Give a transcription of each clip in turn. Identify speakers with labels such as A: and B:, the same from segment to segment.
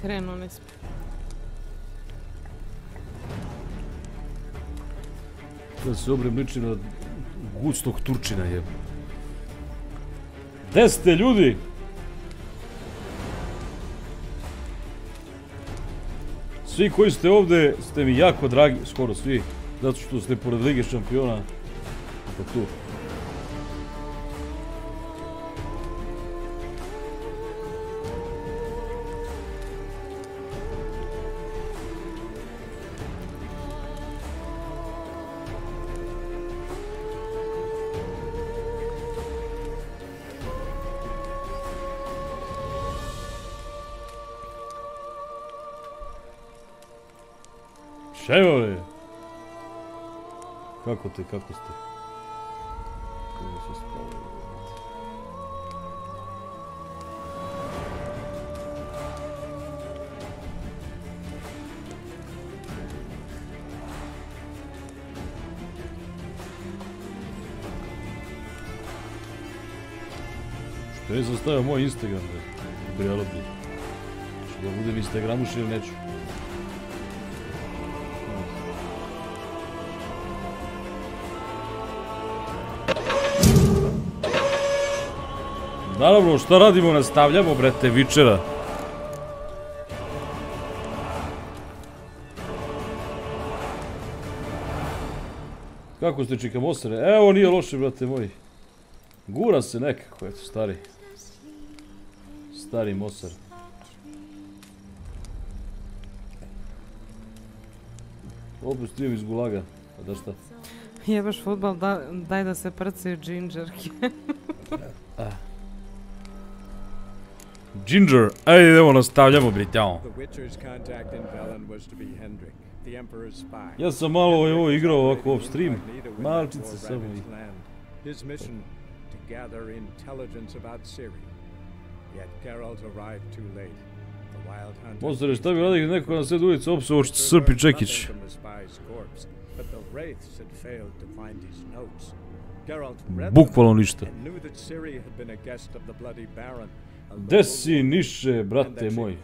A: Krenuli smo.
B: Da se obrem liči na gustog Turčina je. Gde ste ljudi? Svi koji ste ovde ste mi jako dragi, skoro svi, zato što ste pored Lige šampiona. Pa tu. Šajvali! Kako ste? Kako se spavali? Što je sastavio moj Instagram, brijalo bi. Što da budem Instagramuš ili neću. Naravno, šta radimo? Nastavljamo, brete, večera. Kako ste čikamosere? Evo, nije loše, brate moji. Gura se nekako, eto, stari. Stari mosar. Opet stijem iz gulaga. A da šta?
A: Jebaš futbal, daj da se prcaju džinđerke.
B: Ginger, ajde idemo, nastavljamo, britjamo. Ja sam malo ovo igrao ovako off stream, malčice samo i... Mostare, šta bi radio neko na sred ulicu opsuo Srpi Čekić? Bukvalno ništa. Gde si, Niše, brate moj?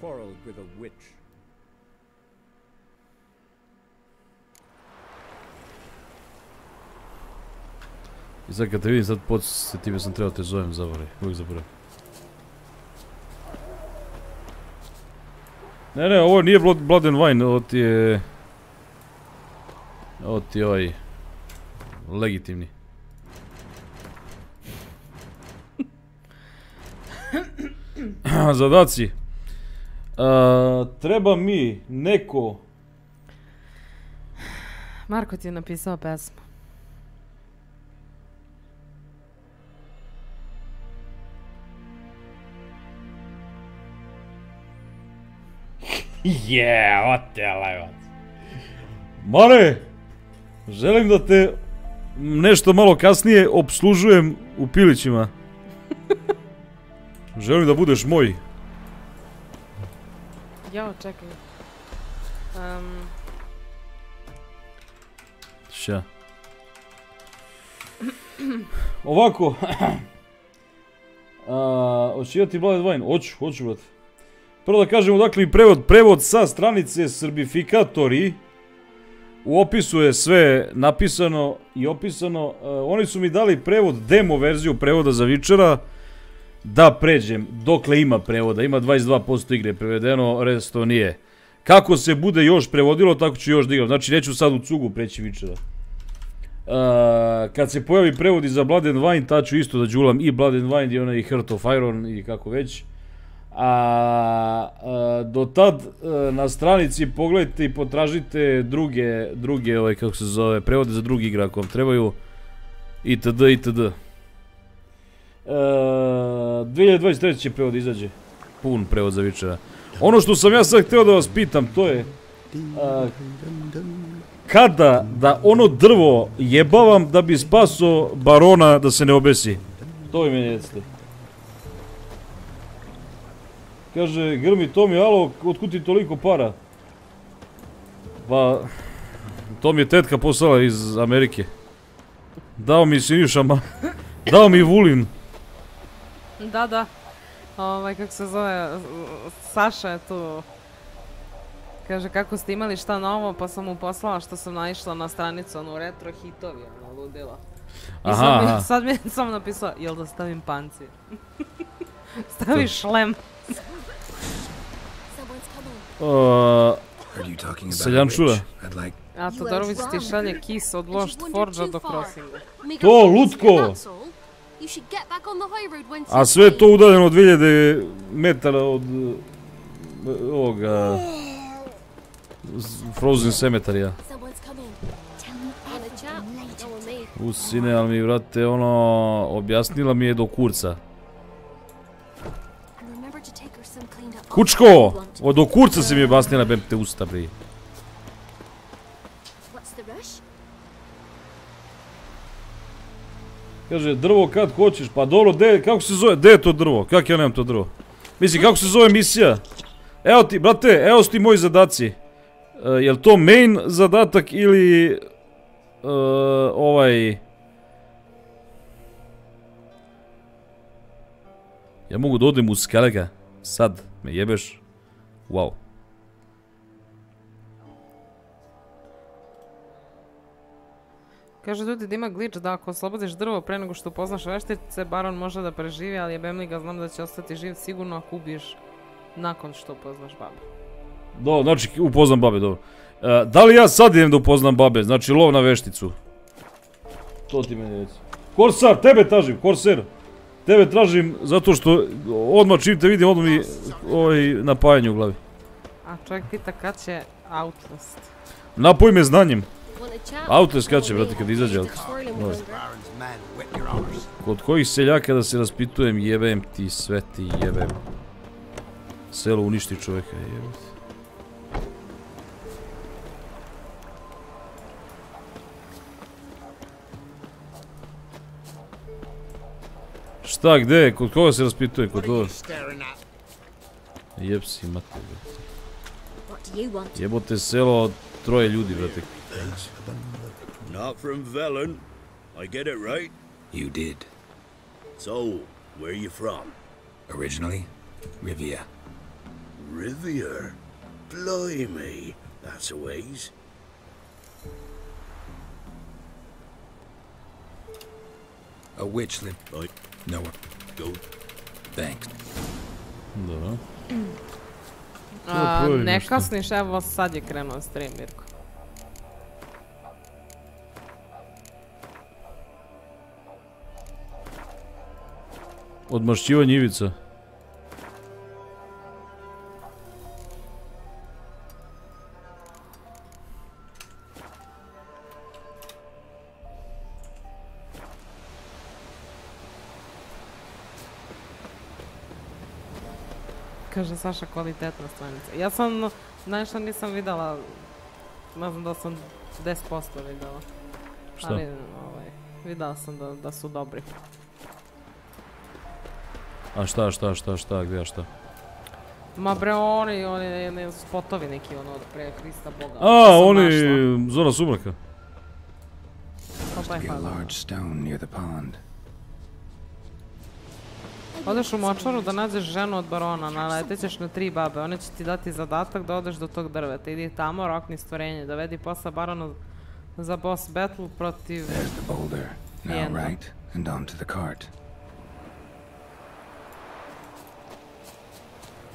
B: I sad kad te vidim, sad podsjeti time sam trebao te zovem, zaboravim, uvijek zaboravim. Ne, ovo nije Blood and Wine, ovo ti je... Ovo ti je ovaj... legitimni. Zadaci. Treba mi neko...
A: Marko ti je napisao pesmu.
B: Ote levac. Mare, želim da te nešto malo kasnije obslužujem u pilićima. Želim da budeš moj.
A: Jao, čekaj.
B: Ša. Ovako. Hoće imati Blood and Wine? Hoću, brate. Prvo da kažemo, dakle, i prevod sa stranice Srbifikatori. U opisu je sve napisano i opisano. Oni su mi dali prevod, demo verziju prevoda za večera. Da pređem, dokle ima prevoda, ima 22% igre prevedeno, resto nije. Kako se bude još prevodilo, tako ću još da igram. Znači, neću sad u cugu preći večera. Kad se pojavi prevodi za Blood and Wine, tad ću isto da đulam i Blood and Wine i onaj Heart of Iron i kako već. Do tad na stranici pogledajte i potražite druge, kako se zove, prevode za drugi igra ako vam trebaju, itd. 2023. će prevod izađe, pun prevod za večera. Ono što sam ja sad htio da vas pitam, to je kada da ono drvo jebavam da bi spaso barona da se ne obesi. To vi meni recite. Kaže, Grmi, Tomi, alo, otkud ti toliko para? Pa, to mi je tetka poslala iz Amerike. Dao mi Siniša, dao mi Vulin.
A: Da, kako se zove, Saša je tu Kaže, kako ste imali šta novo, pa sam mu poslala što sam naišla na stranicu, ono, retro hitovi, ono, ludila. I sad mi je samo napisala, jel da stavim pancir? Stavi šlem.
B: Seljančura.
A: A Todorović ti šalje kis od Lost Forge do Crossinga.
B: To, lutko! A sve je to udaljeno od 2000 metara od ovoga Frozen Cemetery-a. Usine, ali mi, vrate, ono, objasnila mi je do kurca. Kučko! Do kurca si mi objasnila, bem te usta, bre. Kaže, drvo kad hoćeš, pa dobro, kako se zove, gde je to drvo? Kak ja nemam to drvo? Mislim, kako se zove misija? Evo ti, brate, evo su ti moji zadaci. Jel to main zadatak ili ovaj... Ja mogu da odem u Skalega. Sad, me jebeš. Wow.
A: Kaže ljudi da ima glitch da ako oslobodiš drvo pre nego što upoznaš veštice, Baron može da preživi, ali jebem ga, znam da će ostati živ sigurno ako ubiješ nakon što upoznaš babe.
B: Do, znači upoznam babe, dobro. Da li ja sad idem da upoznam babe, znači lov na vešticu? To ti meni reci. Korsar, tebe tražim, Korser. Tebe tražim zato što odmah čim te vidim, odmah mi napajanje u glavi.
A: A čovjek pita kad će Outlast.
B: Napoj me znanjem. Outlast kad će, brate, kad izađe. Kod kojih seljaka da se raspitujem, jebem ti, sve ti jebem. Selo uništi čovjeka, jebem ti. Šta, gde? Kod koga se raspituje? Kod koga? Jeb si, imate, brate. Jebote selo od 3 ljudi, brate.
C: Not from Velen. I get it right?
D: You did.
C: So, where are you from?
D: Originally, Rivia.
C: Rivia? Blimey, that's a ways.
D: A witch lived.
C: Right.
D: Nowhere.
C: Go.
D: Thanks.
B: Da.
A: Ne kasniš, evo sad je krenuo stream, Mirko.
B: Odmašćivanje ivica.
A: Kaže Saša, kvalitetna stranica. Ja sam, nešto nisam videla, ne znam da sam 10% videla.
B: Šta?
A: Ali, videla sam da su dobri.
B: A šta, gdje, a šta?
A: Ma bre, oni spotovi neki, ono, od pre Hrista Boga.
B: A, oni, Zona sumraka.
D: Must be a large stone near the pond.
A: Odeš u močvaru da nađeš ženu od barona, naletećeš na 3 babe, one će ti dati zadatak da odeš do tog drveta. Idi tamo, rokni stvorenje, dovedi posla barona za boss battle protiv...
D: There's the boulder. Now right and onto the cart.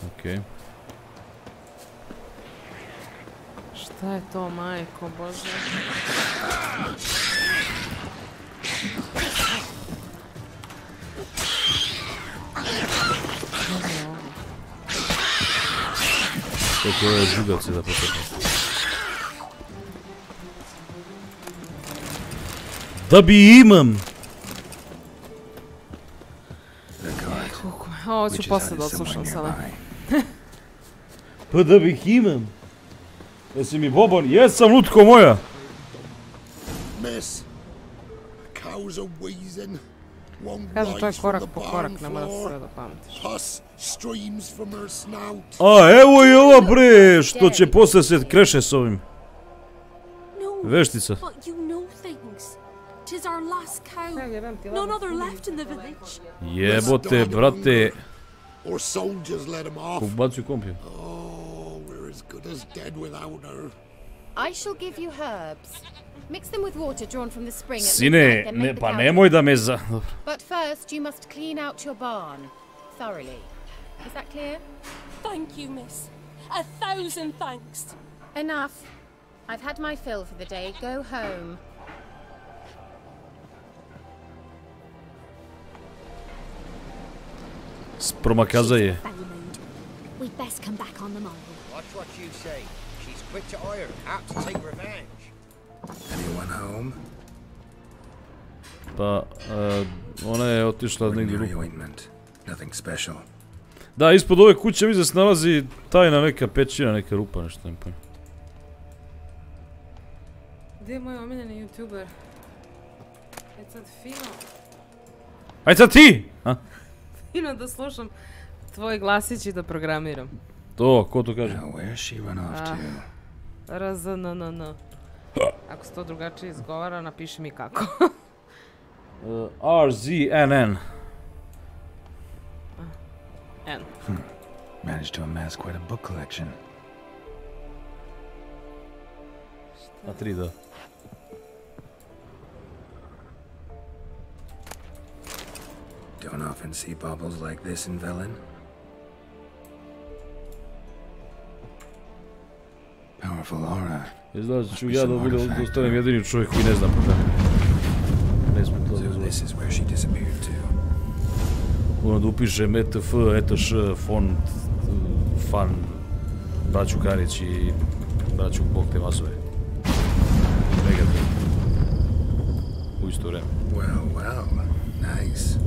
B: Okej.
A: Šta je to, majko bože?
B: To je žugac da potreba. Da bi imam!
A: Ovo ću posle da odslušam sada.
B: Pa da bih imam! Jesi mi boban? Jesam, lutko moja!
A: Kaže čovjek korak po korak, ne mora sve da pamtiš.
B: A, evo je ova bre, što će posle se kreše s ovim. Veštica. Jebote, brate. Ubacuju kompiju.
E: as good as dead without her.
F: I shall give you herbs. Mix them with water drawn from the spring at
B: Sine,
F: midnight, then make the
B: pa
F: powder.
B: nemoj da me za...
F: But first, you must clean out your barn thoroughly. Is that clear?
G: Thank you, miss. 1,000 thanks.
F: Enough. I've had my fill for the day. Go home.
B: Spromakaza je.
H: We'd best come back on the morrow.
I: Watch what you say. She's quick to ire, apt to take revenge.
D: Anyone home?
B: Pa, ona je otišla negdje
D: Ordinary
B: ruku.
D: ointment. Nothing special.
B: Da, ispod ove kuće mi se nalazi tajna neka pećina, neka rupa, nešto ne pojem.
A: Gdje je moj omiljeni youtuber? Ajde sad fino.
B: Ajde sad ti! A?
A: Fino da slušam tvoj glasić i da programiram.
B: To, ko to kaže?
D: Now where's she run off to?
A: RZNNN. Ako se to drugačije izgovara, napiši mi kako.
B: RZNN.
A: N.
D: Managed to amass quite a book collection.
B: A 3 da.
D: Don't often see baubles like this in Velen. Powerful aura.
B: Izgleda ću ja da ostanem jedini čovjek koji ne zna programirati. Ne smijem to da
D: This is where she disappeared to.
B: Ono da upišem etf, etš, font, fan, braću Karić i braću Bog te masove. Negativ. U isto vreme.
D: Well, nice.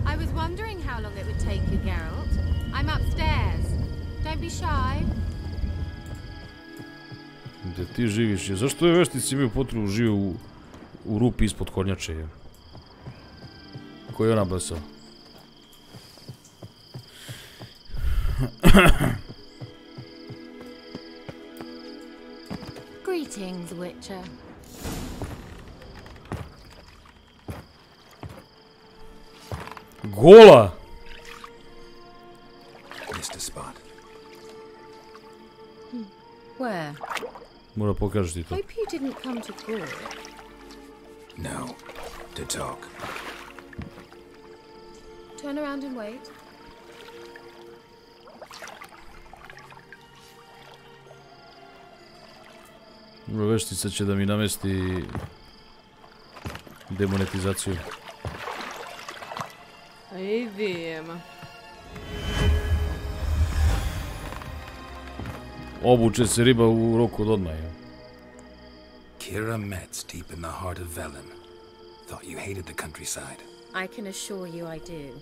F: I was wondering how long it would take you, Geralt. I'm upstairs. Don't be shy.
B: Gde ti živiš? Zašto je veštici imaju potrebu žive u rupi ispod kornjače? Koji je ona blesao?
H: Greetings, Witcher.
B: Gola!
D: Missed a spot.
F: Where?
B: Mora pokažeš ti to.
F: Hope you didn't come to court.
D: No. To talk.
F: Turn around and wait.
B: Veštica će da mi namesti demonetizaciju.
A: Idemo.
B: Obuče se riba u roku od odmah.
D: Kira Metz, deep in the heart of Velen. Thought you hated the countryside.
F: I can assure you I do.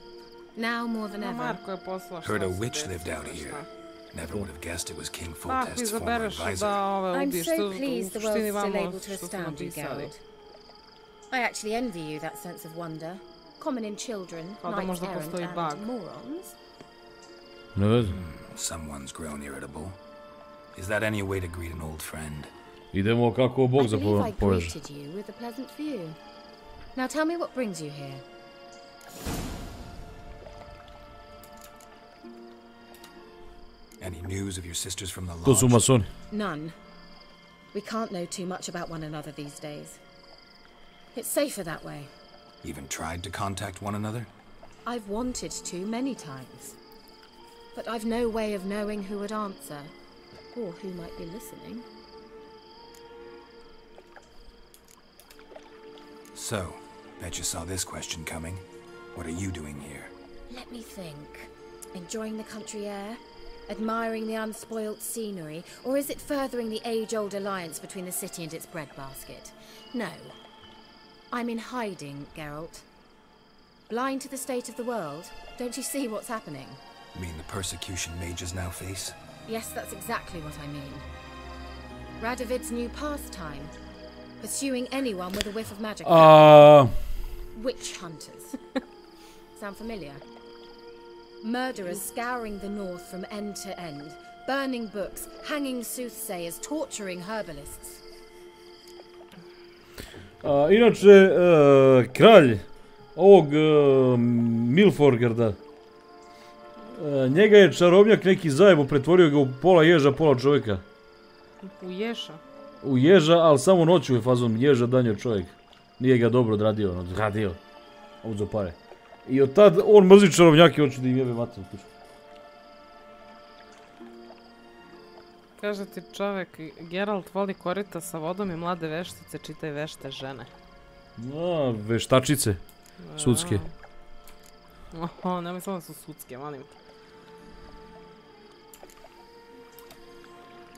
F: Now more than ever.
A: Marko je poslao šta
D: Heard a
A: se
D: witch
A: desilo,
D: lived out here.
A: šta.
D: Never would have guessed it was King
A: Ako
D: Foltest's former
A: izabereš
D: advisor.
A: da ove
F: I'm
A: ubiješ,
F: so
A: što u
F: pleased the
A: suštini
F: world's still
A: vamo
F: able to
A: što smo
F: astound you,
A: napisali.
F: Geralt. I actually envy you that sense of wonder, common in children,
A: Kao da
F: knights
A: možda
F: errant
A: postoji
F: and
A: bug.
F: morons.
B: Ne veze.
D: Someone's grown irritable. Is that any way to greet an old friend?
B: Idemo kako Bog
F: I believe I
B: poveže.
F: greeted you with a pleasant view. Now tell me what brings you here.
D: Any news of your sisters from the
B: To su
D: lodge?
B: masoni.
F: None. We can't know too much about one another these days. It's safer that way.
D: Even tried to contact one another?
F: I've wanted to many times. But I've no way of knowing who would answer, or who might be listening.
D: So, bet you saw this question coming. What are you doing here?
F: Let me think. Enjoying the country air? Admiring the unspoilt scenery? Or is it furthering the age-old alliance between the city and its breadbasket? No. I'm in hiding, Geralt. Blind to the state of the world? Don't you see what's happening?
D: You mean the persecution mages now face?
F: Yes, that's exactly what I mean. Radovid's new pastime. Pursuing anyone with a whiff of magic. Witch hunters. Sound familiar? Murderers scouring the north from end to end. Burning books, hanging soothsayers, torturing herbalists.
B: Inače, kralj ovog Milforgarda Njega je čarobnjak neki zajebo, pretvorio ga u pola ježa, pola čovjeka.
A: U ježa?
B: U ježa, ali samo noću je fazon ježa, dan je čovjek. Nije ga dobro odradio. Uzo pare. I od tad on mrzi čarobnjake, hoće da im jebe mater.
A: Kaže ti čovjek, Geralt voli korita sa vodom i mlade veštice, čitaj vešte žene.
B: Veštačice. Sudske.
A: Oho, nemoj samo da su sudske, molim.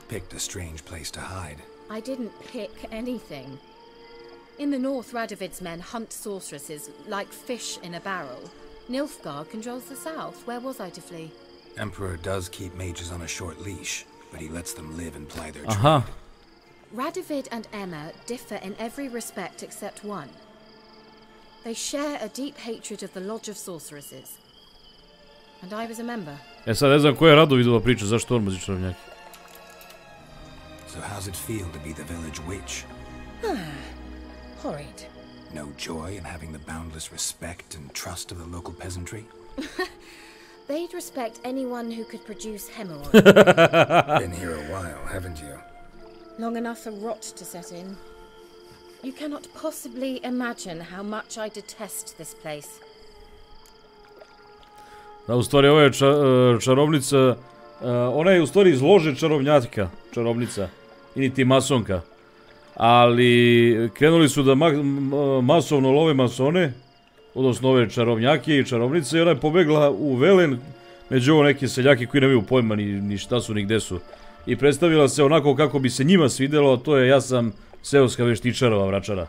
D: Picked a strange place to hide.
F: I didn't pick anything. In the north, Radovid's men hunt sorceresses like fish in a barrel. Nilfgaard controls the south. Where was I to flee?
D: Emperor does keep mages on a short leash, but he lets them live and ply their trade.
F: Radovid and Emma differ in every respect except one. They share a deep hatred of the Lodge of Sorceresses. And I was a member.
B: Sad ne znam koja je Radovidova priča, zašto on mrzi čarobnjake?
D: So how's it feel to be the village witch?
F: Horrid.
D: No joy in having the boundless respect and trust of the local peasantry?
F: They'd respect anyone who could produce hemorrhoids.
D: Been here a while, haven't you?
F: Long enough for rot to set in. You cannot possibly imagine how much I detest this place.
B: Da, u stvari ovo je čarobnica, ona je u stvari iz lože čarobnica, ili ti masonka. Ali krenuli su da masovno love masone, odnosno ove čarobnjake i čarobnice, i ona je pobegla u Velen, među ovo neke seljake koji nemaju pojma ni šta su, ni gde su. I predstavila se onako kako bi se njima svidjelo, a to je ja sam seoska veštičarova vračara.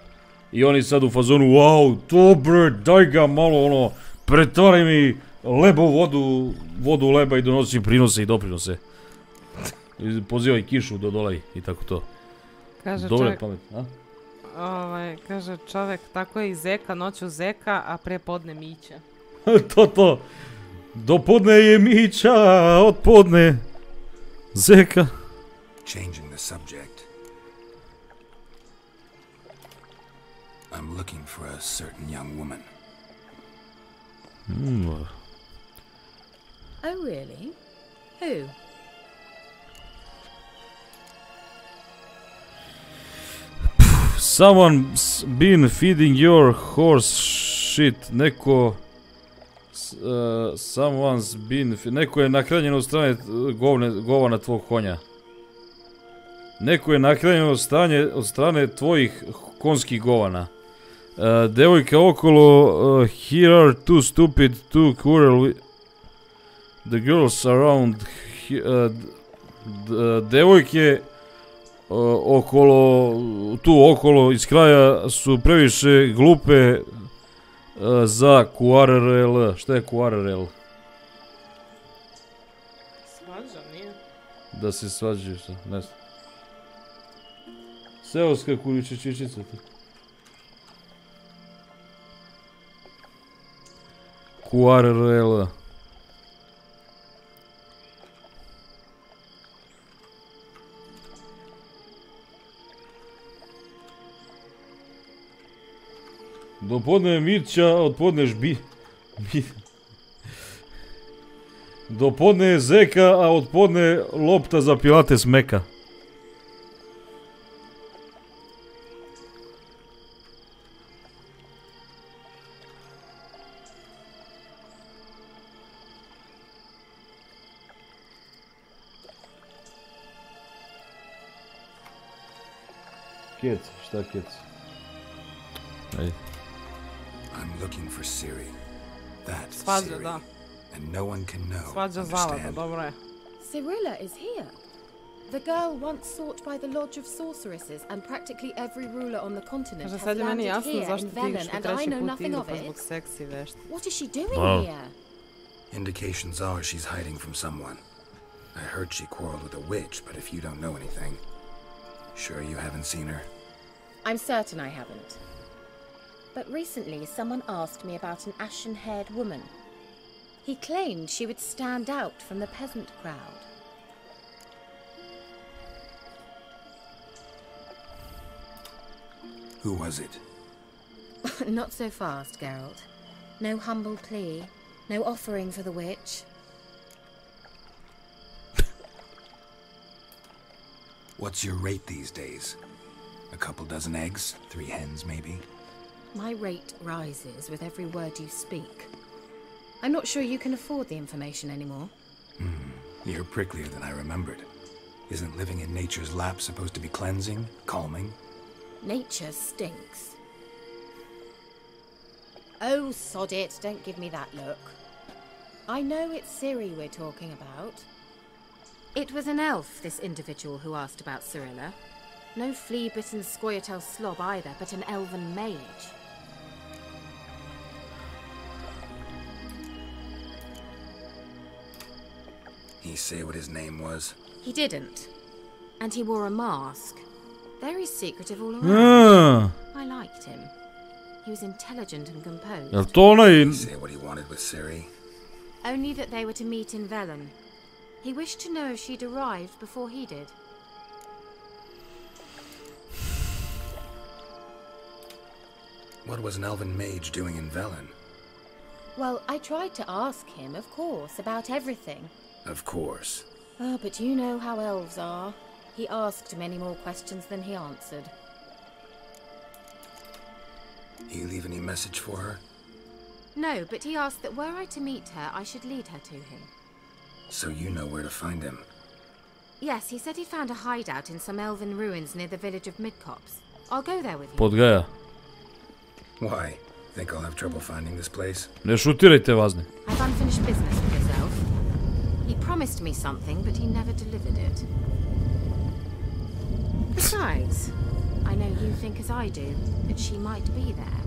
B: I oni sad u fazonu, wow, to bre, daj ga malo ono, pretvari mi leba u vodu leba i donosi prinose i doprinose. Pozivaj kišu do dolaj i tako to. Dobre pamet, a?
A: Kaže čovjek, tako je i zeka, noću zeka, a pre podne mića.
B: To. Do podne je mića, od podne zeka.
D: Changing the subject. I'm looking for a certain young woman.
F: Oh, really? Who?
B: Someone's been feeding your horse shit. Neko je nahranjen od strane govana tvog konja. Neko je nahranjen od strane tvojih konskih govana. Devojka okolo, here are too stupid to quarrel. The girls around, devojke okolo iz kraja su previše glupe za QRL. Šta je QRL?
A: Svađa, nije?
B: Da se svađaju, ne znam. Seoska kuličičičica. QRL. Do podne mića, od podne do podne je zeka, a od podne lopta za pilates meka. Kec, šta kec? Ajde.
D: I'm looking for Ciri. That
A: Svađa,
D: Ciri.
A: da.
D: And no one can know.
A: Svađa zavada, dobro je.
F: Cirilla is here. The girl once sought by the Lodge of Sorceresses, and practically every ruler on the continent has landed here in Velen, and I know nothing of it. What is she doing here?
D: Indications are she's hiding from someone. I heard she quarreled with a witch, but if you don't know anything, sure you haven't seen her?
F: I'm certain I haven't. But recently someone asked me about an ashen-haired woman. He claimed she would stand out from the peasant crowd.
D: Who was it?
F: Not so fast, Geralt. No humble plea, no offering for the witch.
D: What's your rate these days? A couple dozen eggs? 3 hens, maybe?
F: My rate rises with every word you speak. I'm not sure you can afford the information anymore.
D: You're pricklier than I remembered. Isn't living in nature's lap supposed to be cleansing, calming?
F: Nature stinks. Oh, sod it, don't give me that look. I know it's Ciri we're talking about. It was an elf, this individual who asked about Cyrilla. No flea-bitten Scoia'tael slob either, but an elven mage.
D: He say what his name was?
F: He didn't. And he wore a mask. Very secretive all around. I liked him. He was intelligent and composed.
B: Jel to onaj...
D: He say what he wanted with Ciri?
F: Only that they were to meet in Velen. He wished to know if she'd arrived before he did.
D: What was an elven mage doing in Velen?
F: Well, I tried to ask him, of course, about everything.
D: Of course.
F: Oh, but you know how elves are. He asked many more questions than he answered.
D: You leave any message for her?
F: No, but he asked that were I to meet her, I should lead her to him.
D: So you know where to find him?
F: Yes, he said he found a hideout in some elven ruins near the village of Midcopse. I'll go there with you.
B: Podgaja.
D: Why? Think I'll have trouble finding this place?
B: Ne šutirajte vazne.
F: I've unfinished business with this elf. He promised me something, but he never delivered it. Besides, I know you think as I do, that she might be there.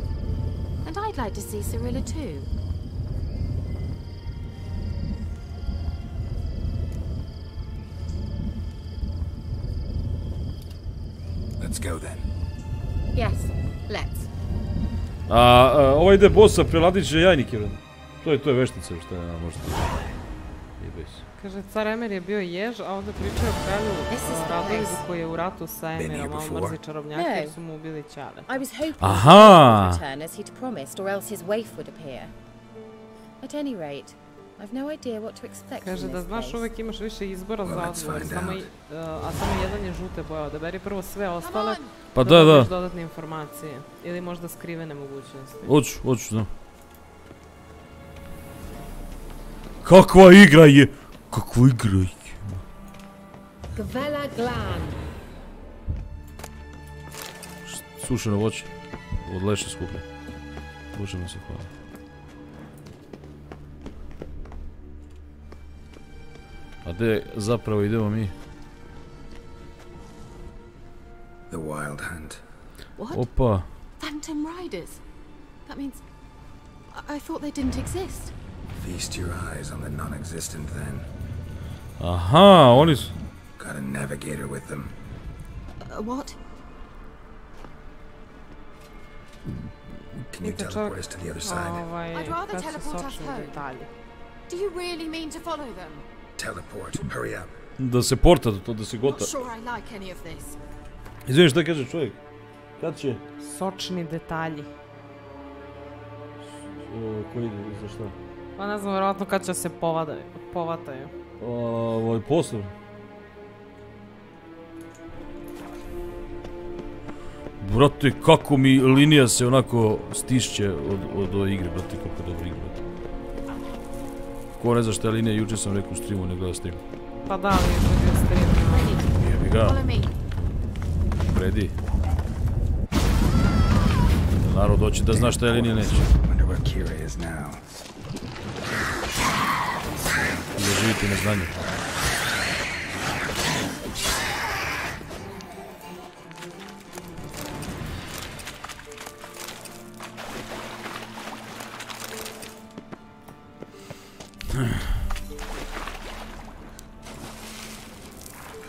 F: And I'd like to see Cyrilla too.
D: Let's go then.
F: Yes, let's.
B: Ovaj ide bossa, preladit će jajnik jedan. To je veštica, šta je možete.
A: Kaže, car Emir je bio jež, a ovdje pričaju o kralju Radovzu koji je u ratu sa Emirom, a on mrzi čarobnjake jer su mu ubili čale.
F: I was hoping he would return as he'd promised, or else his waif would appear. At any rate, I've no idea what to expect from this place.
A: Kaže da znaš, uvek imaš više izbora za odgovor, a samo jedan je žute boje. Odaberi prvo sve ostale da dobiješ dodatne informacije. Ili možda skrivene mogućnosti.
B: Hoću, znam. Kakva igra je?
F: Gvela Glan.
B: Sušeno voće. Od leša skuplja. Bože se hvala. A gdje zapravo idemo mi?
D: The Wild Hunt.
F: What?
B: Opa.
F: Phantom Riders. That means I thought they didn't exist.
D: Feast your eyes on the non-existent then.
B: Aha, oni su...
D: Got a navigator with them.
F: What?
D: Can you teleport us to the other side?
F: I'd rather teleport us home. Do you really mean to follow them?
D: Teleport, hurry up.
B: Da se porta, da se gota.
F: Not sure I like any of this.
B: Izvini, šta kaže čovjek? Kad će?
A: Sočni detalji.
B: Koji ide, za šta?
A: Pa ne znam, vjerojatno kad će se povataju.
B: Posle. Brate, kako mi linija se onako stišće od ove igre, brate, kako dobro igra. Ko ne zna šta je linija, juče sam rekao u streamu, ne gleda stream.
A: Pa da, ali je bio stream.
B: Jebi ga. Predi. Narod hoće da zna šta je linija, neće. Da živite na znanju.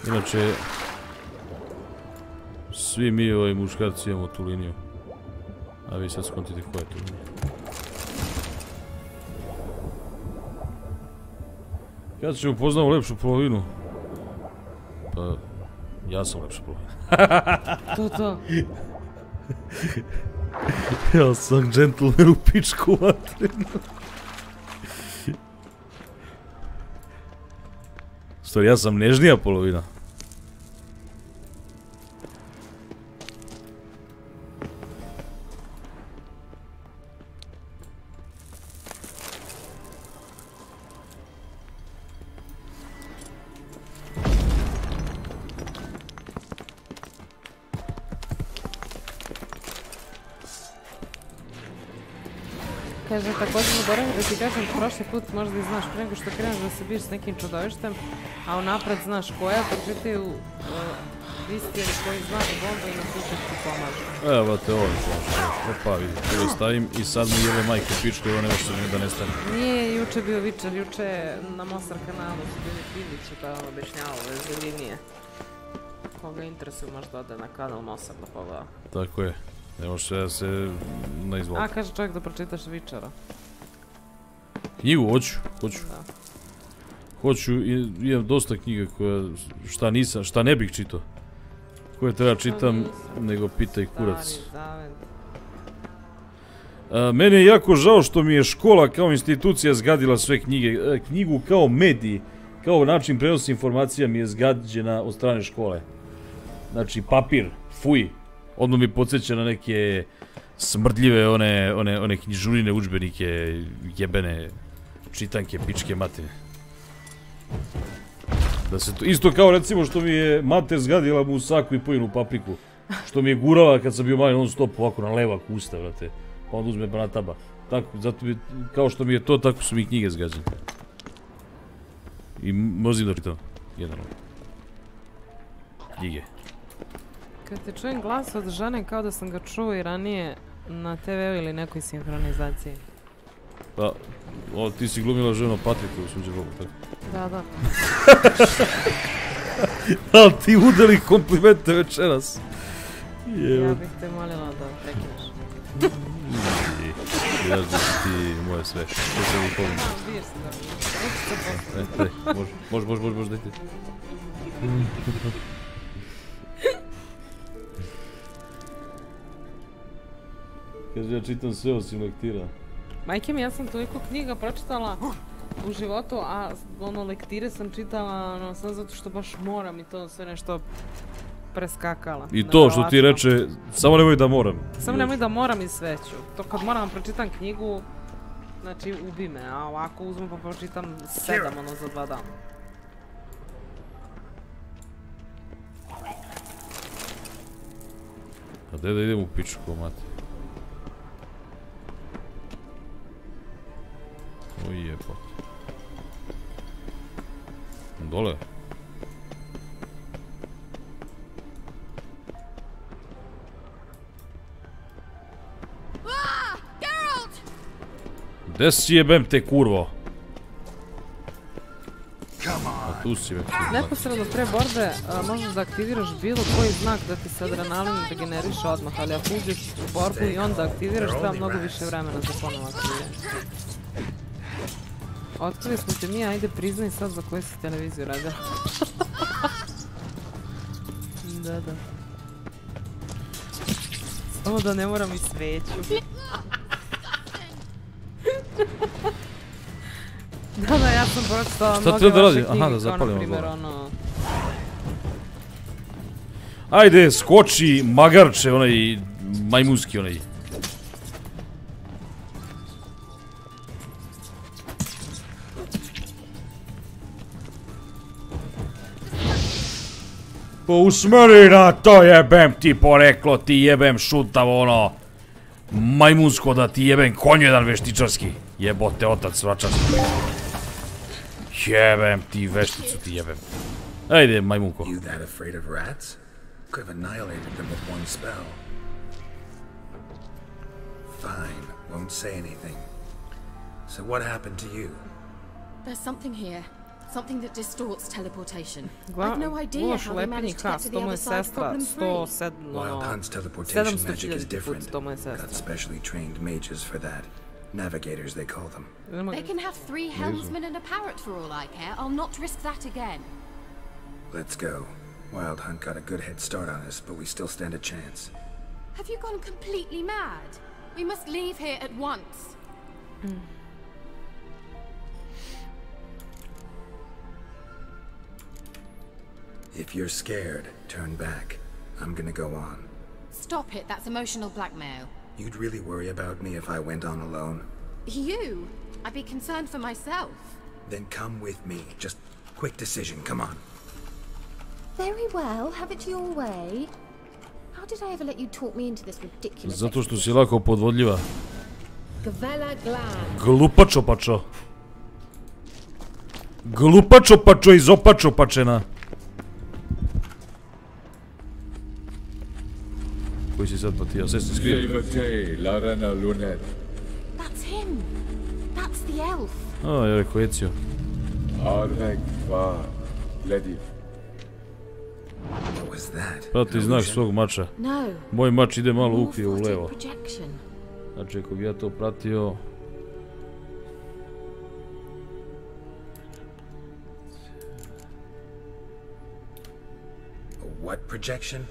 B: Inače, svi mi muškarci imamo tu liniju. A vi sad skontite koja je tu linija. Kad ćemo upoznamo lepšu polovinu? Pa, ja sam lepša polovina.
A: To.
B: Ja sam džentlmen u pičku vatrenu. Stvari, ja sam nežnija polovina.
A: Kaže, također zaboravim da ti kažem, prošli put možda i znaš, pre nego što kreneš da se biš s nekim čudovištem, a unapred znaš koja, pročitaju istijeri koji znaš bomba i na slučaj ti pomažu.
B: Evo te ovo je opa vidi, tu ga stavim i sad mu jele majke pičke, ovo nema što da ne stane.
A: Nije juče bio Vičer, juče na Mostar kanalu su bili Pilići pa vam objašnjavao veze linije. Koga interesuje možda ode na kanal Mostar da pogleda.
B: Tako je, ne može sve da se naizvolite.
A: A kaže čovjek da pročitaš Vičera.
B: Knjigu, hoću. Hoću, imam dosta knjiga koja, šta ne bih čitao. Koje treba čitam, nego pitaj kurac. Meni je jako žao što mi je škola kao institucija zgadila sve knjige. Knjigu kao medij, kao način prenosa informacija mi je zgađena od strane škole. Znači, papir, fuj. Odmah mi podsjeća na neke smrdljive one knjižurine, udžbenike, jebene čitanke, pičke matine. Isto kao recimo što mi je mater zgadila mu saku i pojenu papriku. Što mi je gurala kad sam bio mali non stop ovako na levak usta, vrate. Pa onda uzme banataba. Tako, zato mi, kao što mi je to, tako su mi knjige zgađene. I mrzim da čitam. Generalno. Knjige.
A: Kad te čujem glas od žene kao da sam ga čuo i ranije na TV-u ili nekoj sinhronizaciji.
B: Pa, ti si glumila ženu Patriku u suđe Bogu, tako?
A: Da.
B: Ali ti udali komplimente večeras.
A: Ja bih te molila da prekneš.
B: Ja da si ti moje sve. Što se mi pomeni?
A: Biješ se da.
B: Može, dajte. Kaže, ja čitam sve osim lektira.
A: Majke mi, ja sam toliko knjiga pročitala u životu, a lektire sam čitala samo zato što baš moram i to sve nešto preskakala.
B: I to što ti reče, samo nemoj da moram.
A: Samo nemoj da moram i sve ću. To kad moram pročitam knjigu, znači ubi me, a ovako uzmem pa pročitam 7 za 2 dana.
B: A gdje da idem u pičku, mate? Oj jebot. Dole. Gde si jebem te kurvo? A tu si već.
A: Neposredno pre borbe možeš da aktiviraš bilo koji znak da ti se adrenalin regeneriše odmah, ali ako uđeš u borbu i onda aktiviraš, treba mnogo više vremena za ponovo aktiviranje. Otkrili smo te mi, ajde priznaj sad za koju si televiziju radila. Da. Samo da ne moram i sveću. Da, ja sam pročitala mnoge vaše knjige, kao na primjer ono...
B: Ajde, skoči magarče, onaj majmunski onaj. Pa usmeri na to, jebem ti poreklo, ti jebem šutavo ono majmunsko da ti jebem konju jedan veštičarski. Jebote otac vračarski. Jebem ti vešticu ti jebem. Ajde majmunko.
D: You that afraid of rats? Could have annihilated them with one spell. Fine, won't say anything. So what happened to you?
F: There's something here. Something that distorts teleportation. I've no idea how they managed to get to the other side problem-free.
D: Wild Hunt's teleportation magic is different. Got specially trained mages for that. Navigators, they call them.
F: They can have 3 helmsmen and a parrot for all I care. I'll not risk that again.
D: Let's go. Wild Hunt got a good head start on us, but we still stand a chance.
F: Have you gone completely mad? We must leave here at once.
D: If you're scared, turn back. I'm gonna go on.
F: Stop it, that's emotional blackmail.
D: You'd really worry about me if I went on alone?
F: You? I'd be concerned for myself.
D: Then come with me. Just quick decision, come on.
H: Very well, have it your way. How did I ever let you talk me into this ridiculous
B: Zato što si lako podvodljiva. Glupačopačo. Glupačopačo iz opačopačena. Koji si sad patio? Sve si skrio.
H: That's him. That's the elf.
B: A, ja rekao Ecio. Prati znak svog mača. Moj mač ide malo ukrio u levo. Znači, ako bi ja to pratio...
D: What projection?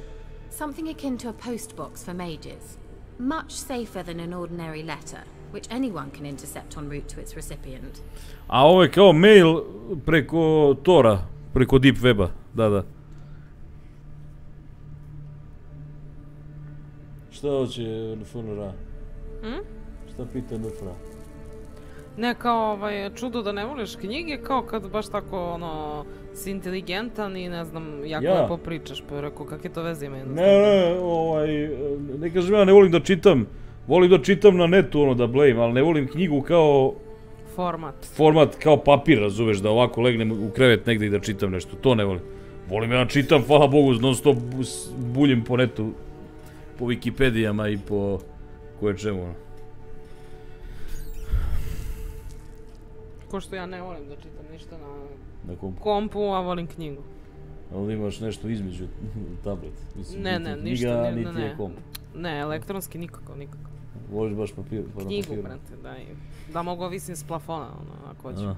F: Something akin to a post box for mages. Much safer than an ordinary letter, which anyone can intercept en route to its recipient.
B: A ovo je kao mail preko Tora, preko Deep Weba, da. Šta hoće NFNR? Šta pita NFNR?
A: Ne, kao čudo da ne voliš knjige, kao kad baš tako, ono, si inteligentan i ne znam, jako lepo pričaš, pa rekao, kakve to veze ima jedno?
B: Ne kažem ja, ne volim da čitam, volim da čitam na netu, ono, da blejim, ali ne volim knjigu kao... Format kao papir, razumeš, da ovako legnem u krevet negde i da čitam nešto, to ne volim. Volim ja čitam, hvala Bogu, non stop buljim po netu, po Wikipedijama i po koje čemu, ono.
A: Ko što ja ne volim da čitam ništa na kompu, a volim knjigu.
B: Ali imaš nešto između tablet?
A: Ne, ništa, ne. Ne, elektronski nikako.
B: Voliš baš papir?
A: Knjigu, brate, da mogu visim s plafona, ako hoću.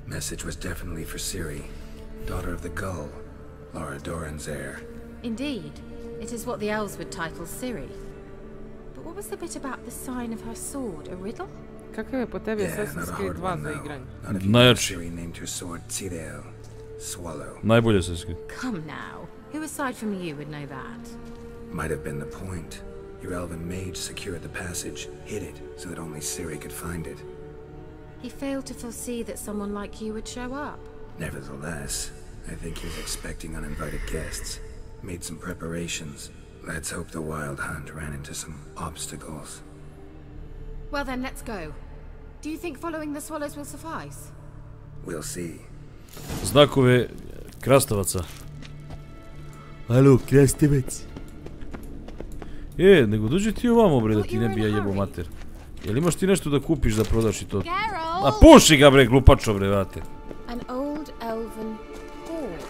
D: Message was definitely for Ciri, daughter of the gull, Laura Doran's heir.
F: Indeed, it is what the elves would title Ciri. But what was the bit about the sign of her sword, a riddle?
A: Kakav je po tebi Assassin's Creed 2 za igranje?
B: Najjači. Najbolje Assassin's Creed.
F: Come now, who aside from you would know that?
D: Might have been the point. Your elven mage secured the passage, hid it, so that only Ciri could find it.
F: He failed to foresee that someone like you would show up.
D: Nevertheless, I think he was expecting uninvited guests. Made some preparations. Let's hope the wild hunt ran into some obstacles.
F: Well then, let's go. Do you think following the swallows will suffice?
D: We'll see.
B: Znakove krastavaca. Alo, krastavac. Nego dođi ti ovamo, bre, da ti ne bi ja jebo mater. Jel imaš ti nešto da kupiš da prodaš i to? A puši ga, bre, glupačo, bre, vrate.
F: An old elven hoard.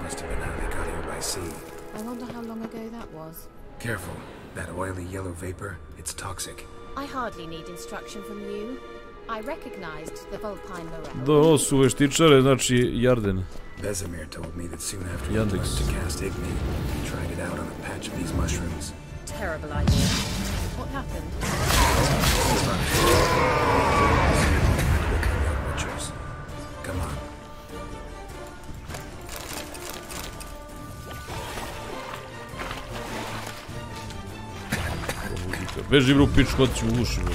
D: Must have been how they got here by sea.
F: I wonder how long ago that was.
D: Careful. That oily yellow vapor, it's toxic.
F: I hardly need instruction from you. I recognized the vulpine morel.
B: Da, ovo su veštičare, znači Jarden.
D: Vesemir told me that soon after he learned to cast Igni, he tried it out on a patch of these mushrooms.
F: Terrible idea. What happened?
D: Butchers. Come on.
B: Beži, bro, pič, hod ću u uši, bro.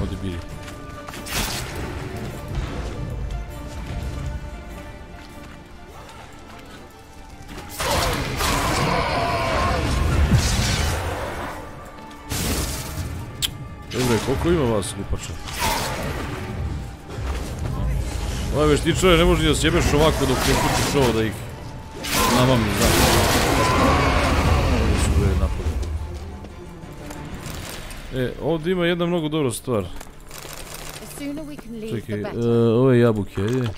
B: Odi biri. Dobre, koliko ima vas, lupača? Ove veštičare ne možeš da sjebeš ovako dok ne kučiš ovo da ih namami, znaš. Ovo su ove napade. Ovdje ima jedna mnogo dobra stvar. Čekaj, ove jabuke, ajde.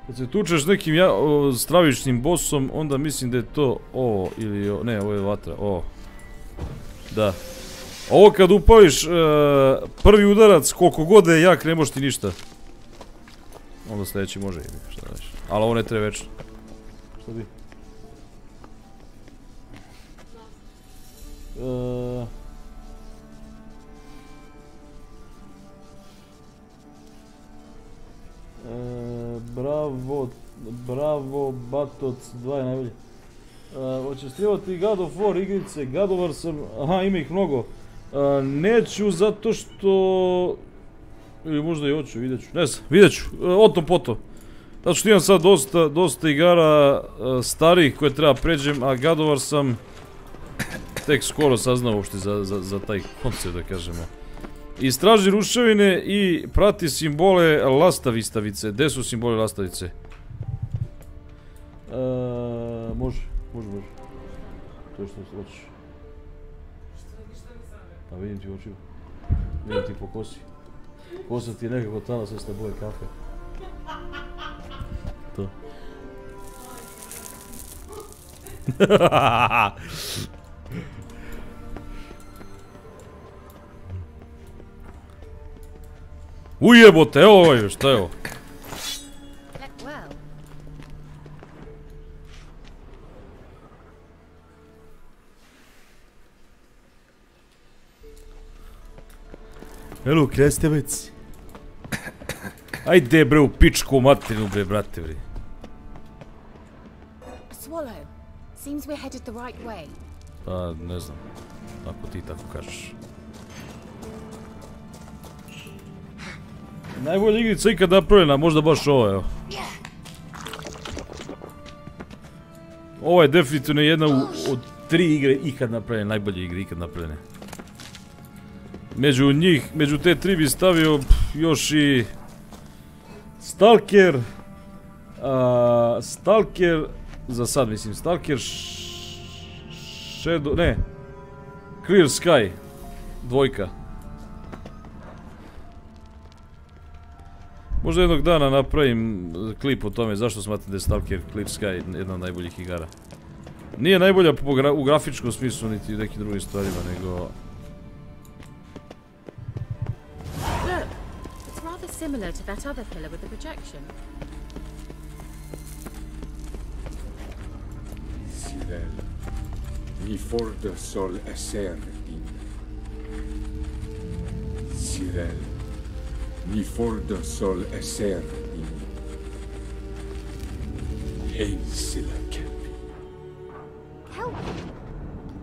B: Kad se tučeš s nekim stravičnim bosom, onda mislim da je to ovo ili ne, ovo je vatra, ovo. Da. Ovo kad upališ prvi udarac, koliko god da je jak, ne možeš ti ništa. Onda sljedeći može ili šta daš. Ali ovo ne treba večno. Šta bi? Bravo, Batoc 2 je najbolje. Hoće streamati God of War igrice, God of War sam, aha, ima ih mnogo. Neću zato što... Ili možda i hoću, vidjet ću. Ne znam, vidjet ću. O tom potom. Zato što imam sad dosta igara starih koje treba pređem, a gadovar sam tek skoro saznao uopšte za taj koncept, da kažemo. Istraži ruševine i prati simbole lastavistavice. Gde su simbole lastavice? Može. To je što se hoćeš. Pa vidim ti u očima. Vidim ti po kosi. Kosa ti je nekako tala sve sta boje kafe. To. Ujebote, evo ovaj, šta je ovo? Elo, krestevec. Ajde bre u pičku materinu bre, brate bre.
F: Swallow. Seems we're headed the right way.
B: Pa, ne znam. Ako ti tako kažeš. Najbolja igrica ikad napravljena, možda baš ovo, evo. Ovo je definitivno jedna od 3 igre ikad napravljene, najbolje igre ikad napravljene. Među te 3 bi stavio još i Stalker, za sad mislim, Stalker, Shadow, ne, Clear Sky, 2. Možda jednog dana napravim klip o tome zašto smatram da je Stalker Clear Sky jedna od najboljih igara. Nije najbolja u grafičkom smislu, niti u nekim drugim stvarima, nego...
F: Similar to that other pillar with the projection.
E: Sirel, mi forda sol esser din. Sirel, mi forda sol esser din. Heisila kelpi.
F: Kelpie?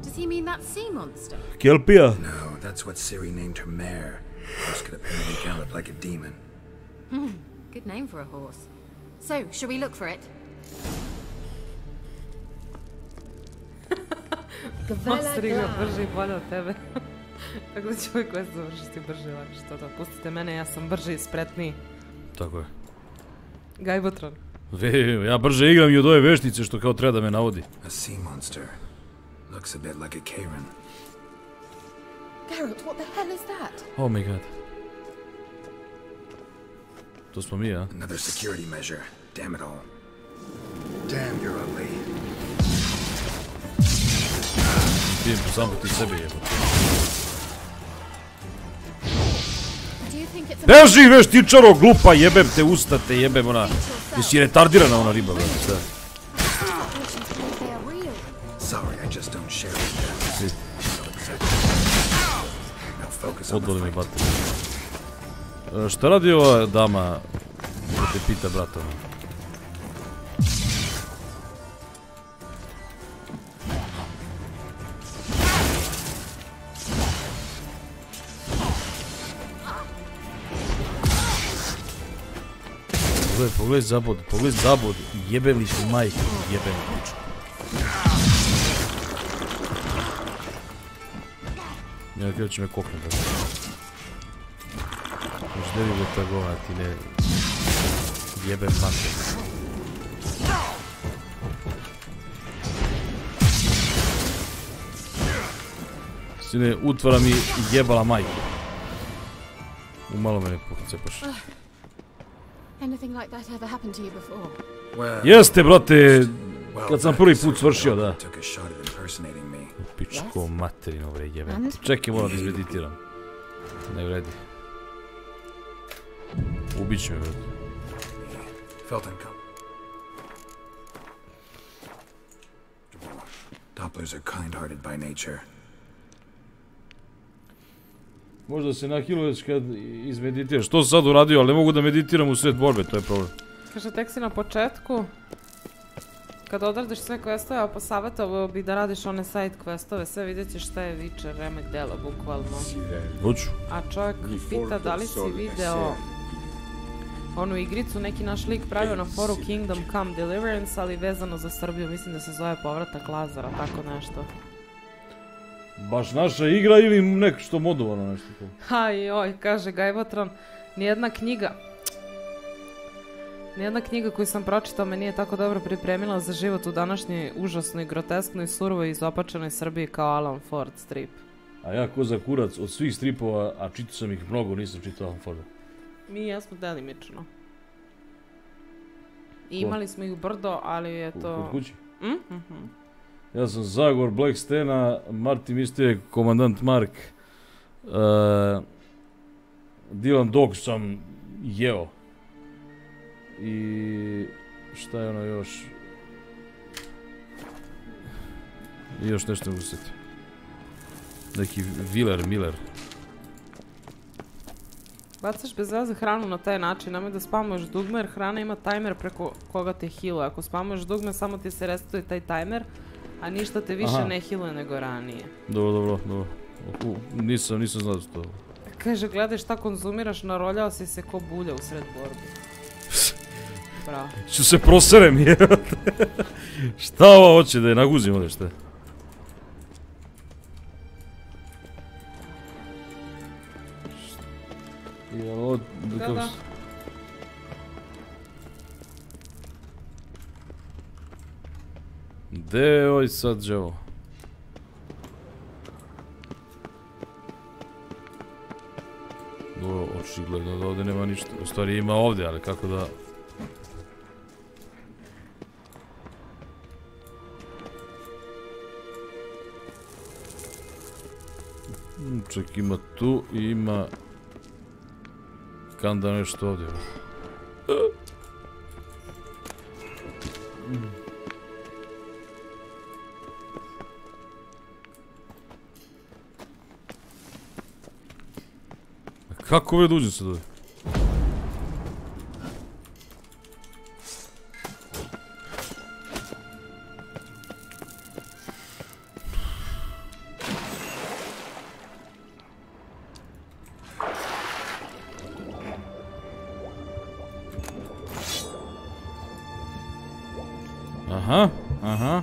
F: Does he mean that sea monster?
B: Kelpia?
D: No, that's what Ciri named her mare. Horse could apparently gallop like a demon.
F: Good name for a horse. So, shall we look for it?
A: Monster igra brže i bolje od tebe. Tako da će ovaj quest završiti brže i lakše. To. Pustite mene, ja sam brže i spretniji.
B: Tako je.
A: Gajbotron.
B: Ja brže igram i od ove veštice što kao treba da me navodi.
D: A sea monster. Looks a bit like a Karen.
F: Geralt, what the hell is that?
B: Oh my god. To smo mi, a?
D: Another security measure. Damn it all. Damn, you're ugly.
B: Vidim to samo ti sebe jebo. Beži veštičaro, glupa, jebem te, ustate, jebem ona. Jesi retardirana ona riba, brate, šta?
D: Sorry, I just don't share with them.
B: Odvoli mi bater. Šta radi ova dama da te pita brata? Pogledaj zabod, jebem li su majke, jebem li pičku. Ja kada će me koknuti. Možda li ga tagovati, ne... Jebem mater. Sine, utvara mi jebala majke. Umalo me ne pocepaš. Jeste, brate, kad sam prvi put svršio, da. Pičko materino, bre, jebem. Čekaj, moram da izmeditiram. Ne vredi. Ubit će me, brate.
D: Dopplers are kind-hearted by nature.
B: Možda se nahiluješ kad izmeditiraš. To sam sad uradio, ali ne mogu da meditiram u sred borbe, to je problem.
A: Kaže, tek si na početku. Kad odradiš sve questove, a posavjetovao bi da radiš one side questove, sve vidjet ćeš šta je viče, remek delo, bukvalno.
B: Hoću.
A: A čovjek pita da li si video onu igricu, neki naš lik pravio na foru Kingdom Come Deliverance, ali vezano za Srbiju, mislim da se zove Povratak Lazara, tako nešto.
B: Baš naša igra ili nek što modovano nešto?
A: Joj, kaže Gajbotron, nijedna knjiga koju sam pročitao me nije tako dobro pripremila za život u današnjoj užasnoj, grotesknoj, surovoj i izopačenoj Srbiji kao Alan Ford strip.
B: A ja ko za kurac od svih stripova, a čitao sam ih mnogo, nisam čitao Alan Forda.
A: Mi jesmo delimično. Imali smo ih brdo, ali je to...
B: Kod kući? Ja sam Zagor Blackstena, Martin Misterije, Komandant Mark, Dylan Dog sam jeo. I šta je ono još? I još nešto ne usjeti. Neki Miller.
A: Bacaš bez veze hranu na taj način, nemoj da spamuješ dugme jer hrana ima tajmer preko koga te healuje. Ako spamuješ dugme samo ti se resetuje taj tajmer, a ništa te više ne healuje nego ranije.
B: Dobro. Nisam znao to.
A: Kaže, gledaj šta konzumiraš, naroljao si se ko bulja u sred borbe. Bravo.
B: Ću se proserem, jebate. Šta ova hoće da je naguzim ovdje, šta?
A: Da.
B: Gde je ovaj sad džavo? Očigledno da ovdje nema ništa. U stvari ima ovdje, ali kako da... Čak ima tu i ima... Kanda nešto ovdje. Kako ove dođem sad ovdje? Aha.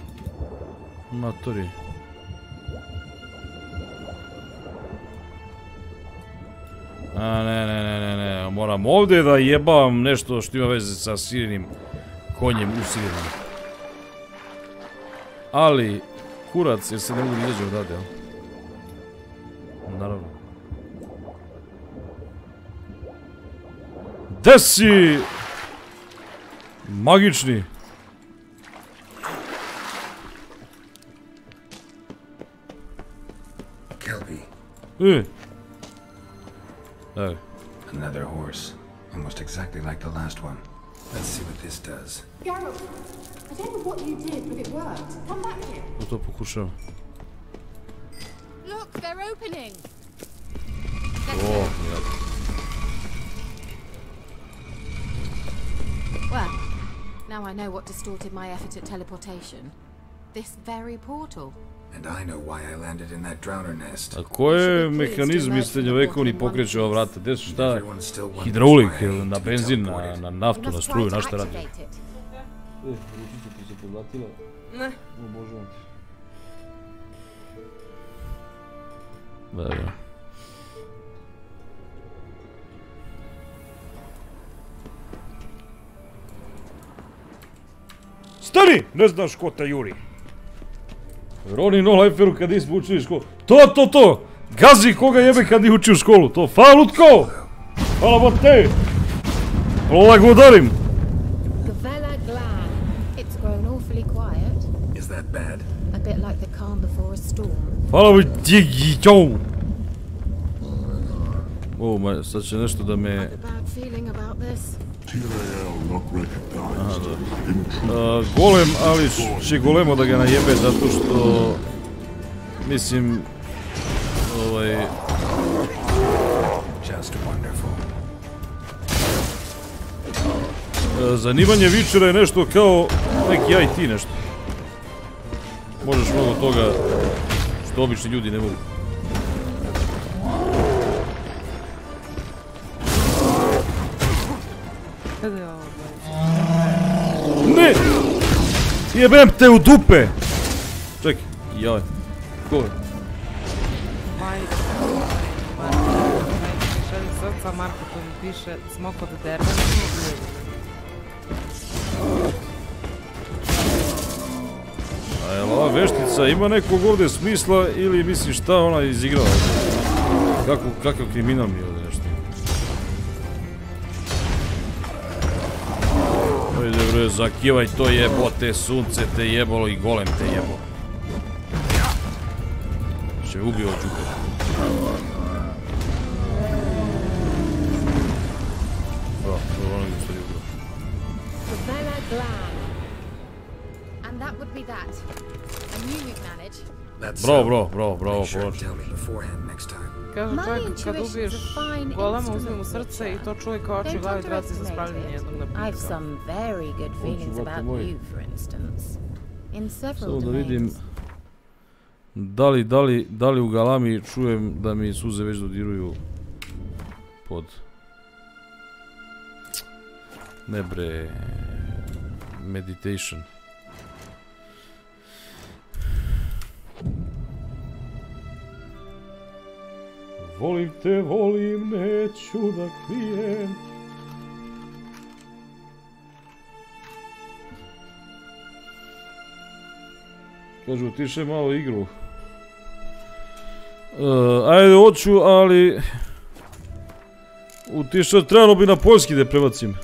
B: Matori. Ne. Moram ovdje da jebavam nešto što ima veze sa sirenim konjem u sirenu. Ali, kurac, jer se ne mogu izađe odavde, jel? Naravno. Gde si? Magični.
D: Another horse, almost exactly like the last one. Let's see what this does.
H: Geralt, I don't know what you did, but it worked. Come back here.
B: To pokušavam.
F: Look, they're opening. Well, now I know what distorted my effort at teleportation. This very portal.
D: And I know why I landed in that drowner nest.
B: A koje mehanizmi srednjovekovni pokreću ova vrata? Gdje su šta? Hidraulik, na benzin, na naftu, na struju, na šta radi?
A: Ne.
B: Da. Stani! Ne znaš ko te juri. Roni no lajferu kad nismo učili u školu. To! Gazi koga jebe kad nije uči u školu. To, falutko! Hvala bo te! Blagodarim! Hvala bo tjegićo! O, sad će nešto da me... Golem, ali će golemo da ga najebe zato što mislim zanimanje Witchera je nešto kao neki IT nešto. možeš mnogo toga što obični ljudi ne mogu.
A: Kada je ovo?
B: Ne! Jebem te u dupe! Čekaj, joj. Ko je?
A: Majke, šalje srca, Marko koji mi piše smok od derbe.
B: A jel ova veštica ima nekog ovdje smisla ili misliš šta ona izigrala? Kakav kriminal mi je ovdje nešto? Ajde bre, zakivaj to jebote, sunce te jebalo i golem te jebalo. Še ubio čupe. Bravo, to je ono gdje stvari ubio.
F: And that would be that. I knew we'd manage.
B: Bravo, povlačim.
A: Kaže čovjek, kad ubiješ golema, uzmi mu srce i to čuje kao oči glavi traci za spravljanje jednog napisa.
F: Samo
B: da vidim da li u galami čujem da mi suze već dodiruju pod... Ne bre... Meditation. Volim te, volim, neću da krijem. Kažu, utiše malo igru. Ajde, hoću, ali... Utiše, trebalo bi na poljski da prebacim.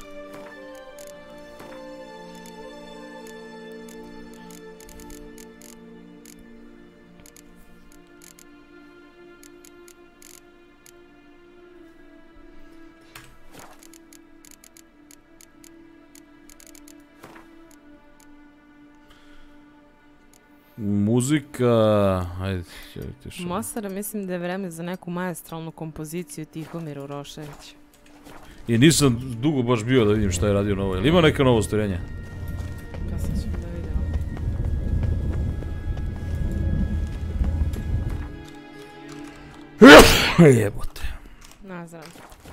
B: Muzika... Ajde, ćete što...
A: Mosara, mislim da je vreme za neku maestralnu kompoziciju Tihomira Uroševića.
B: I nisam dugo baš bio da vidim šta je radio novo. Ili ima neka novo ostvarenja?
A: Ja sad ćemo da vidimo.
B: Jebote.
A: Nazdrav.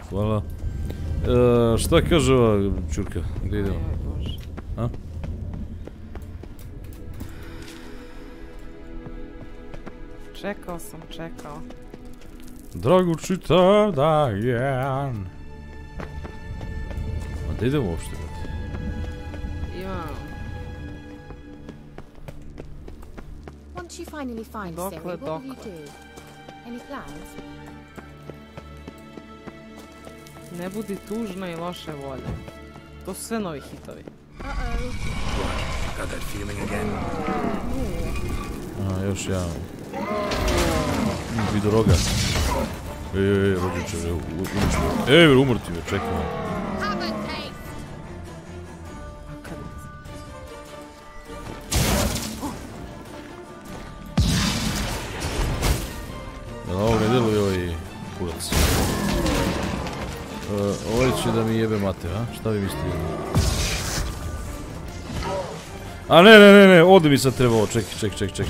B: Hvala. Šta kaže ova čurka? Gdje idemo? A?
A: Čekao.
B: Dragu čitav dan. A gdje idemo uopšte?
A: Imam.
F: Once you finally find Siri, what will you do? Any plans?
A: Ne budi tužna i loše volje. To su sve novi hitovi.
D: Got that feeling again.
B: A, još jedan. Vidoroga. Rođiče, umrti me, čekaj me. Jel ovo ne djeluje ovaj kurac? Ovaj će da mi jebe mate, a? Šta vi mislite? A ne, ovdje mi sad treba ovo, čekaj.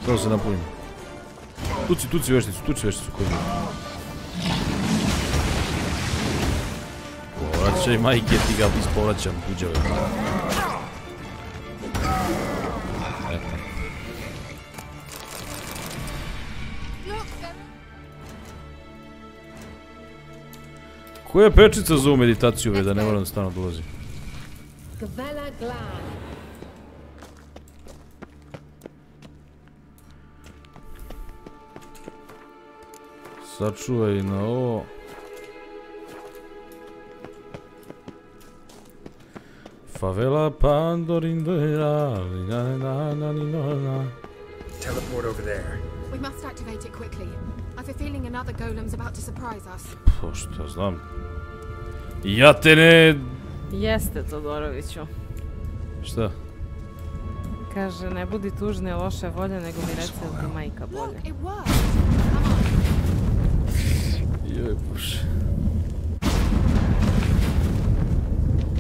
B: Samo se napunim. Tuci vešticu koju mi. Povraćaj majke, ti ga ispovraćam, uđave. Koja je pečica za ovu meditaciju, da ne moram da stano dolazim? Sačuvaj na ovo. Favela Pandorindera.
D: Teleport over there.
F: We must activate it quickly. I have a feeling another golem's about to surprise us.
B: Pa šta znam. Ja te ne...
A: Jeste, Todoroviću.
B: Šta?
A: Kaže, ne budi tužne loše volje, nego mi reci da ti majka bolje.
B: Joj, bože.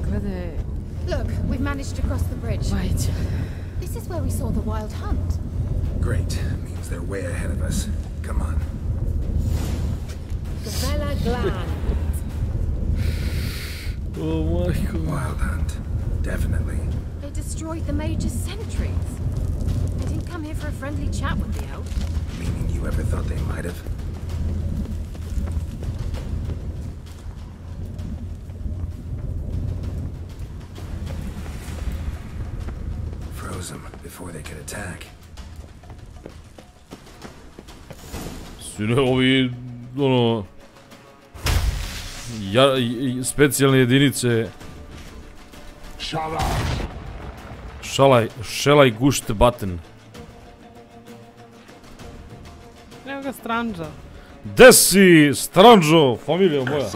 A: Gledaj...
F: Look, we've managed to cross the bridge.
A: Najveća.
F: This
H: This is where we saw the wild hunt.
D: Great. Means they're way ahead of us. Come on.
F: Vela Glan.
B: Oh my god.
D: Wild hunt. Definitely.
F: They destroyed the Major's sentries. They didn't come here for a friendly chat with the elf.
D: Meaning you ever thought they might have? Froze them before they could attack.
B: Sine ovi, ono... specijalne jedinice... Šelaj gušt baten.
A: Evo ga Stranđa.
B: Gde si, Stranđo, familija moja?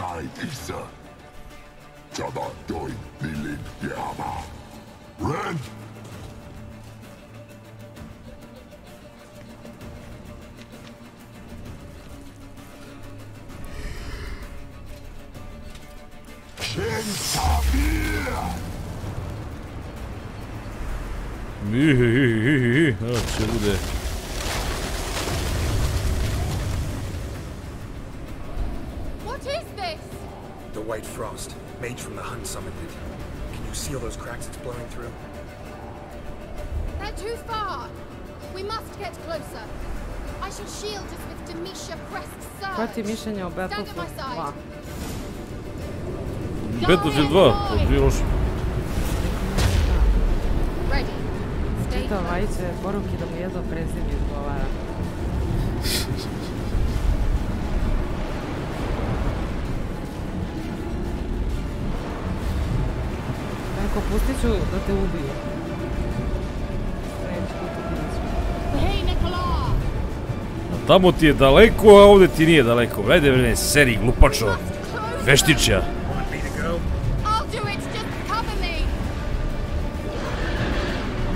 B: Će bude.
F: What is this?
D: The white frost. Mage from the hunt summoned it. Can you seal those cracks it's blowing through?
F: They're too far. We must get closer. I shall shield us with Demisha Crest's surge.
A: Koje ti mišljenje o Battlefield 2?
B: Battlefield 2, to je loše.
A: Čitao Vajice poruke da mu jedno prezimlje odgovara. Neko, pustit ću da te ubiju.
B: Tamo ti je daleko, a ovdje ti nije daleko. Ajde vreme, seri, glupačo. Veštića.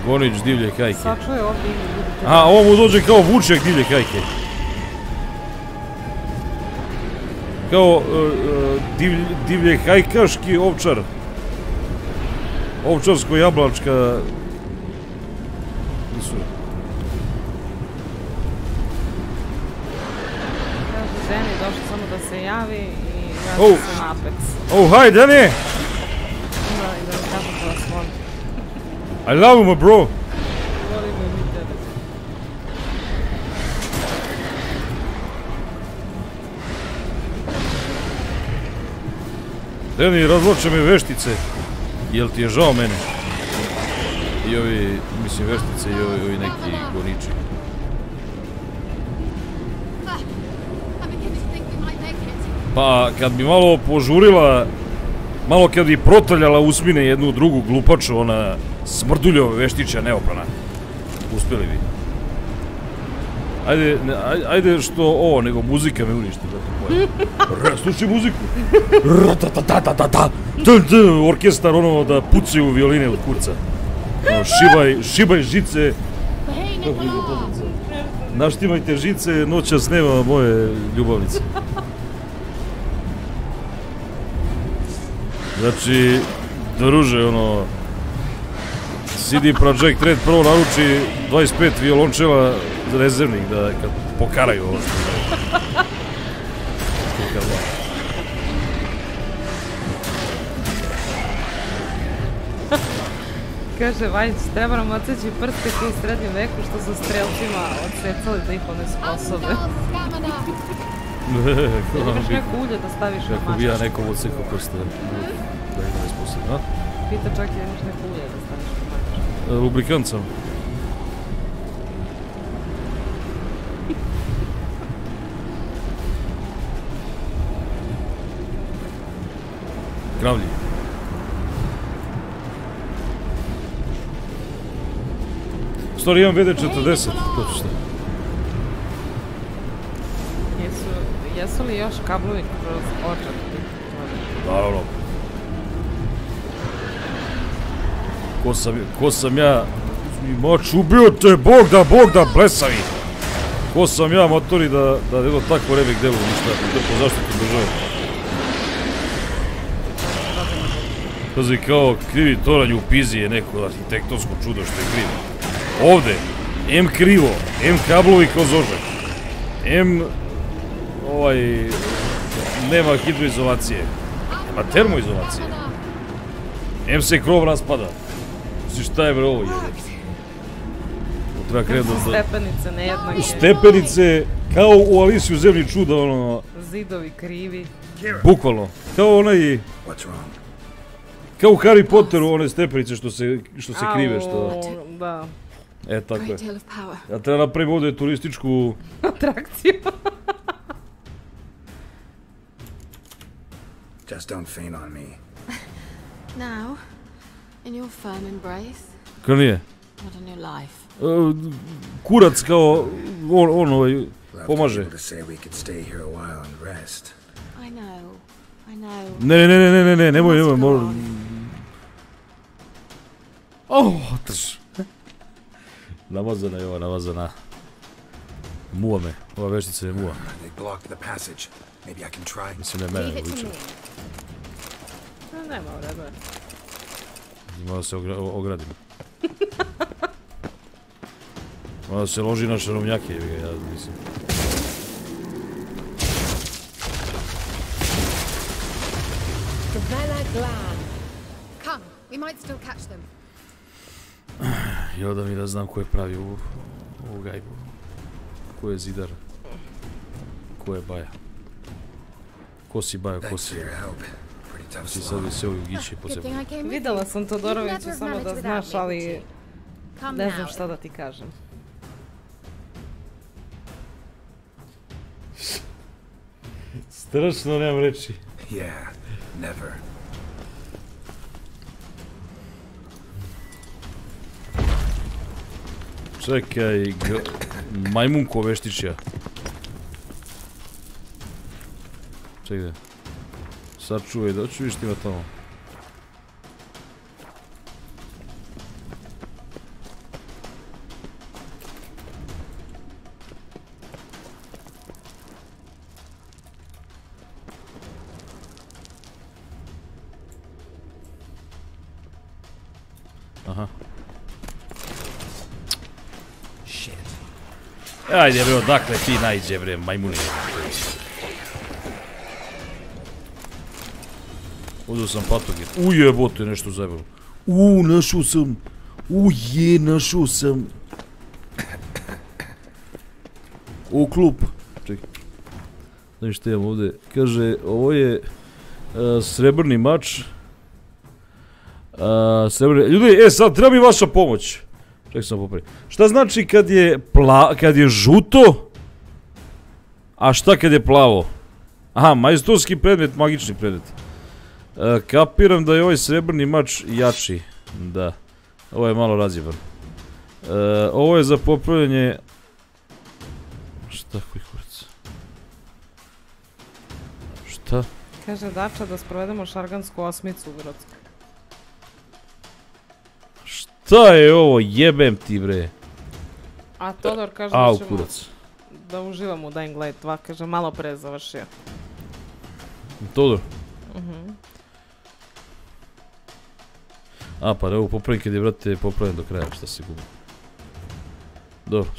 B: Gonić divlje kajke.
A: Sačuje ovdje ili budete...
B: A, ovo mu dođe kao vučjak divlje kajke. Kao divlje kajkaški ovčar. Ovčarsko-jablačka...
A: Kaže Deni, došao samo da se javi i javi se na Apex.
B: Oh, hi Deni!
A: I da vam kažem da vas volim.
B: I love you, my bro!
A: Volimo i mi tebe.
B: Deni, razloče me veštice. Jel ti je žao mene? I ovi, mislim, veštice i ovi neki goniči. Pa, kad bi malo požurila, malo kad bi protrljala usmine jednu drugu glupaču, ona smrduljova veštića neoprana. Uspjeli bi. Ajde što ovo, nego muzika me uništi. Slušaj muziku. Orkestar ono da pucaju violine od kurca. Šibaj žice. Naštimajte žice, noćas nema moje ljubavnice. Znači, druže, ono... CD Projekt Red prvo naruči 25 violončela rezervnih da kad pokaraju ovo što je.
A: Kaže Vajić, treba nam odseći prste koji u srednjem veku što su strelcima odsecali da ih one sposobe. Imaš neko ulje da staviš na mačaš?
B: Kako bi ja nekom odsekao prste da ih ne sposobno, a?
A: Pita čak i imaš neko ulje da staviš na mačaš.
B: Lubrikant sam. Kravlji. Stvari imam VD40, to ću šta.
A: Jesu li još kablovi kroz očak?
B: Naravno. Ko sam ja? Mač, ubio te, Bog da blesavi! Ko sam ja, motori, da jedno takvo rebek delu ništa, to je po zaštitu države. Pazi, kao krivi toranj u Pizi je neko arhitektonsko čudo što je krivo. Ovde. M krivo. M kablovi kroz ožak. M... nema hidroizolacije. Nema termoizolacije. M se krov raspada. Šta je bre ovo? Treba krenuti da...
A: Stepenice nejednake.
B: Stepenice, kao u Alici u zemlji čuda, ono...
A: Zidovi krivi.
B: Bukvalno. Kao onaj... Kao u Harry Potteru, one stepenice što se krive, što...
A: Da.
B: E, tako je. Ja treba napravim ovdje turističku...
A: atrakciju.
D: Just don't faint on me.
F: Now, in your firm embrace.
B: Kao nije?
F: What a new life.
B: Kurac kao... on pomaže.
F: I know.
B: Ne, nemoj. Trš. Namazana je ova, namazana. Muva me, ova veštica je muva. Mislim da je mene uliče.
A: Nema vreba.
B: Malo se ogradim. Malo se loži na šaromnjake, ja mislim. I onda mi da znam ko je pravi ovu gajbu. Ko je zidar? Ko je baja? Ko si baja, ko si... Si sad vi se ovi ugići po sebi.
A: Videla sam Todoroviću, samo da znaš, ali... ne znam šta da ti kažem.
B: Strašno nemam reći.
D: Yeah, never.
B: Čekaj, majmunko veštičja. Čekaj. Sačuvaj, da ću viš ti ima tamo. Aha. Ajde bre, odakle ti najđe bre, majmuni. Uzeo sam patogen. Ujebote, nešto zajebalo. Našao sam. Našao sam. U klub. Čekaj. Znam što imam ovdje. Kaže, ovo je srebrni mač. Ljudi, sad treba mi vaša pomoć. Čekaj sam popravio. Šta znači kad je žuto, a šta kad je plavo? Aha, majstorski predmet, magični predmet. Kapiram da je ovaj srebrni mač jači. Da. Ovo je malo razjeban. Ovo je za popravljanje... Šta koji kurac? Šta?
A: Kaže Dača da sprovedemo šargansku osmicu u Grodsku.
B: Šta je ovo, jebem ti bre.
A: A Todor kaže da ćemo da uživamo u Dying Light 2, kaže malo pre završio.
B: Todor? A pa evo popravim kad je brate popravim do kraja, šta se gubi. Dobro,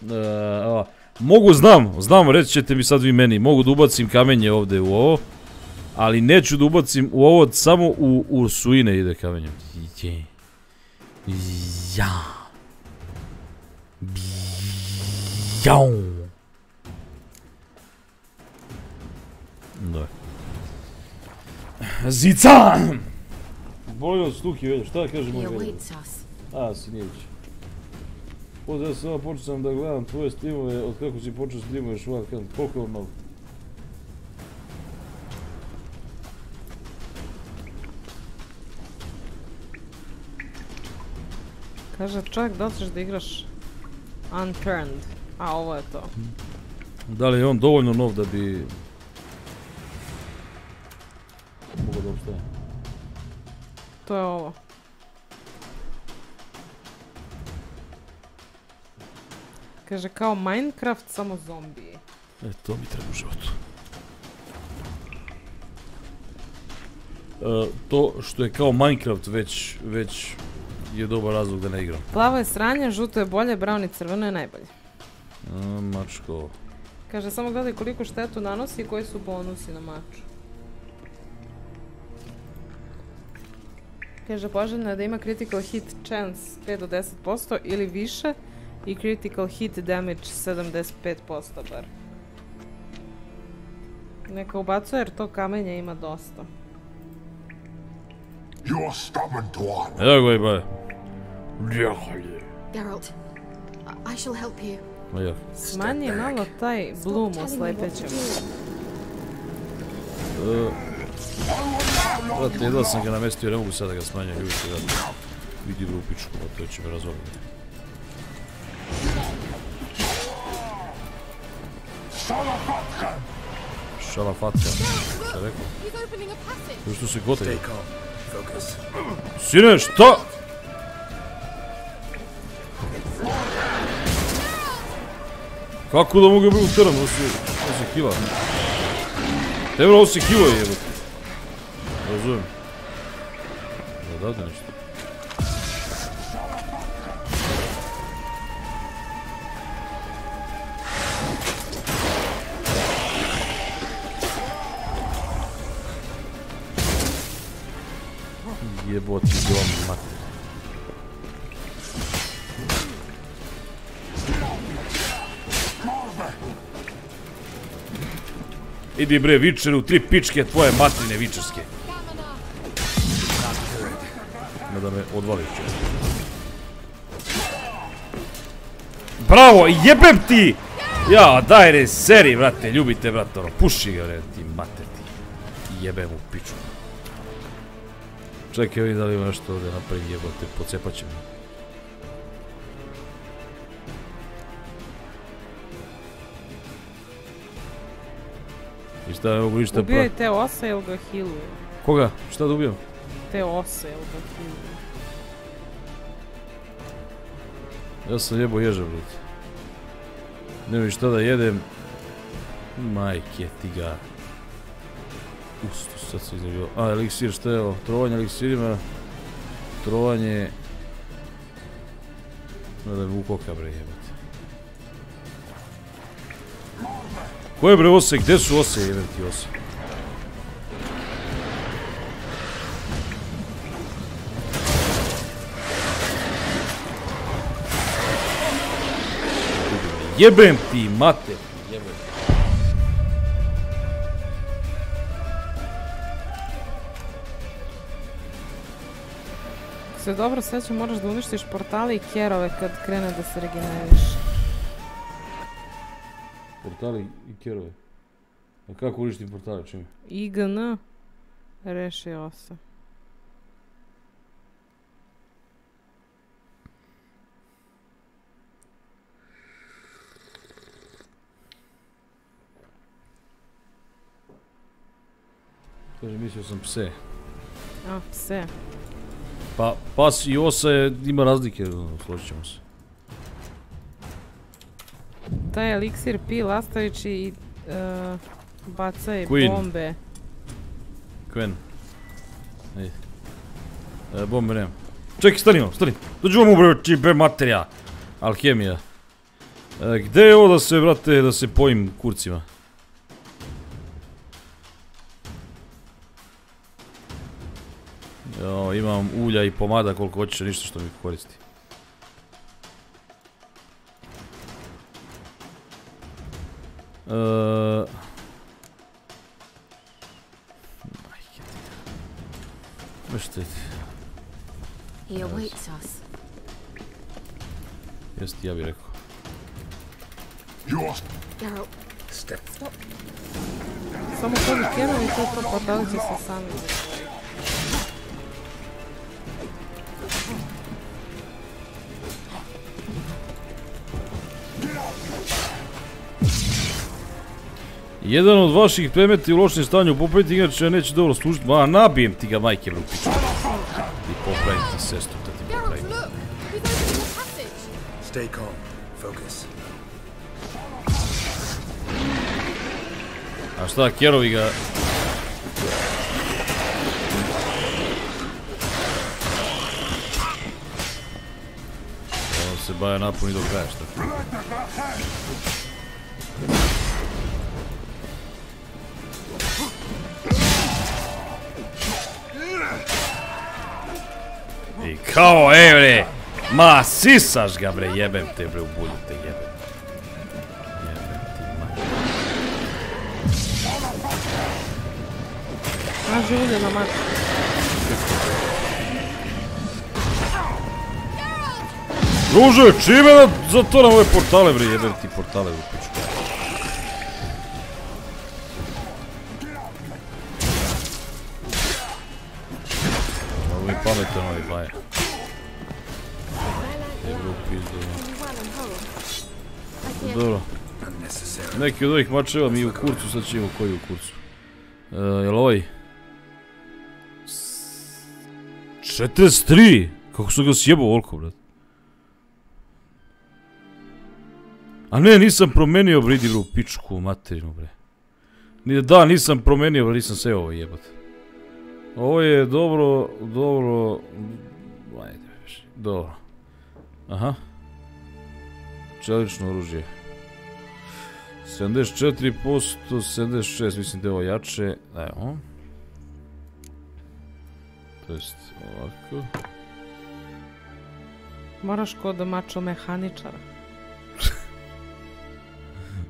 B: 100, mogu, znam, reći ćete mi sad vi meni, mogu da ubacim kamenje ovde u ovo, ali neću da ubacim u ovo, samo u suine ide kamenjem. Ja. Jao. Da. Zica! Boli od stuki, vidiš, šta da kaže moj gledaj? Sinijević. Pozdrav, ja sam počeo sam da gledam tvoje streamove, od kako si počeo streamuješ, koliko je malo?
A: Kaže čovjek da ćeš da igraš Unturned, a ovo je to.
B: Da li je on dovoljno nov da bi... mogo da obstaje?
A: To je ovo. Kaže kao Minecraft, samo zombiji.
B: To mi treba u životu. To što je kao Minecraft već je dobar razlog da ne igram.
A: Plavo je sranje, žuto je bolje, brown i crveno je najbolje.
B: Mačko.
A: Kaže, samo gledaj koliko štetu nanosi i koji su bonusi na maču. Kaže, poželjno je da ima critical hit chance 5 do 10% ili više i critical hit damage 75% bar. Neka ubacuje jer to kamenje ima dosta.
B: Evo ga i ba.
F: Geralt, I shall help you.
A: Smanji malo taj bloom u slepećem.
B: Vrati, jedva sam ga namestio, ne mogu sada da ga smanjam, ljudi se vrati. Vidi u pičku, to će me razobiti. Šalafatka, šta je rekao? Što se gote? Sine, šta? Kako da mogu biti uteran, ovo si kila. Evo, ovo si kilo je jebati. Razumijem. Da date nešto. Jeboti, dom, mater. Idi bre, vičeru, 3 pičke tvoje matrine vičerske. Ne da me odvali čest. Bravo, jebem ti! Ja, daj re, seri, vrate, ljubite, vrate, ono, puši ga, bre, ti mater ti. Jebem u piču. Čekaj, vidim da li ima nešto ovdje napravim, jebote, pocepat će me. I šta, ne mogu ništa
A: ubio je te ose ili ga healuje?
B: Koga? Šta da ubijam?
A: Te ose ili ga healuje?
B: Ja sam jebo ježa, brate. Ne mi šta da jedem. Majke ti ga. Usto, sad se izgledao. A, eliksir, šta je ovo? Trovanje eliksirima. Trovanje... Ne da mi ukoka, bre, jebate. Koje bre ose? Gde su ose, jebem ti ose? Jebem ti, mater, jebem.
A: Ako se dobro sjećam, moraš da uništiš portale i kerove kad krene da se regeneriš.
B: Portali i kerove? A kako uništim portale, čime?
A: IGN rešio se.
B: Kaže, mislio sam pse.
A: A, pse.
B: Pa, pas i osa ima razlike, složit ćemo se.
A: Taj eliksir pi lastajući i bacaj bombe.
B: Quen. Ej. Bombe nemam. Čekaj, stani. Dođu vam ubreo čipe materija. Alhemija. Gde je ovo da se, vrate, da se pojim kurcima? Jo, imam ulja i pomada koliko hoćeš, ništa što mi koristi. Majke ti. Možete ti. Jeste, ja bih rekao.
A: Samo koji kerovi to portali će se sami.
B: Jedan od vaših predmeta je u lošem stanju popraviti, inače neće dobro služiti. Ma, nabijem ti ga, majke, brupiću. I popravim ti sestru, da ti popravim.
D: Stay calm. Focus.
B: A šta, kerovi ga... se Baja napuni do kraja, šta ti? I kao, bre! Ma, sisaš ga, bre, jebem te, bre, u bulju te, jebem. Jebem ti, ma.
A: Naži ulje na maču.
B: Druže, čime da zatvoram ove portale, bre, jebem ti portale u pičku. Ovo je pametan ovaj Baja. Dobro. Neki od ovih mačeva mi u kurcu, sad ćemo koji u kurcu. Jel ovaj? 43! Kako sam ga sjebao ovoliko, brat. A ne, nisam promenio, bre, idi, bro, u pičku materinu, bre. Da, nisam promenio, bre, nisam sve ovo jebat. Ovo je dobro, dobro... Ajde, dobro. Aha. Čelično oružje. 74%, 76%, mislim da je ovo jače. Evo. To jest, ovako.
A: Moraš kod mačo mehaničara.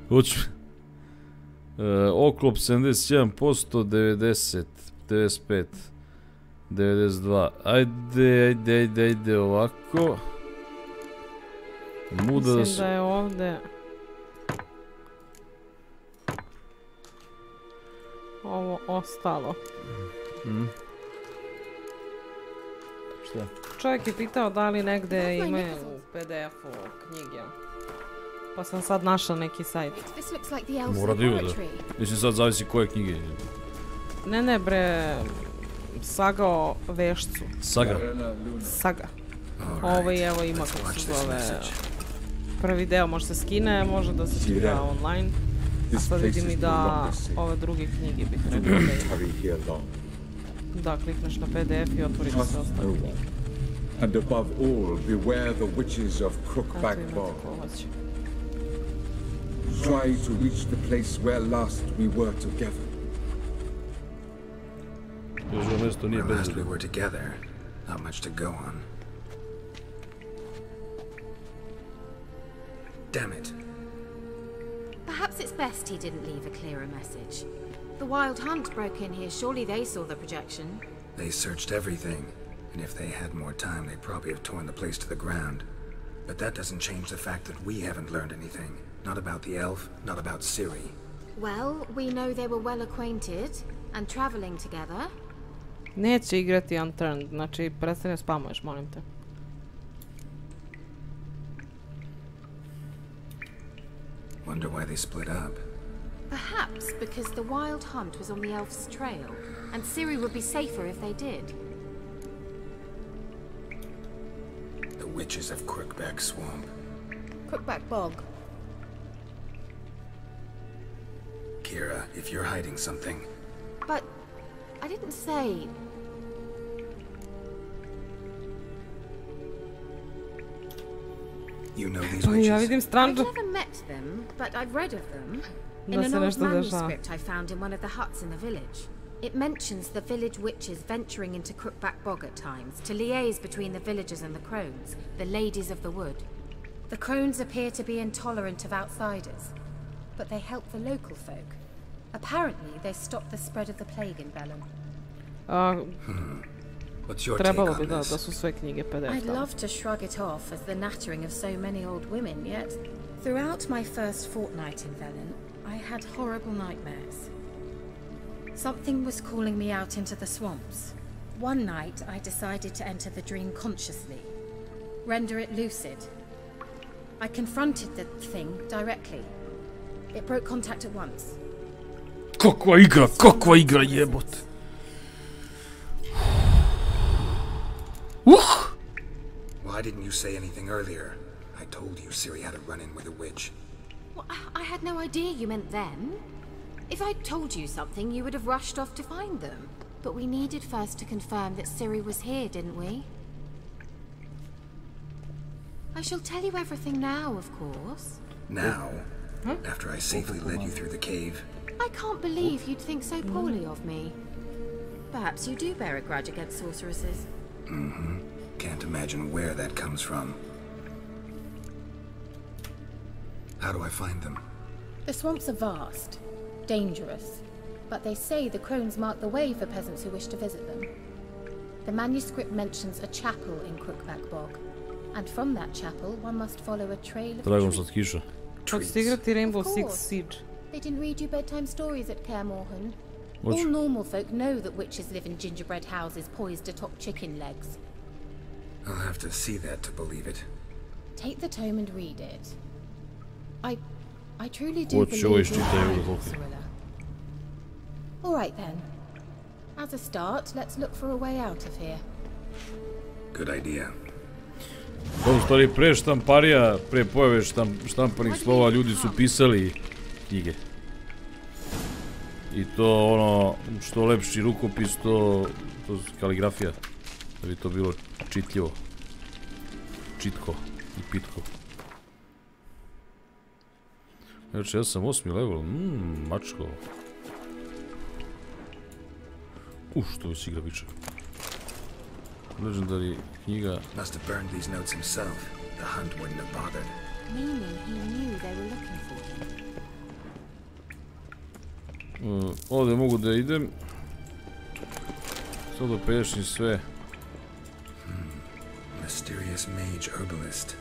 B: Hoću. Oklop 71%, 90, 95, 92. Ajde ovako.
A: Mislim da je ovdje ovo ostalo.
B: Šta?
A: Čovjek je pitao da li negdje imaju u PDF-u knjige. Pa sam sad našla neki sajt.
B: Mora da ima, da. Mislim sad zavisi koje knjige.
A: Ne bre, saga o vešcu.
B: Saga?
A: Saga. Ovo i evo ima kako se zove. Prvi deo može se skine, može da se čita online. A sad vidim i da ove druge knjige bih trebalo da ima. Da, klikneš na PDF i otvori se ostale knjige.
E: And above all, beware the witches of Crookback Bog. Try to reach the place where last we were together.
D: Where last we were together, not much to go on. Damn it.
F: Perhaps it's best he didn't leave a clearer message. The Wild Hunt broke in here. Surely they saw the projection.
D: They searched everything, and if they had more time, they'd probably have torn the place to the ground. But that doesn't change the fact that we haven't learned anything. Not about the elf, not about Ciri.
F: Well, we know they were well acquainted and traveling together.
A: Neće igrati unturned, znači prestane spamuješ, molim te.
D: Wonder why they split up.
F: Perhaps because the Wild Hunt was on the elf's trail, and Ciri would be safer if they did.
D: The witches of Crookback Swamp.
F: Crookback Bog.
D: Kira, if you're hiding something...
F: But I didn't say...
D: You know these witches?
F: I've never met them, but I've read of them. In an old manuscript I found in one of the huts in the village. It mentions the village witches venturing into Crookback Bog at times to liaise between the villagers and the crones, the ladies of the wood. The crones appear to be intolerant of outsiders, but they help the local folk. Apparently, they stopped the spread of the plague in Bellum.
D: What's your take on this?
F: I'd love to shrug it off as the nattering of so many old women, yet throughout my first fortnight in Velen, I had horrible nightmares. Something was calling me out into the swamps. One night, I decided to enter the dream consciously, render it lucid. I confronted the thing directly. It broke contact at once.
B: Kakva igra jebote.
D: Why didn't you say anything earlier? I told you Ciri had a run-in with a witch.
F: Well, I had no idea you meant them. If I'd told you something, you would have rushed off to find them. But we needed first to confirm that Ciri was here, didn't we? I shall tell you everything now, of course.
D: Now? After I safely led you through the cave?
F: I can't believe you'd think so poorly of me. Perhaps you do bear a grudge against sorceresses.
D: Mm-hmm. Can't imagine where that comes from. How do I find them?
F: The swamps are vast, dangerous, but they say the crones mark the way for peasants who wish to visit them. The manuscript mentions a chapel in Crookback Bog, and from that chapel one must follow a trail of trees.
A: Hoćete igrati Rainbow Six Siege?
F: They didn't read you bedtime stories at Kaer Morhen. All normal folk know that witches live in gingerbread houses poised atop chicken legs.
D: I'll have to see that to believe it.
F: Take the tome and read it. I truly do believe in Cyrilla. All right then. As a start, let's look for a way out of here.
D: Good idea.
B: U stvari, pre štamparija, pre pojave štampanih slova, ljudi su pisali knjige. I to ono, što lepši rukopis, to kaligrafija. Da bi to bilo čitljivo. Čitko i pitko. Znači, ja sam 8. level, mačko. Što bi si igra biče. Legendary knjiga.
D: Must have burned these notes himself. The hunt wouldn't have bothered.
F: Meaning he knew they were looking for him.
B: Ovdje mogu da idem. Sad da pešim sve.
D: Mysterious mage herbalist.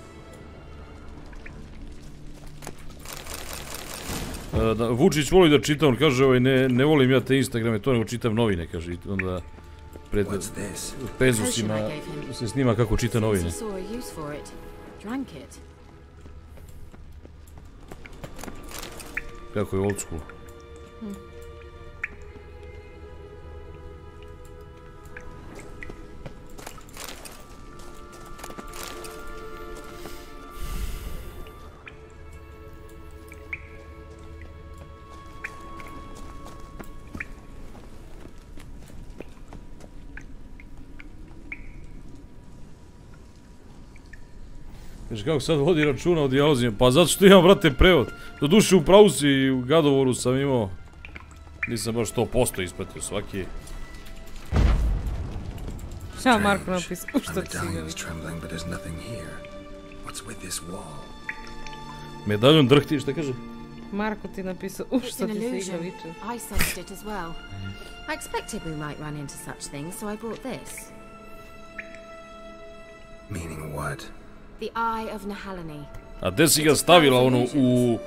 B: Vučić voli da čita, on kaže, ne volim ja te Instagrame, to nego čitam novine, kaže, onda pred pezusima se snima kako čita novine. Kako je old school. Znači kako sad vodi računa o dijalozima, pa zato što imam, brate, prevod. Doduše u Prausi i u Gadovoru sam imao, nisam baš 100% ispratio svaki.
A: Šta Marko napisao? Šta ti si
B: Medaljon drhti, šta kaže?
A: Marko ti napisao, šta ti se igra viče?
F: I sensed it as well. I expected we might run into such things, so I brought this.
D: Meaning what?
F: The Eye of Nahalani.
B: A gde si ga stavila ono u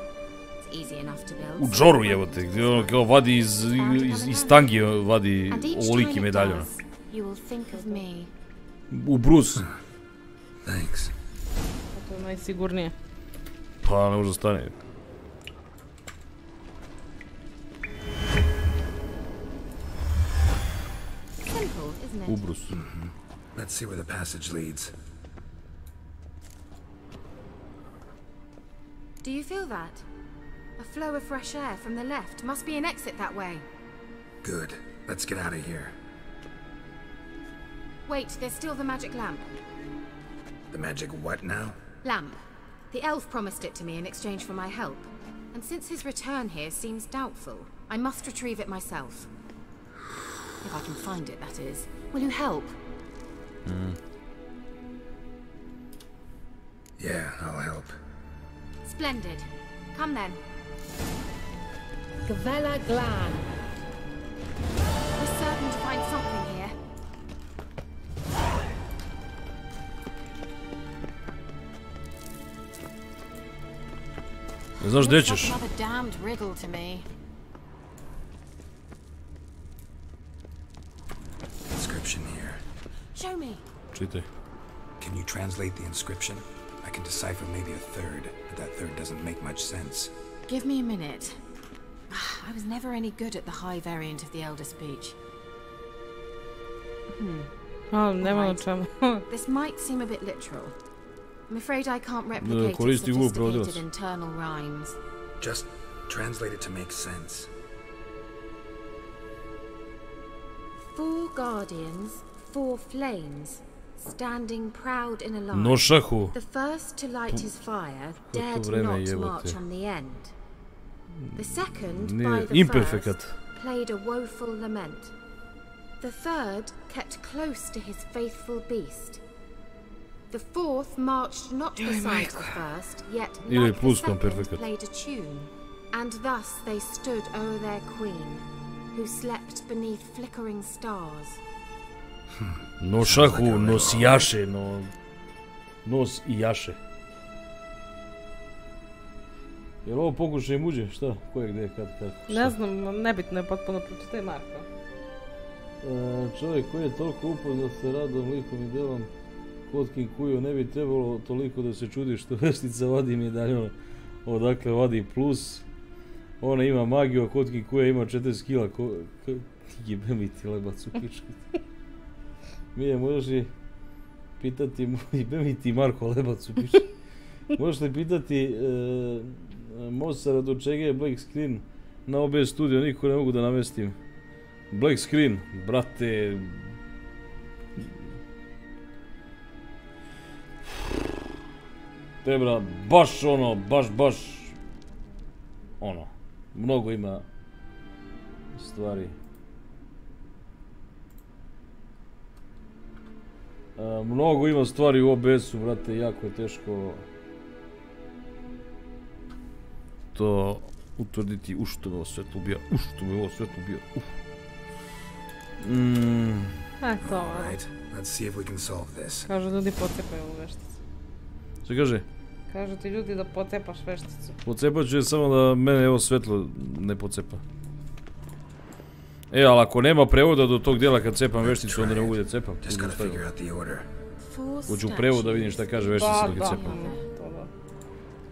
B: džoru, jebote, gdje ono kao vadi iz tangi, vadi ovoliki medaljon. U brus.
D: Thanks.
A: To je najsigurnije.
B: Pa ne može da stane. U brus.
D: Let's see where the passage leads.
F: Do you feel that? A flow of fresh air from the left. Must be an exit that way.
D: Good. Let's get out of here.
F: Wait, there's still the magic lamp.
D: The magic what now?
F: Lamp. The elf promised it to me in exchange for my help. And since his return here seems doubtful, I must retrieve it myself. If I can find it, that is. Will you help?
D: Yeah, I'll help.
F: Splendid. Come then.
J: Gavella Glan.
F: We're certain to find something here.
B: Ne znaš gdje ćeš?
F: Another damned riddle to me.
D: Inscription here.
F: Show me.
B: Čitaj.
D: Can you translate the inscription? I can decipher maybe a third, but that third doesn't make much sense.
F: Give me a minute. I was never any good at the high variant of the Elder speech.
A: Right.
F: This might seem a bit literal. I'm afraid I can't replicate its sophisticated internal rhymes.
D: Just translate it to make sense.
F: 4 guardians, 4 flames. standing proud in a line.
B: Nošahu.
F: The first to light his fire dared not march on the end. The second, by the first, played a woeful lament. The third kept close to his faithful beast. The fourth marched not beside the first, yet like the second played a tune. And thus they stood o'er their queen, who slept beneath flickering stars.
B: Nošahu, nosijaše, nos i jaše. Je li ovo pokušaj muđe? Šta? Ko je gdje, kad?
A: Ne znam, nebitno je, potpuno pročitaj Marko.
B: Čovjek koji je toliko upoznat sa radom, likom i delom Kotkin Kujo, ne bi trebalo toliko da se čudi što veštica vadi medaljon, odakle vadi plus. Ona ima magiju, a Kotkin Kuja ima 40 kila. Jebe mi ti lebac u pičku. Mije, možeš li pitati, jebe mi ti Marko lebac u pičku. Možeš li pitati Mosara do čega je black screen na OBS studio, niko ne mogu da namestim. Black screen, brate. Treba baš ono, baš ono. Mnogo ima stvari. Mnogo ima stvari u OBS-u, brate, jako je teško to utvrditi. Što me ovo svetlo ubija,
A: Eto, kažu ljudi pocepaju ovu vešticu.
B: Što kaže?
A: Kažu ti ljudi da pocepaš vešticu.
B: Pocepat ću je samo da mene evo svetlo ne pocepa. Ali ako nema prevoda do tog dijela kad cepam vešticu, onda ne mogu da cepam. Hoću u prevod da vidim šta kaže veštica dok je cepam.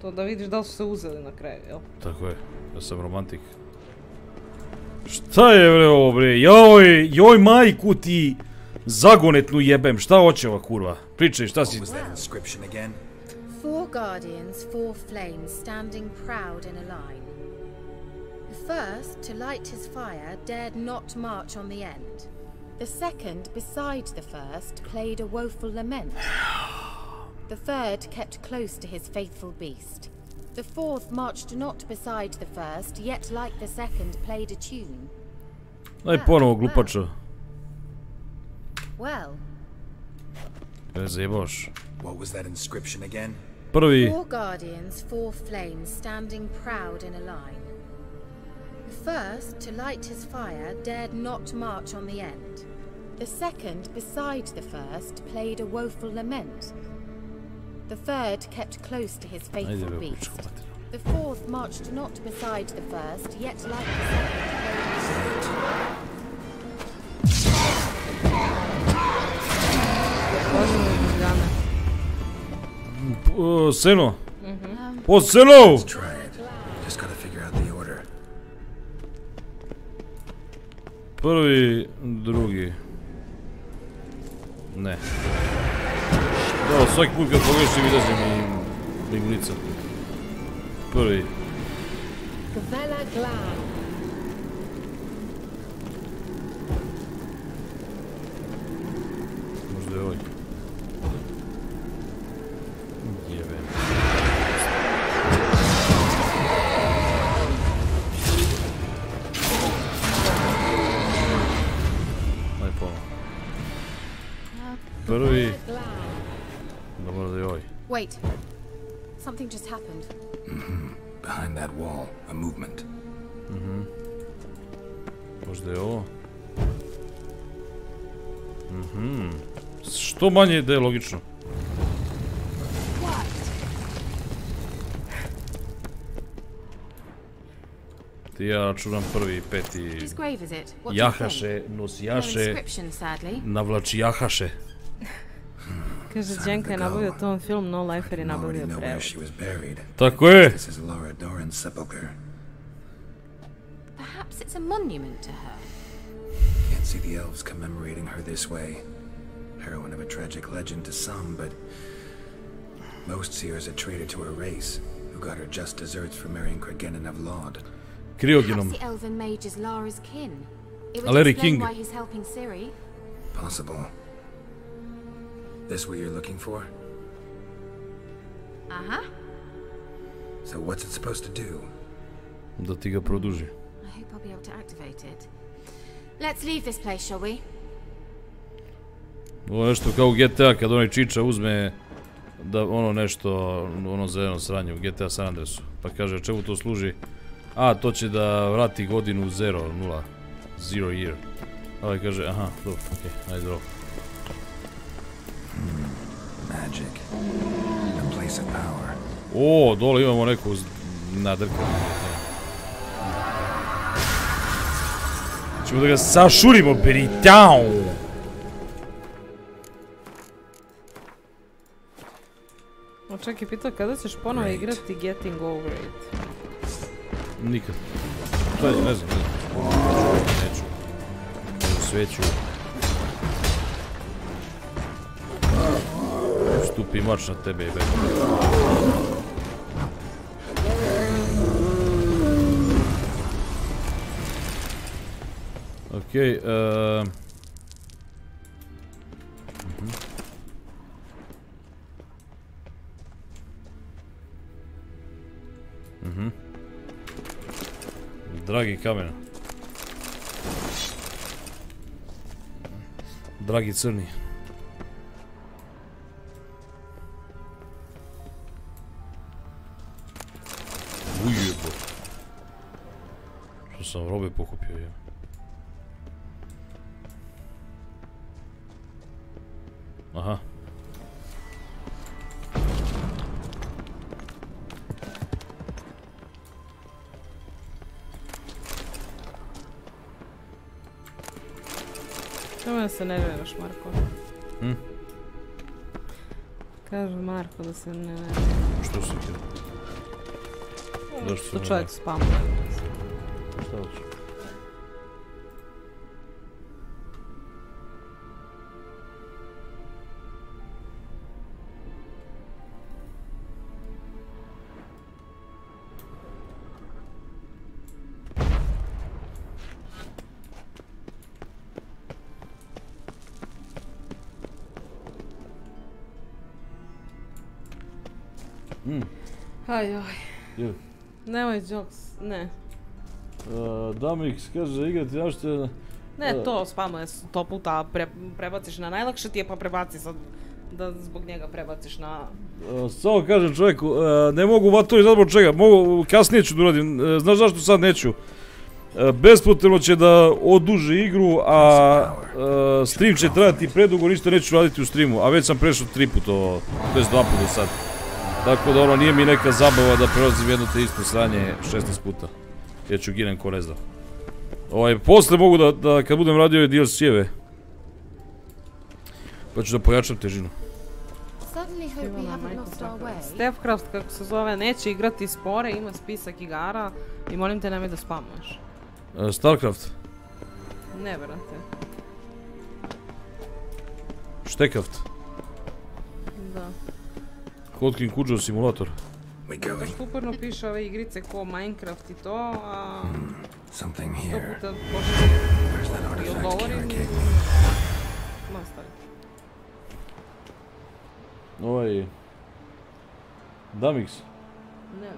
A: To da vidiš da li su se uzeli na kraju, jel?
B: Tako je, ja sam romantik. Šta je bre ovo bre, joj majku ti zagonetnu jebem, šta hoće ova kurva? Pričaj, šta si...
F: Four guardians, four flames standing proud in a line. The first, to light his fire, dared not march on the end. The second, beside the first, played a woeful lament. The third kept close to his faithful beast. The fourth marched not beside the first, yet like the second played a tune.
B: Daj ponovo glupača.
F: Well.
B: Zajeboš.
D: What was that inscription again?
B: Prvi.
F: Four guardians, four flames standing proud in a line. The first, to light his fire, dared not march on the end. The second, beside the first, played a woeful lament. The third kept close to his faithful beast. The fourth marched not beside the first, yet like the second
B: played. Seno. O, Seno! Prvi, drugi. Ne. Da, svaki put kad pogrešim izlazim i migulica. Prvi. Možda je ovaj. Jebem. Aj ponovno. Prvi.
F: Wait. Something just happened.
D: Behind that wall, a movement.
B: Možda je ovo. Što manje da je logično. Ti ja računam prvi, peti. Jahaše, nosijaše, navlači jahaše.
A: Kaže, Dženka je nabavio tom film, No Lifer je nabavio prevod.
B: Tako je.
F: Perhaps it's a monument to her.
D: Can't see the elves commemorating her this way. Heroine of a tragic legend to some, but most see her as a traitor to her race, who got her just deserts for marrying Cregennan of Laud.
B: Krioginom.
F: Perhaps the elven mage is Lara's kin. It would explain why he's helping Ciri.
D: Possible. This what you're looking for?
H: Uh-huh.
D: So what's it supposed to do?
B: Da ti ga produži.
H: I hope I'll be able to activate it. Let's leave this place, shall we?
B: Ovo je nešto kao u GTA kad onaj čiča uzme da ono nešto, ono zeleno sranje u GTA San Andreasu. Pa kaže čemu to služi? A, to će da vrati godinu 0 year. Ovaj kaže, aha, dobro, okej, ajde dobro.
D: Magic. A place of power.
B: O, dole imamo neku nadrku. Ćemo da ga sašurimo, Beritao!
A: Čekaj, pitao kada ćeš ponovo igrati Getting Over It?
B: Nikad. Šta je, ne znam. Neću. Sveću. Stupi mač na tebe i bek. Okej, dragi kamen. Dragi crni. Ujebo. Što sam robe pokupio, ja. Aha.
A: Čemu da se nerviraš, Marko? Kaže Marko da se ne nerviraš.
B: Što si htio?
A: Što čovjek spamuje.
B: Šta hoću?
A: Ajoj. Nemoj jokes, ne.
B: Damix kaže igrati našte...
A: Ne, to spamuje 100 puta, prebaciš na najlakše ti je pa prebaci sad da zbog njega prebaciš na...
B: Samo kažem čovjeku, ne mogu vatovi zbog čega, mogu, kasnije ću da uradim, znaš zašto sad neću? Bespotrebno će da oduži igru, a stream će trajati predugo, ništa neću raditi u streamu, a već sam prešao 3 puta, to je 2 puta sad. Tako da ono, nije mi neka zabava da prelazim jedno te isto sranje 16 puta. Ja ću ginem ko ne znam. Posle mogu da kad budem radio ove DLC-eve, pa ću da pojačam težinu.
A: Stefcraft, kako se zove, neće igrati spore, ima spisak igara i molim te nemoj da spamuješ.
B: Starcraft?
A: Ne, brate.
B: Štekcraft?
A: Da.
B: Hotkin Kuđo simulator.
A: Baš uporno piše ove igrice ko Minecraft i to, a... 100 puta početi i odgovorim i... Nastavi.
B: Damix?
A: Ne vem.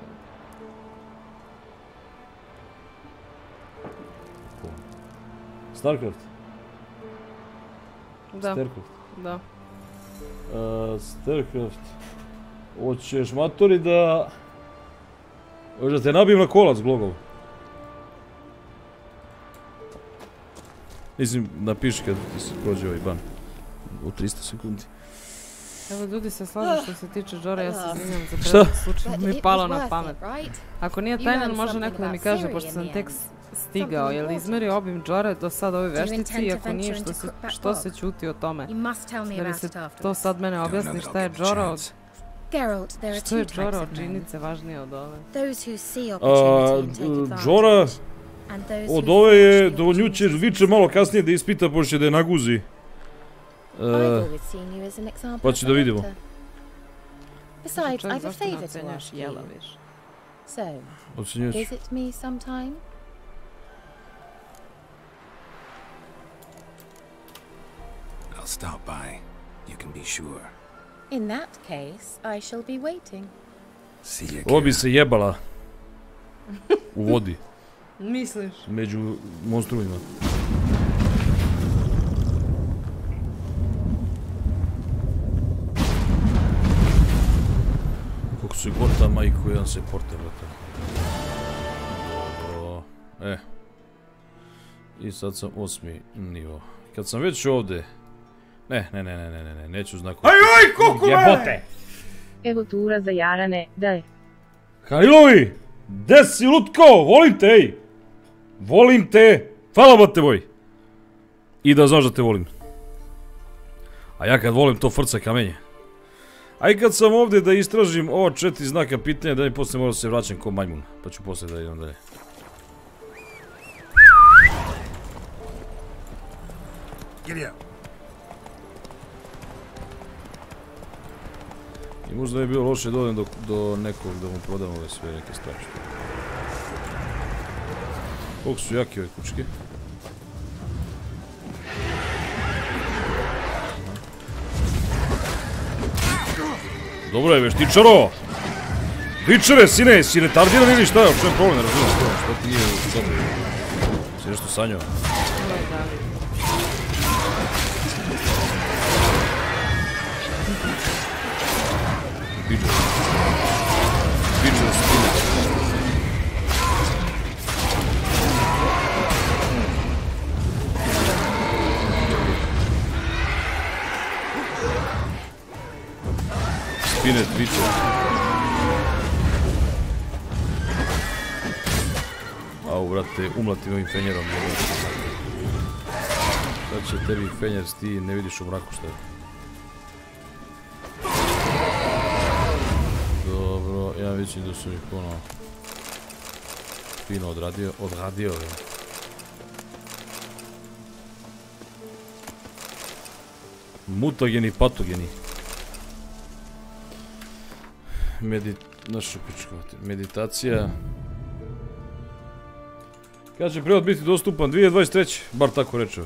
B: Starcraft?
A: Da.
B: Starcraft?
A: Da.
B: Starcraft. Hoćeš matori da... Hoćeš da te nabijem na kolac glogov? Mislim, napiši kad ti se prođe ovaj ban. U 300 sekundi.
A: Evo, ljudi se slažu što se tiče Džora, ja se izvinjam za predlog slučaj, mi je palo na pamet. Ako nije tajnan, može neko da mi kaže, pošto sam tek stigao, je li izmerio obim Džore do sad ove veštice, i ako nije, što se ćuti o tome? Da li se to sad mene objasni šta je Džora od... Što je Džora od džinice važnije od ove?
B: Džora od ove je, do nju će viče malo kasnije da ispita, pošto će da je naguzi. Pa ću da vidimo. Ocenjujući.
D: I'll stop by. You can be sure.
F: In that case, I shall be waiting.
D: See you.
B: Ovo bi se jebala u vodi.
A: Misliš?
B: Među monstrumima. Koliko su gota, majko, jedan se porte, brate. Dobro. I sad sam 8. nivo. Kad sam već ovdje... Ne, neću znakovati.
J: Aj, koliko
B: jebote!
K: Evo tura za Jarane, daj.
B: Halilovi! Gde si, lutko? Volim te, ej! Volim te! Hvala, bate moj! I da znaš da te volim. A ja kad volim to frca kamenje. A i kad sam ovdje da istražim ova 4 znaka pitanja, da mi poslije moram se vraćam ko majmun. Pa ću poslije da idem dalje. I možda je bilo loše da odem do nekog da mu prodam ove sve neke stvari. Koliko su jaki ove kučke? Dobro je, veštičaro! Vičere, sine, si retardiran ili šta je? Što je problem, ne razumijem što ti nije u sobi? Si nešto sanjao? Biđer. Biđer spine. Spine, biđer. Au, brate, umlatim ovim fenjerom. Sad će tebi fenjer, ti ne vidiš u mraku šta je. Dobro, ja vidim da su mi puno fino odradio. Mutageni, patogeni. Meditacija. Kada će prevod biti dostupan 2023. Bar tako reče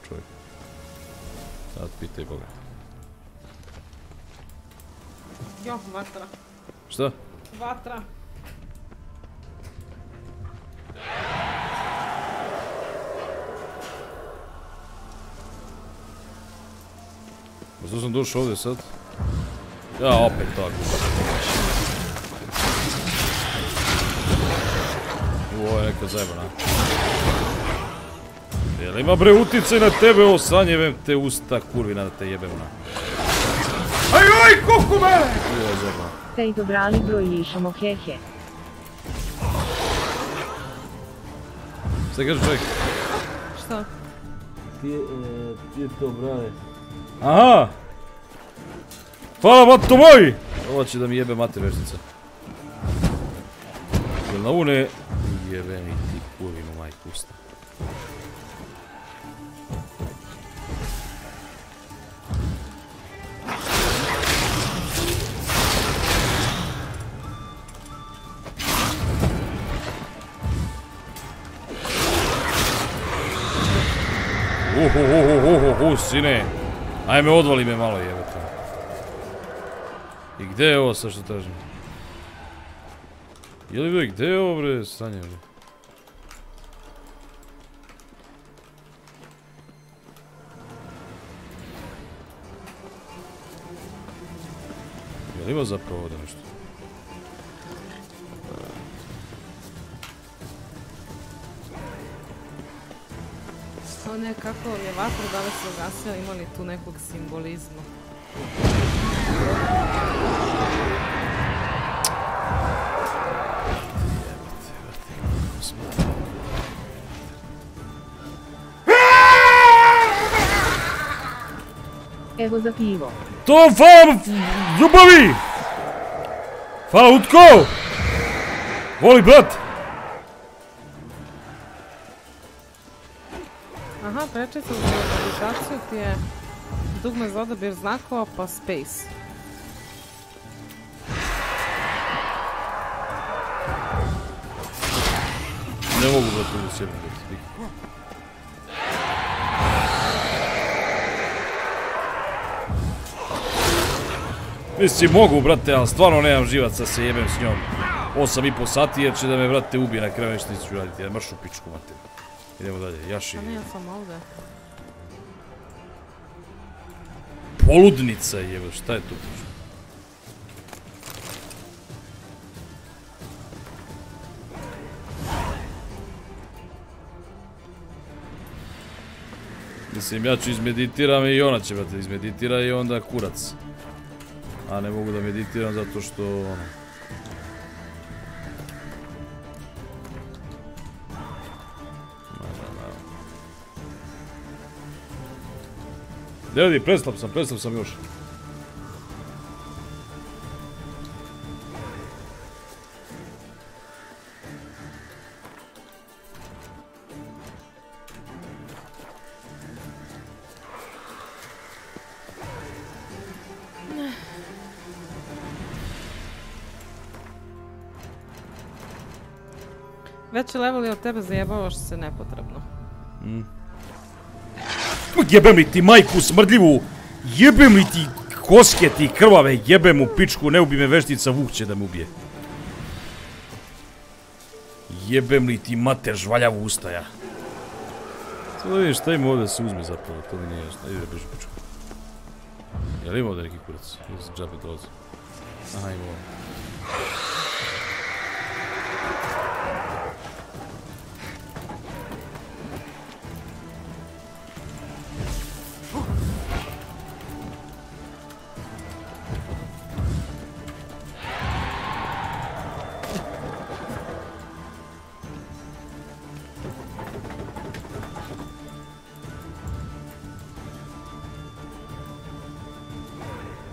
B: čovjek. Sad pitaj Boga.
A: Jo, vatra.
B: Šta?
A: Vatra.
B: Što sam došao ovdje sad? Ja, opet tako. Ovo je neka zajebana. Jel ima bre uticaj na tebe, ovo sanjevem te usta, kurvina da te jebem na.
J: Aj, koliko mene!
B: Ovo je zajebana.
K: Tej dobrali broj lišamo hehe.
B: Šta kaže čovjek?
A: Šta?
B: Ti je to brale. Aha! Hvala, mato moj! Ovo će da mi jebe mater veštica. Jel na une... Jebeni ti kurvinu majku usta. Sine. Ajme, odvali me malo, jebate. I gde je ovo sad što tražim? Jeli bre, gde je ovo bre, stanje bre? Jel ima zapravo ovdje nešto?
A: To nekako je vatru da li se ugasio, imali tu nekog simbolizma.
K: Evo za pivo.
B: To hvala ljubavi! Hvala Utko! Voli brat!
A: Aha, prečica za meditaciju ti je dugme za odabir znakova pa space.
B: Ne mogu brati u sebi biti. Mislim, mogu, brate, ali stvarno nemam živaca se jebem s njom 8,5 sati jer će da me, brate, ubije na kraju nešto ću raditi. Ja mršu pičku, mate. Idemo dalje, Jaši.
A: Pa ne, ja sam ovdje.
B: Poludnica jebe, šta je tu? Mislim, ja ću izmeditiram i ona će, brate, izmeditira i onda kurac. A ne mogu da meditiram zato što, ono... Ljudi, preslab sam još.
A: Veći level je od tebe zajebavaš se nepotrebno.
B: Jebem li ti majku smrdljivu, jebem li ti koske ti krvave, jebem u pičku, ne ubi me veštica, Vuk će da me ubije. Jebem li ti mater žvaljavu ustaja. Sada vidim šta ima ovdje da se uzme zapravo, to mi nije jasno, ide beži pičku. Jel ima ovdje neki kurac? Ili se džabe dolazi? Aha, ima ovdje.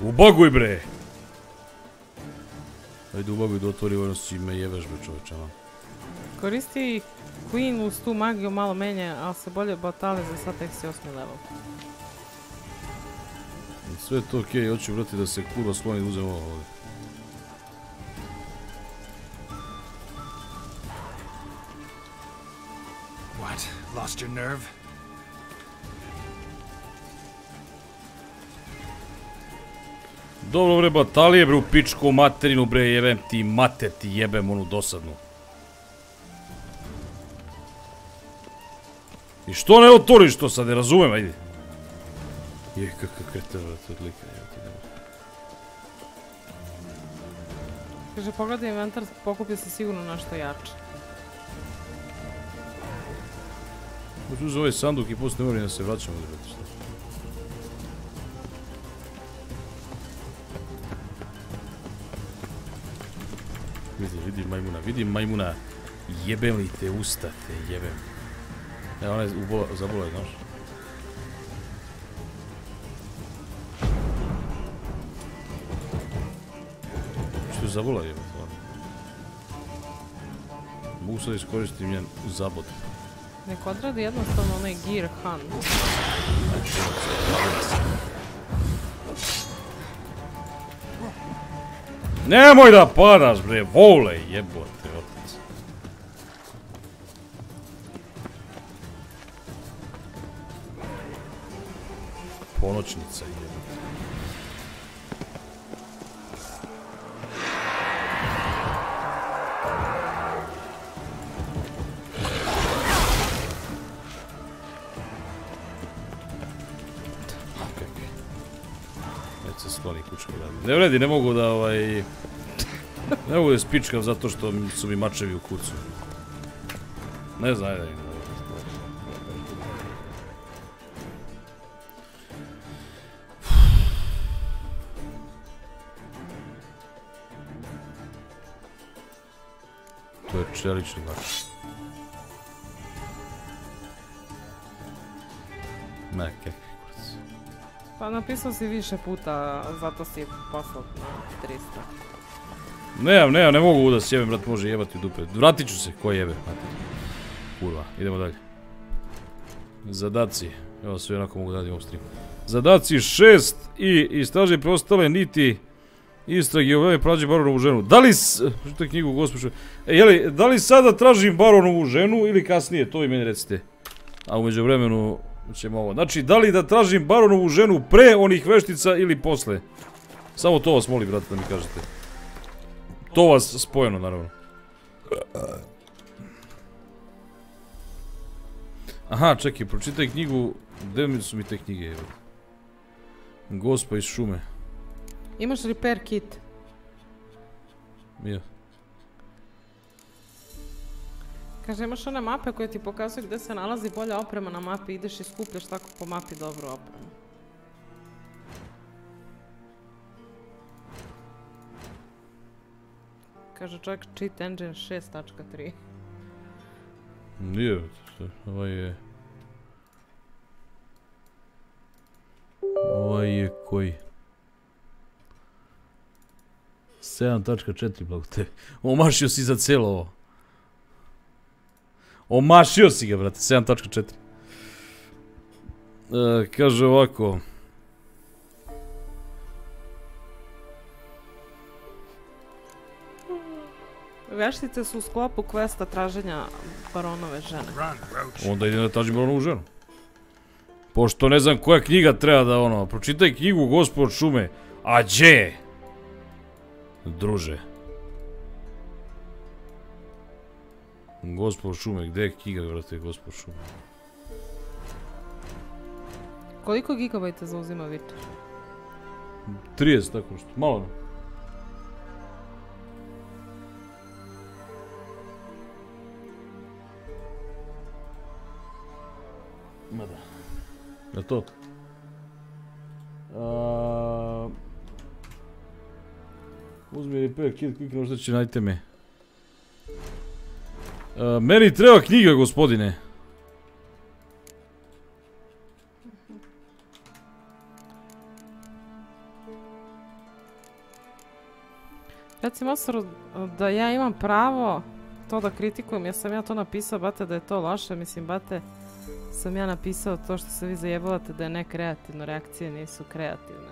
B: Ubaguj bre! Ajde ubaguj da otvori vojnost i me jebeš bre čovečama.
A: Koristi Queen uz tu magiju malo menja, ali se bolje batali za sad tek si 8. level.
B: Sve je to okej, hoću vrati da se kurva skloni da uzem ovo ovdje.
D: What? Lost your nerve?
B: Dobro bre batalije bre u pičku materinu bre jebem ti mater ti jebem onu dosadnu. I što ne otvoriš to sad, ne razumem, ajde. Je kakav kreter vrati od lika,
A: Kaže pogledaj inventar, pokupi se sigurno nešto jače.
B: Možu uzeti ovaj sanduk i poslije ne moram da se vraćamo ovdje brate šta. Vidi majmuna, jebem li te ustate, jebem. Evo ona je zabola je, znaš. Što je zabola jebem, stvarno. Mogu sad iskoristim njen zabod.
A: Nek odradi jednostavno onaj gear hunt.
B: Nemoj da padaš bre, volej jebote otac. Ponoćnica jebote. Već se skloni kućko radi. Ne vredi, ne mogu da ne mogu da spičkam zato što su mi mačevi u kurcu. Ne znam, ajde. To je čelični mač. Ne, kakvi kurc.
A: Pa napisao si više puta, zato si poslao na 300.
B: Ne mogu da sjebem, brat, može jebati u dupe. Vratit ću se, ko jebe, kurva, idemo dalje. Zadaci, evo sve onako mogu da radim ovu streamu. Zadaci 6 i istraži preostale niti istrage o vreme prođe baronovu ženu. Da li, što je knjigu gospođe, jeli, da li sada tražim baronovu ženu ili kasnije, to i meni recite. A umeđu vremenu ćemo ovo. Znači, da li da tražim baronovu ženu pre onih veštica ili posle? Samo to vas molim, brate, da mi kažete. To vas spojeno, naravno. Aha, čekaj, pročitaj knjigu. Gde su mi te knjige? Gospa iz šume.
A: Imaš repair kit?
B: Ja.
A: Kaže, imaš one mape koje ti pokazuju gde se nalazi bolja oprema na mapi. Ideš i skupljaš tako po mapi dobru opremu. Kaže čovjek cheat engine 6.3.
B: Nije, ovaj je... Ovaj je koji? 7.4, blago tebi. Omašio si za cijelo ovo. Omašio si ga, brate, 7.4. Kaže ovako.
A: Veštice su u sklopu questa traženja baronove žene.
B: Onda idem da tražim baronovu ženu. Pošto ne znam koja knjiga treba da ono, pročitaj knjigu Gospod šume. A gdje? Druže. Gospod šume, gdje je knjiga, brate, Gospod šume?
A: Koliko gigabajta zauzima Witcher?
B: 30, tako što, malo ne. Ma da. Je to? Uzmi repair kit, klikni možda će najte me. Meni treba knjiga, gospodine.
A: Recimo da ja imam pravo to da kritikujem, jer sam ja to napisao, bate, da je to loše, mislim, bate, sam ja napisao to što se vi zajebavate da je nekreativno, reakcije nisu kreativne.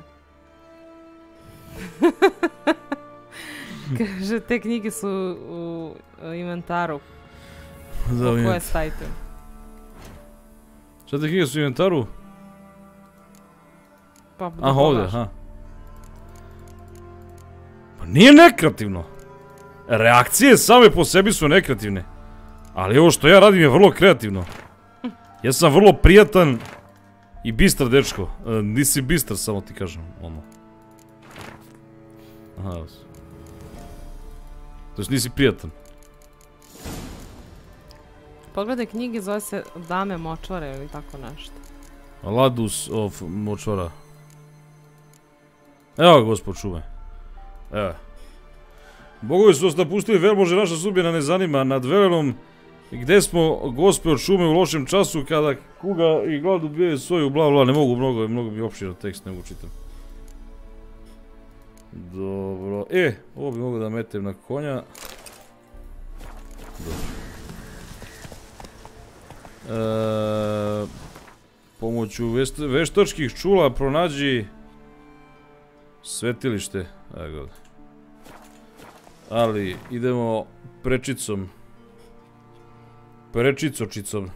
A: Kaže, te knjige su u inventaru. Po koje sajtu?
B: Šta te knjige su u inventaru?
A: Aha,
B: ovdje, aha. Pa nije nekreativno. Reakcije same po sebi su nekreativne. Ali ovo što ja radim je vrlo kreativno. Ja sam vrlo prijatan i bistar dečko. Nisi bistar, samo ti kažem. Aha. To jest nisi prijatan.
A: Pogledaj knjige, zove se Dame močvare ili tako nešto.
B: Ladus of močvara. Evo ga, Gospod šume. Evo. Bogovi su nas napustili, ver može naša sudbina ne zanima. Nad velenom, gde smo, Gospe od šume, u lošem času, kada kuga i glad ubijaju svoju, bla bla, ne mogu mnogo bi opširan tekst, ne mogu čitam. Dobro, ovo bi mogo da metem na konja. Dobro. Pomoću veštačkih čula pronađi svetilište. Ali idemo prečicom. Prečicočicom.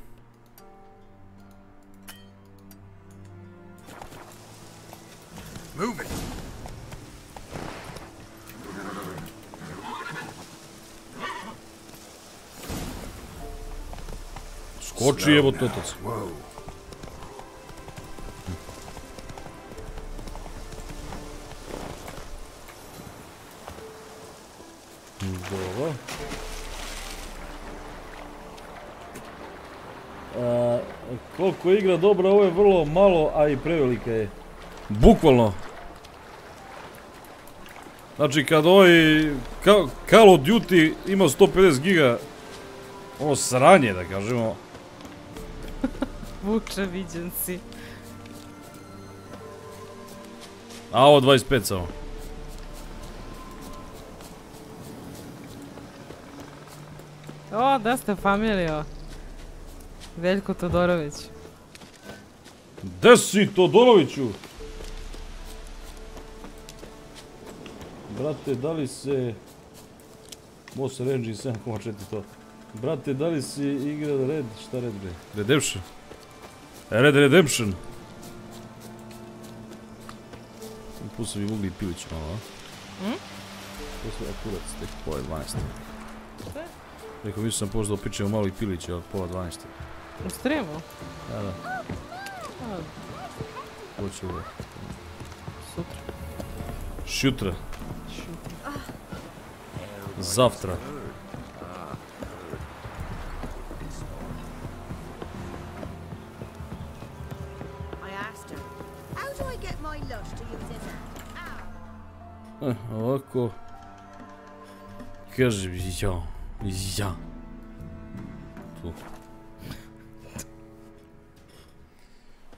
B: Skoči evo totac. Dobro. Koliko igra dobra, ovo je vrlo malo, a i prevelika je. Bukvalno. Znači kad ovaj Call of Duty ima 150 giga, ovo sranje da kažemo.
A: Vuče, viđen si.
B: A ovo 25 samo.
A: O, da ste familijo. Veljko Todorović.
B: Gde si, Todoroviću? Brate, da li se... Boss Range 7.4 to. Brate, da li si igrao Red? Šta Red bre? Redemption. Red Redemption. posle bi mogli i pilić malo, a? Posle akurac, tek pola 12.
A: Sve?
B: Rekao, mislim sam pošto da opičemo malo i pilić, ali pola 12.
A: U streamu?
B: Da. Hoće ovo.
A: Sutra.
B: Šutra. Zavtra. Ovako. Kaže ja. Tu.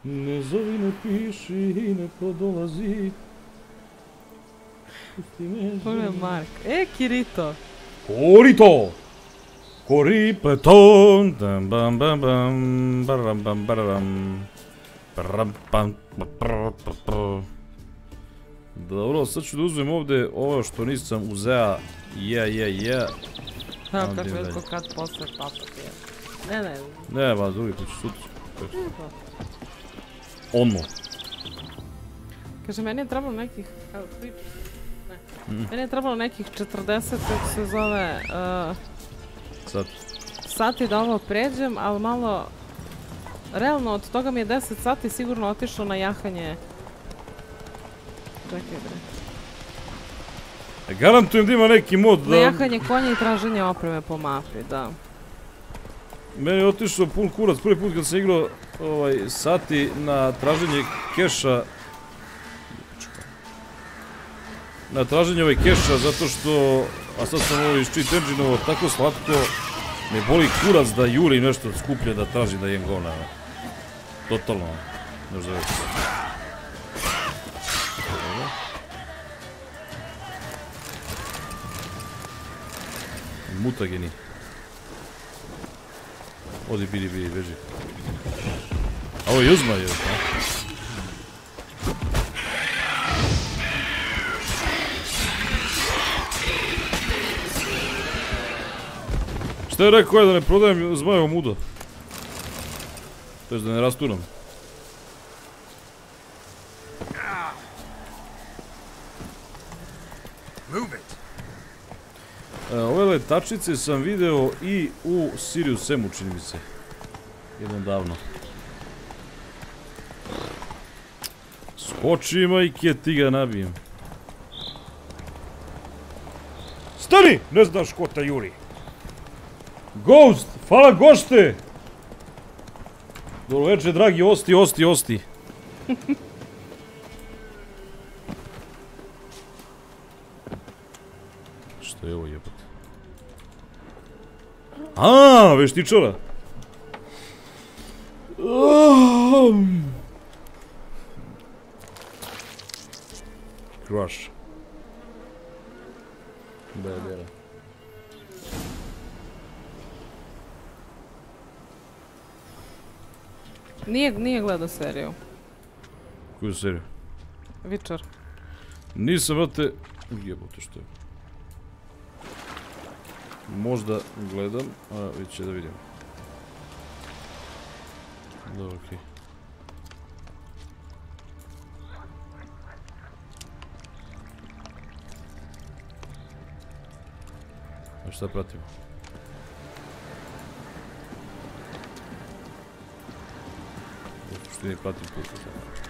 B: Ne zovi, ne piši, neko dolazi.
A: Pogledaj Mark. Kirito.
B: Korito! Koripeton! Bam bam bam bam baram bam baram. Baram bam bam. Dobro, sad ću da uzmem ovdje ovo što nisam uzea.
A: Evo kad veliko kad posle papak je. Ne.
B: Ne, ba, drugi put ću sutra. Ono.
A: Kaže, meni je trebalo nekih... Evo, priča. Meni je trebalo nekih 40, kako se zove... Sati da ovo pređem, ali malo... Realno, od toga mi je 10 sati sigurno otišlo na jahanje. Čekaj, bre.
B: Garantujem da ima neki mod da...
A: Na jahanje konja i traženje opreme po mapi, da.
B: Meni je otišao pun kurac prvi put kad sam igrao sati na traženje keša. Na traženje keša zato što... A sad sam ovo iz cheat engine-ovo tako slatko. Me boli kurac da juri nešto skuplje da traži da jem govna. Totalno. Možda već. Mutageni. Odi, bidi, beži. A ovo je uzma, je, a? Šta je rekao je da ne prodajem zmajevo mudo? To je da ne rasturam. Ove letačice sam video i u Sirius Sam-u, čini mi se. Jednom davno. Skoči, majke, ti ga nabijem. Stani! Ne znaš ko ta juri. Ghost! Hvala gošte! Dobro večer, dragi, osti. Što je ovo jebate? Aaaa, veštičara! Crush. Bera.
A: Nije gledao seriju.
B: Koju seriju?
A: Witcher.
B: Nisam, brate... Jebote, što je? Možda gledam, a već će da vidim. Dobro, okej. A šta pratimo? U suštini pratim putu sada.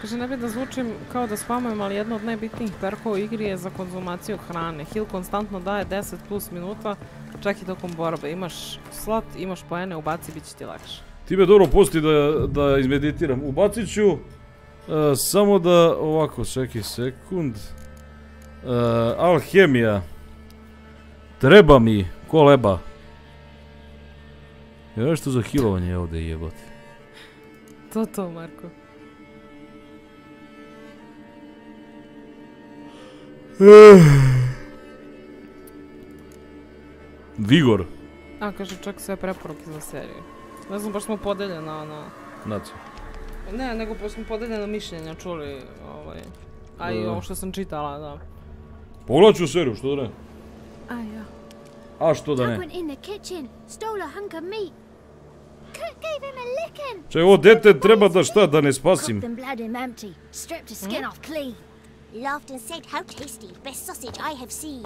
A: Kaže, ne bi da zvučim kao da spamujem, ali jedno od najbitnijih perkova u igri je za konzumaciju hrane. Heal konstantno daje 10 plus minuta, čak i tokom borbe. Imaš slot, imaš poene, ubaci, bit će ti lakše.
B: Ti me dobro pusti da izmeditiram. Ubacit ću, samo da ovako, čekaj sekund. Alhemija. Treba mi koleba. Je nešto za healovanje ovdje jebati.
A: To, Marko.
B: Vigor.
A: A, kaže, čak sve preporuke za seriju. Ne znam, baš smo podeljena na...
B: Naci.
A: Ne, nego baš smo podeljena mišljenja, čuli, a i ovo što sam čitala, da.
B: Pogledat ću seriju, što da ne? A što da ne? Če ovo dete treba da šta, da ne spasim?
L: Laughed and said how tasty, best sausage I have seen.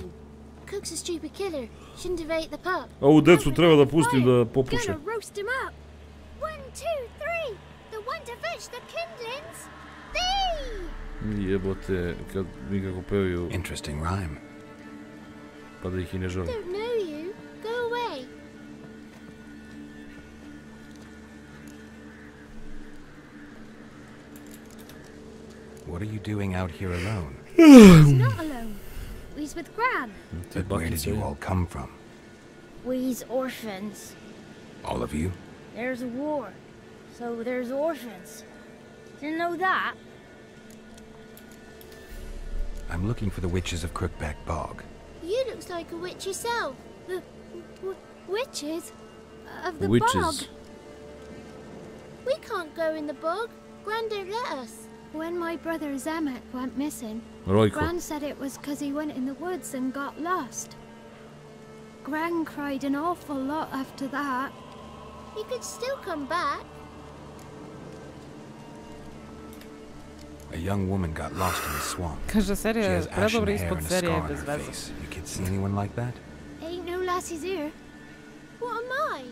L: Cook's a stupid killer. Shouldn't have ate the pup.
B: Ovu decu treba da pustim da popuše.
L: Gonna roast him up. 1, 2, 3. The one to fetch the kindlings. Thee!
B: Jebote, kad mi kako pevaju.
D: Interesting rhyme.
B: Pa da ih i ne želim.
L: Don't know you. Go away.
D: What are you doing out here alone?
L: He's not alone. We's with Gran.
D: But where did you all come from?
L: We's orphans.
D: All of you?
L: There's a war, so there's orphans. Didn't know that?
D: I'm looking for the witches of Crookback Bog.
L: You looks like a witch yourself. The witches of the
B: witches.
L: bog. We can't go in the bog. Gran don't let us. When my brother Zemek went missing, Gran said it was because he went in the woods and got lost. Gran cried an awful lot after that. He could still come back.
D: A young woman got lost in the swamp.
A: Kaže, serija
D: She
A: je
D: has ashen
A: predobra
D: hair
A: ispod
D: and a
A: serije
D: scar on
A: bez
D: her
A: veze.
D: face. You kids see anyone like that?
L: Ain't no lassies here. What am I?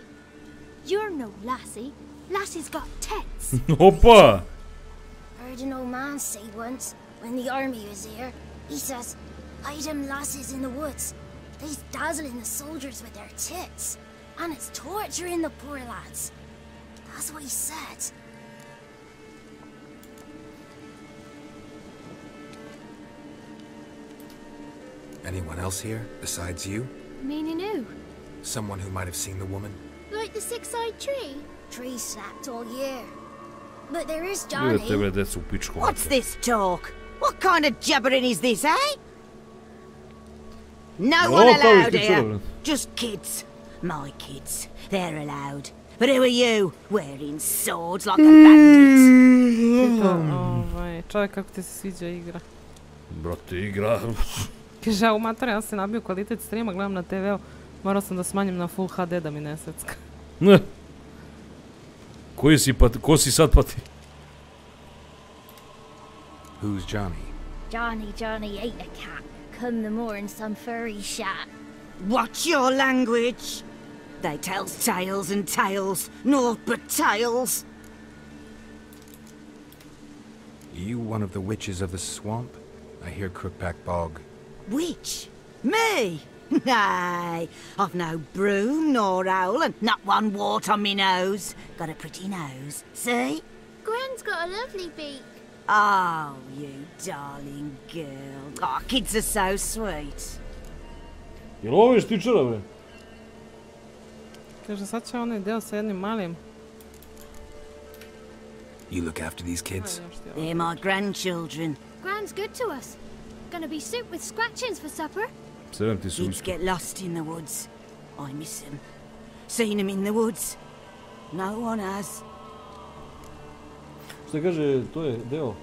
L: You're no lassie. Lassie's got tits.
B: Opa!
L: Heard an old man say once, when the army was here, he says, "Hide them lasses in the woods. They's dazzling the soldiers with their tits, and it's torturing the poor lads." That's what he said.
D: Anyone else here, besides you?
L: Meaning who?
D: Someone who might have seen the woman?
L: Like the six-eyed tree? Tree snapped all year. But there is Johnny.
M: What's this talk? What kind of jabbering is this, eh? No one allowed here. Just kids. My kids. They're allowed. But who are you? Wearing swords like a bandit.
A: Čovjek, kako ti se sviđa igra?
B: Brate, igra.
A: Kaže, u mater, ja se nabio kvalitet streama, gledam na TV-u. Morao sam da smanjim na Full HD da mi ne secka.
B: Ko si sad pati?
D: Who's Johnny?
L: Johnny ain't a cat. Come the more in some furry shat.
M: What's your language? They tells tales and tales, naught but tales.
D: You one of the witches of the swamp? I hear Crookback Bog.
M: Witch? Me? Nay, I've no broom nor owl and not one wart on me nose. Got a pretty nose, see?
L: Gran's got a lovely beak.
M: Oh, you darling girl. Oh, kids are so sweet.
B: Jel ovo je štičara, bre?
A: Kaže, sad će onaj deo sa jednim malim.
D: You look after these kids?
M: They're my grandchildren.
L: Gran's good to us. Gonna be soup with scratchings for supper.
M: Kids get lost in the woods. I miss them. Seen them in the woods. No one has.
B: Šta kaže, to je deo?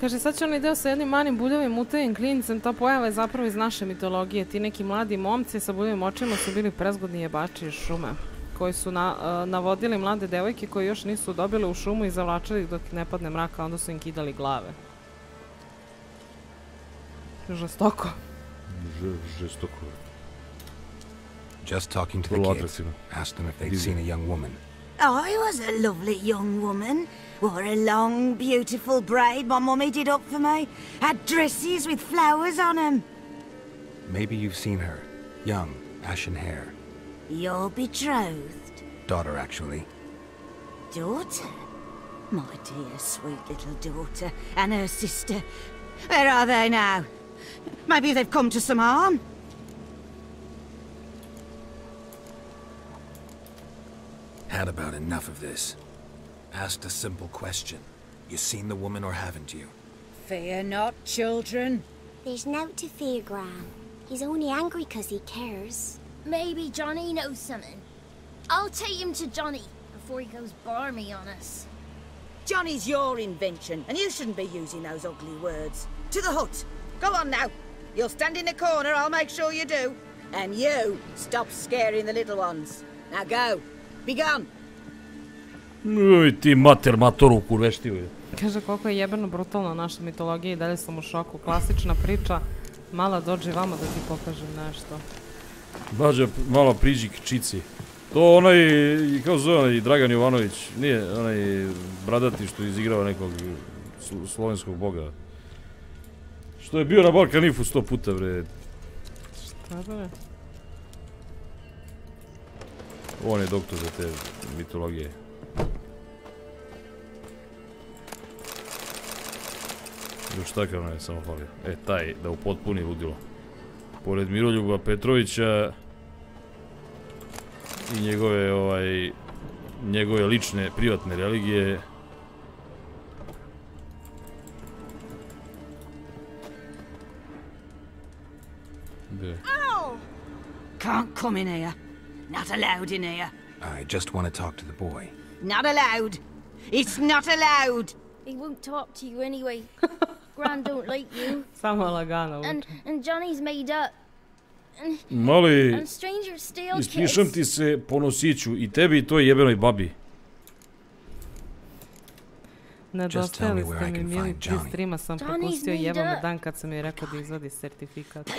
A: Kaže, sad će onaj deo sa jednim malim buljavim mutavim klincem, ta pojava je zapravo iz naše mitologije. Ti neki mladi momci sa buljavim očima su bili prezgodni jebači iz šume, koji su navodili mlade devojke koje još nisu dobile u šumu i zavlačili ih dok ne padne mrak, a onda su im kidali glave. Žestoko.
B: Žestoko.
D: Just talking to the kids. Asked them if they'd seen a young woman.
M: I was a lovely young woman. Wore a long, beautiful braid my mummy did up for me. Had dresses with flowers on them.
D: Maybe you've seen her. Young, ashen hair.
M: Your betrothed?
D: Daughter, actually.
M: Daughter? My dear, sweet little daughter. And her sister. Where are they now? Maybe they've come to some harm.
D: Had about enough of this. Asked a simple question. You seen the woman or haven't you?
M: Fear not, children.
L: There's nought to fear, Gran. He's only angry 'cause he cares. Maybe Johnny knows something. I'll take him to Johnny before he goes barmy on us.
M: Johnny's your invention, and you shouldn't be using those ugly words. To the hut. Go on now. You'll stand in the corner, I'll make sure you do. And you, stop scaring the little ones. Now go. Be gone.
B: Uj, ti matoru kurveštiju.
A: Kaže koliko je jebeno brutalna naša mitologija i dalje sam u šoku. Klasična priča, mala dođi vama da ti pokažem nešto.
B: Bađa, malo priđi k čici. To onaj, kao zove onaj Dragan Jovanović, nije onaj bradati što izigrava nekog slovenskog boga. Što je bio na Balkanifu 100 puta, bre.
A: Šta bre?
B: On je doktor za te mitologije. Još takav nam je samo falio. Taj, da upotpuni ludilo. Pored Miroljuba Petrovića i njegove lične, privatne religije. Gdje?
M: Can't come in here. Not allowed in here.
D: I just want to talk to the boy.
M: Not allowed. It's not allowed.
L: He won't talk to you anyway. Gran don't like you.
A: Samo lagano.
L: And Johnny's made up.
B: Mali,
L: And strangers steal
B: ispišem ti se po nosiću i tebi i toj jebenoj babi.
A: Nedostajali ste mi mili, pri streama sam propustio jeba me dan kad sam joj rekao da izvadi sertifikat.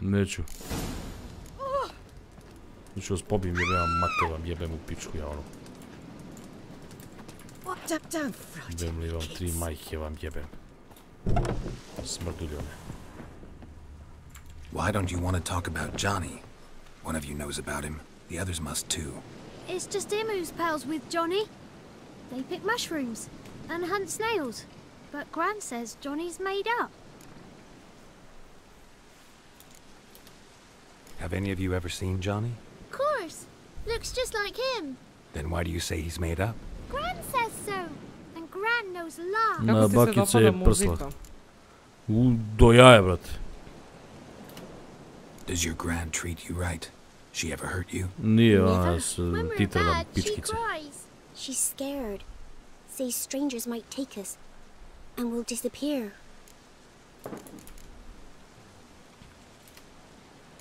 B: Neću. Neću vas pobim jer ja mate vam jebem u pičku ja ono. Jebem li vam 3 majke vam jebem. Smrduljone.
D: Why don't you want to talk about Johnny? One of you knows about him. The others must too.
L: It's just him who's pals with Johnny. They pick mushrooms and hunt snails. But Gran says Johnny's made up.
D: Have any of you ever seen Johnny?
L: Of course. Looks just like him.
D: Then why do you say he's made up?
L: Gran says so. And Gran knows a lot.
B: Na bakica je prsla. Do jaja, brate.
D: Does your Gran treat you right? She ever hurt you?
B: Nije ona s titulom pičkice.
L: She's scared. Says strangers might take us. And we'll disappear.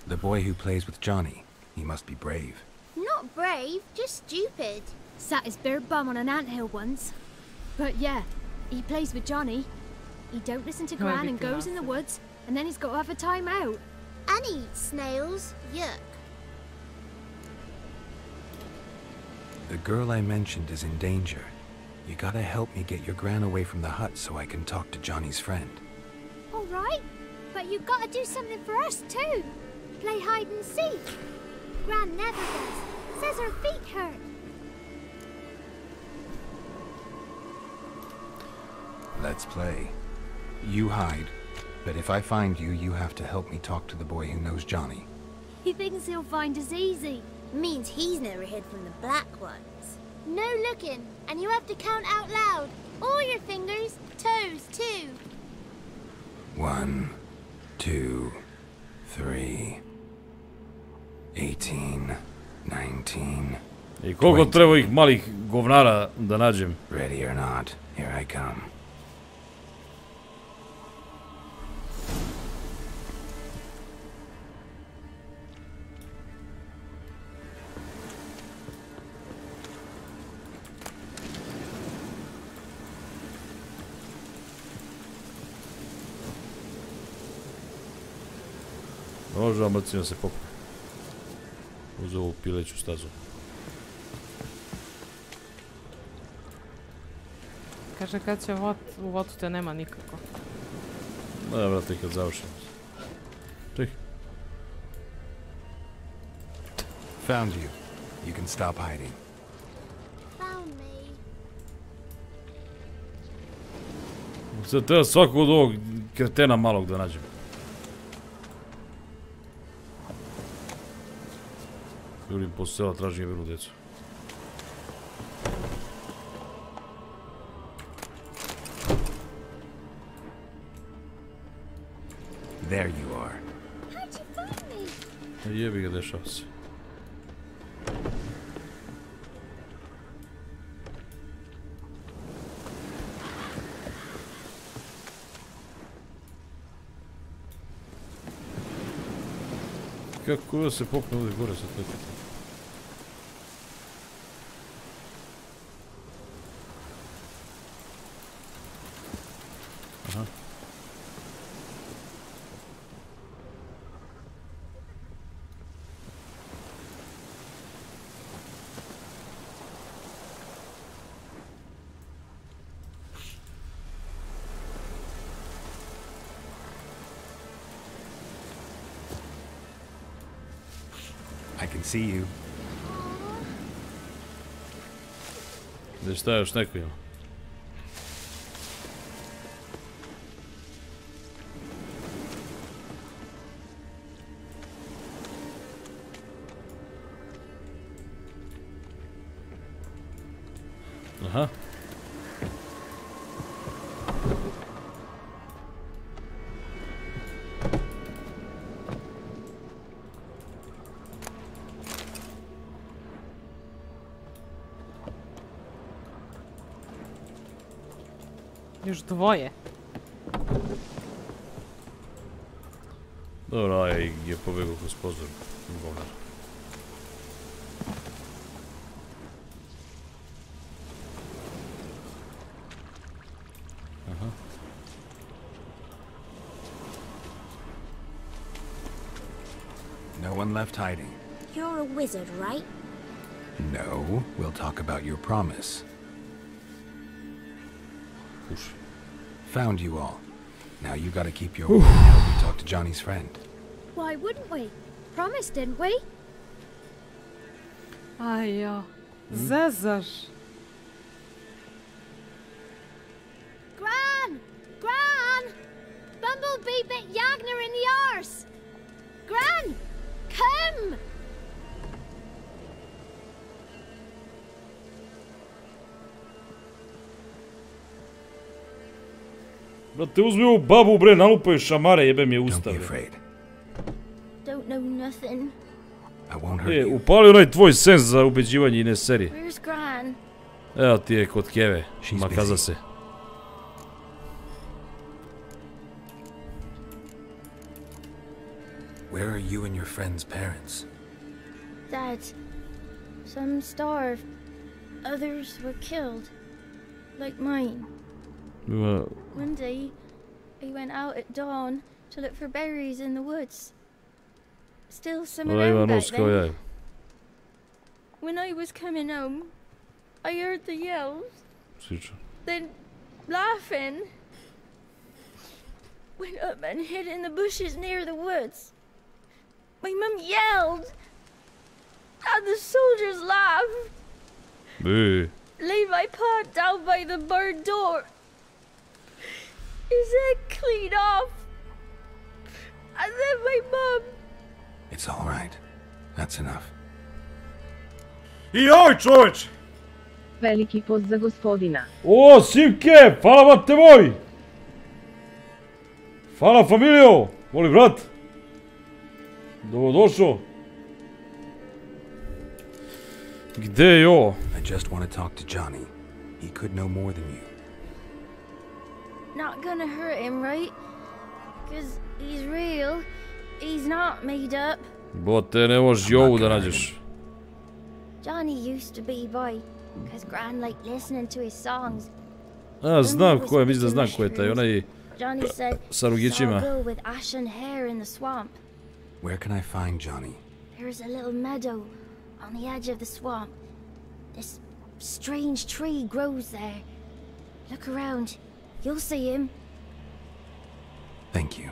D: The boy who plays with Johnny, he must be brave.
L: Not brave, just stupid. Sat his bare bum on an anthill once. But yeah, he plays with Johnny. He don't listen to Gran and goes in the woods, and then he's got to have a time out. And he eats snails. Yuck.
D: The girl I mentioned is in danger. You gotta help me get your Gran away from the hut so I can talk to Johnny's friend.
L: All right, but you gotta do something for us too. Play hide and seek. Gran never does. Says her feet hurt.
D: Let's play. You hide, but if I find you, you have to help me talk to the boy who knows Johnny.
L: He thinks he'll find us easy. Means he's never hid from the black ones. No looking, and you have to count out loud. All your fingers, toes too.
D: 1, 2, 3, 18, 19.
B: I koliko treba ih malih govnara da nađem?
D: Ready or not, here I come.
B: Može vam bacimo se popne. Uz ovu pileću stazu.
A: Kaže kad će u vodu te nema nikako.
B: Da, brate, kad završim. Ček.
D: Found you. You can stop hiding.
L: Found me.
B: Sad treba svakog od ovog kretena malog da nađem. Jurim po sela, tražim jebenu decu.
D: There you are.
L: How'd you find me?
B: Jebi ga, dešava se. kako da se popne ovdje gore sa tako. Aha.
D: I can see you.
B: Da šta još neko ima? Aha.
A: Još dvoje.
B: Dobro, aj je pobegao kroz pozor. Bogar. Aha.
D: No one left hiding.
L: You're a wizard, right?
D: No, we'll talk about your promise.
B: Push.
D: Found you all. Now you gotta keep your word and help me talk to Johnny's friend.
L: Why wouldn't we? Promised, didn't we?
A: Aj ja. Zezaš.
L: Gran! Gran! Bumblebee bit Yagner in the arse! Gran! Come!
B: Brate, uzmi ovu babu, bre, nalupaju šamare, jebe mi je usta.
L: Don't know nothing.
B: Upali onaj tvoj sens za ubeđivanje ine serije.
L: Where's Gran?
B: Evo ti je kod Keve, makaza se.
D: Where are you and your friend's parents?
L: Dad. Some starved. Others were killed. Like mine. One day, I went out at dawn to look for berries in the woods. Still some around back then. When I was coming home, I heard the yells. Then laughing. Went up and hid in the bushes near the woods. My mum yelled, and the soldiers laughed. Laid my pa down by the barn door. His head clean off. And then my mum.
D: It's all right. That's enough.
J: Joj, čoveč!
K: Veliki post za gospodina.
B: O, Simke! Hvala vam te moj! Hvala familijo! Voli brat! Dobrodošao! Gde je ovo?
D: I just want to talk to Johnny. He could know more than you.
L: Not gonna hurt him, right? Cause he's real. He's not made up.
B: Bote, ne možeš i ovu da nađeš.
L: Johnny used to be boy, cause Gran liked listening to his songs.
B: A, znam ko je, mislim da znam ko je taj, onaj sa rugićima.
L: Johnny said, with ashen hair in the swamp.
D: Where can I find Johnny?
L: There's a little meadow on the edge of the swamp. This strange tree grows there. Look around. You'll see him.
D: Thank you.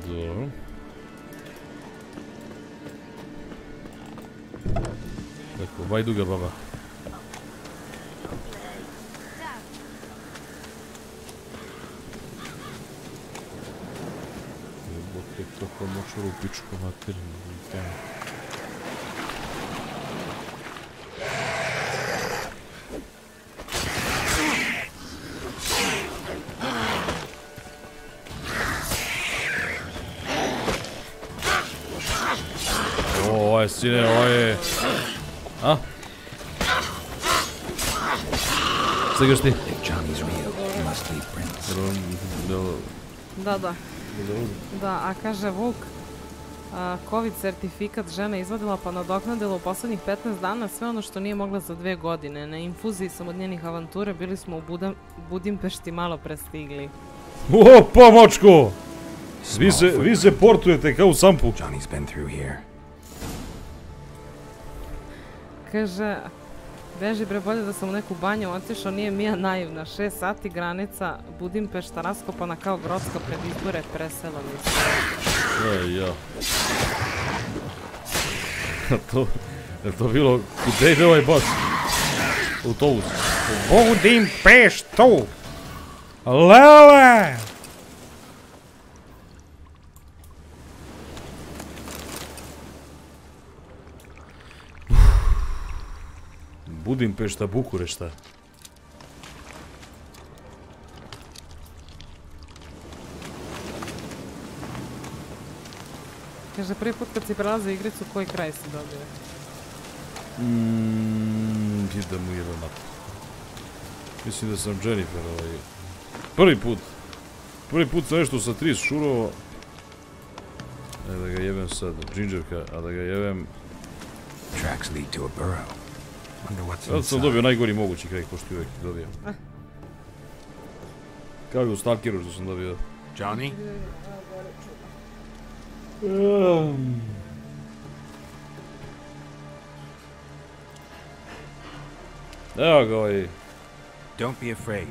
B: Dobro. Tako, vajduga baba. Jebote, kako močuru u pičku materinu. Ovo je sine, ovo je... A? Šta igraš ti?
D: If Johnny's real, he
A: Da. Da, a kaže Vuk, COVID sertifikat žena izvadila pa nadoknadila u poslednjih 15 dana sve ono što nije mogla za 2 godine. Na infuziji sam od njenih avanture, bili smo u Budimpešti malo prestigli.
B: Opa, močko! Vi se portujete kao u Sampu.
A: Kaže, beži bre, bolje da sam u neku banju otišao, nije Mija naivna. 6 sati granica, Budimpešta raskopana kao Grocka pred izbore, presela mi se.
B: Ja. Je to bilo, gdje ide ovaj bas? Autobus.
J: Budimpeštu! Lele!
B: Budimpešta, Bukurešta.
A: Kaže, prvi put kad si prelazio igricu, koji kraj si dobio?
B: Idem u jedan napad. Mislim da sam Jennifer, prvi put. Prvi put sam nešto sa 30 šurovo. Da ga jebem sad, Gingerka, a da ga jebem... Sad sam dobio najgori mogući kraj, pošto uvek dobio. Kao i u Stalkeru što sam dobio.
D: Johnny?
B: Evo ga ovaj.
D: Don't be afraid.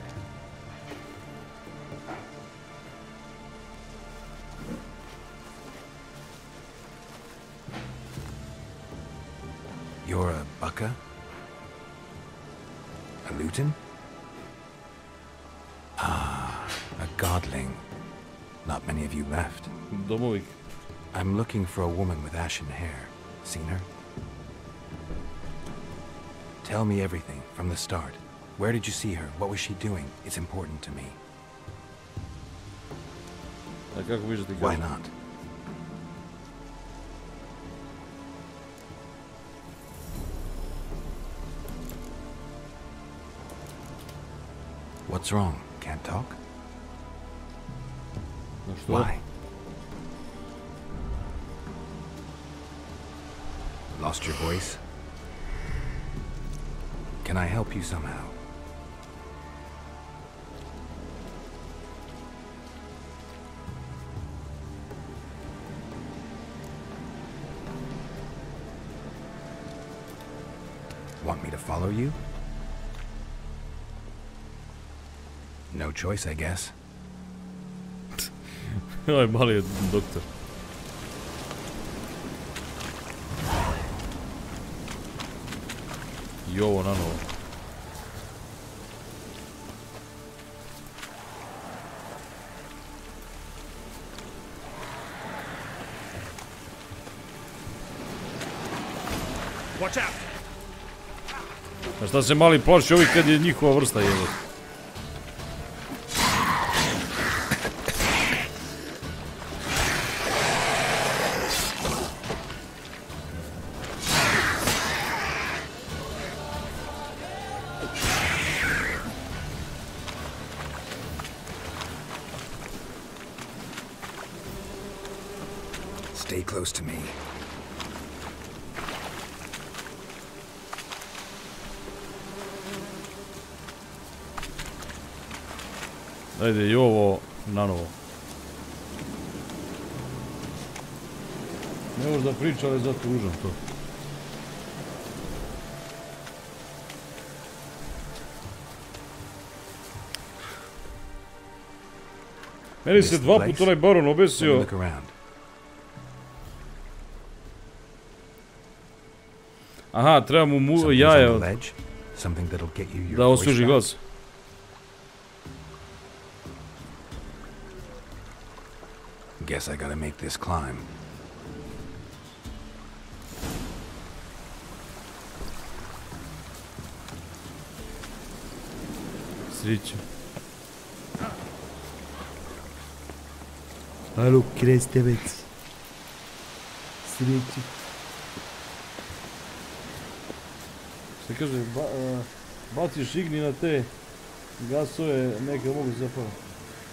D: You're a bucka? A luton? Ah, a godling. Not many of you left.
B: Domovik.
D: I'm looking for a woman with ashen hair. Seen her? Tell me everything from the start. Where did you see her? What was she doing? It's important to me. Why not? What's wrong? Can't talk? Why? Lost your voice? Can I help you somehow? Want me to follow you? No choice, I guess.
B: Ovaj mali je doktor. I ovo na novo.
J: Watch out!
B: A šta se mali plaši ovi kad je njihova vrsta jede?
D: Stay close to me.
B: Ajde i ovo na novo. Ne možda priča, ali zato užam to. Meni se 2 puta onaj baron obesio. Aha, treba mu jaja da osveži glas.
D: Guess I gotta make this climb.
B: Sreću. Alo, krestevec. Sreću. Šta kaže, baciš igni na te Gasove neke mogu zapravo.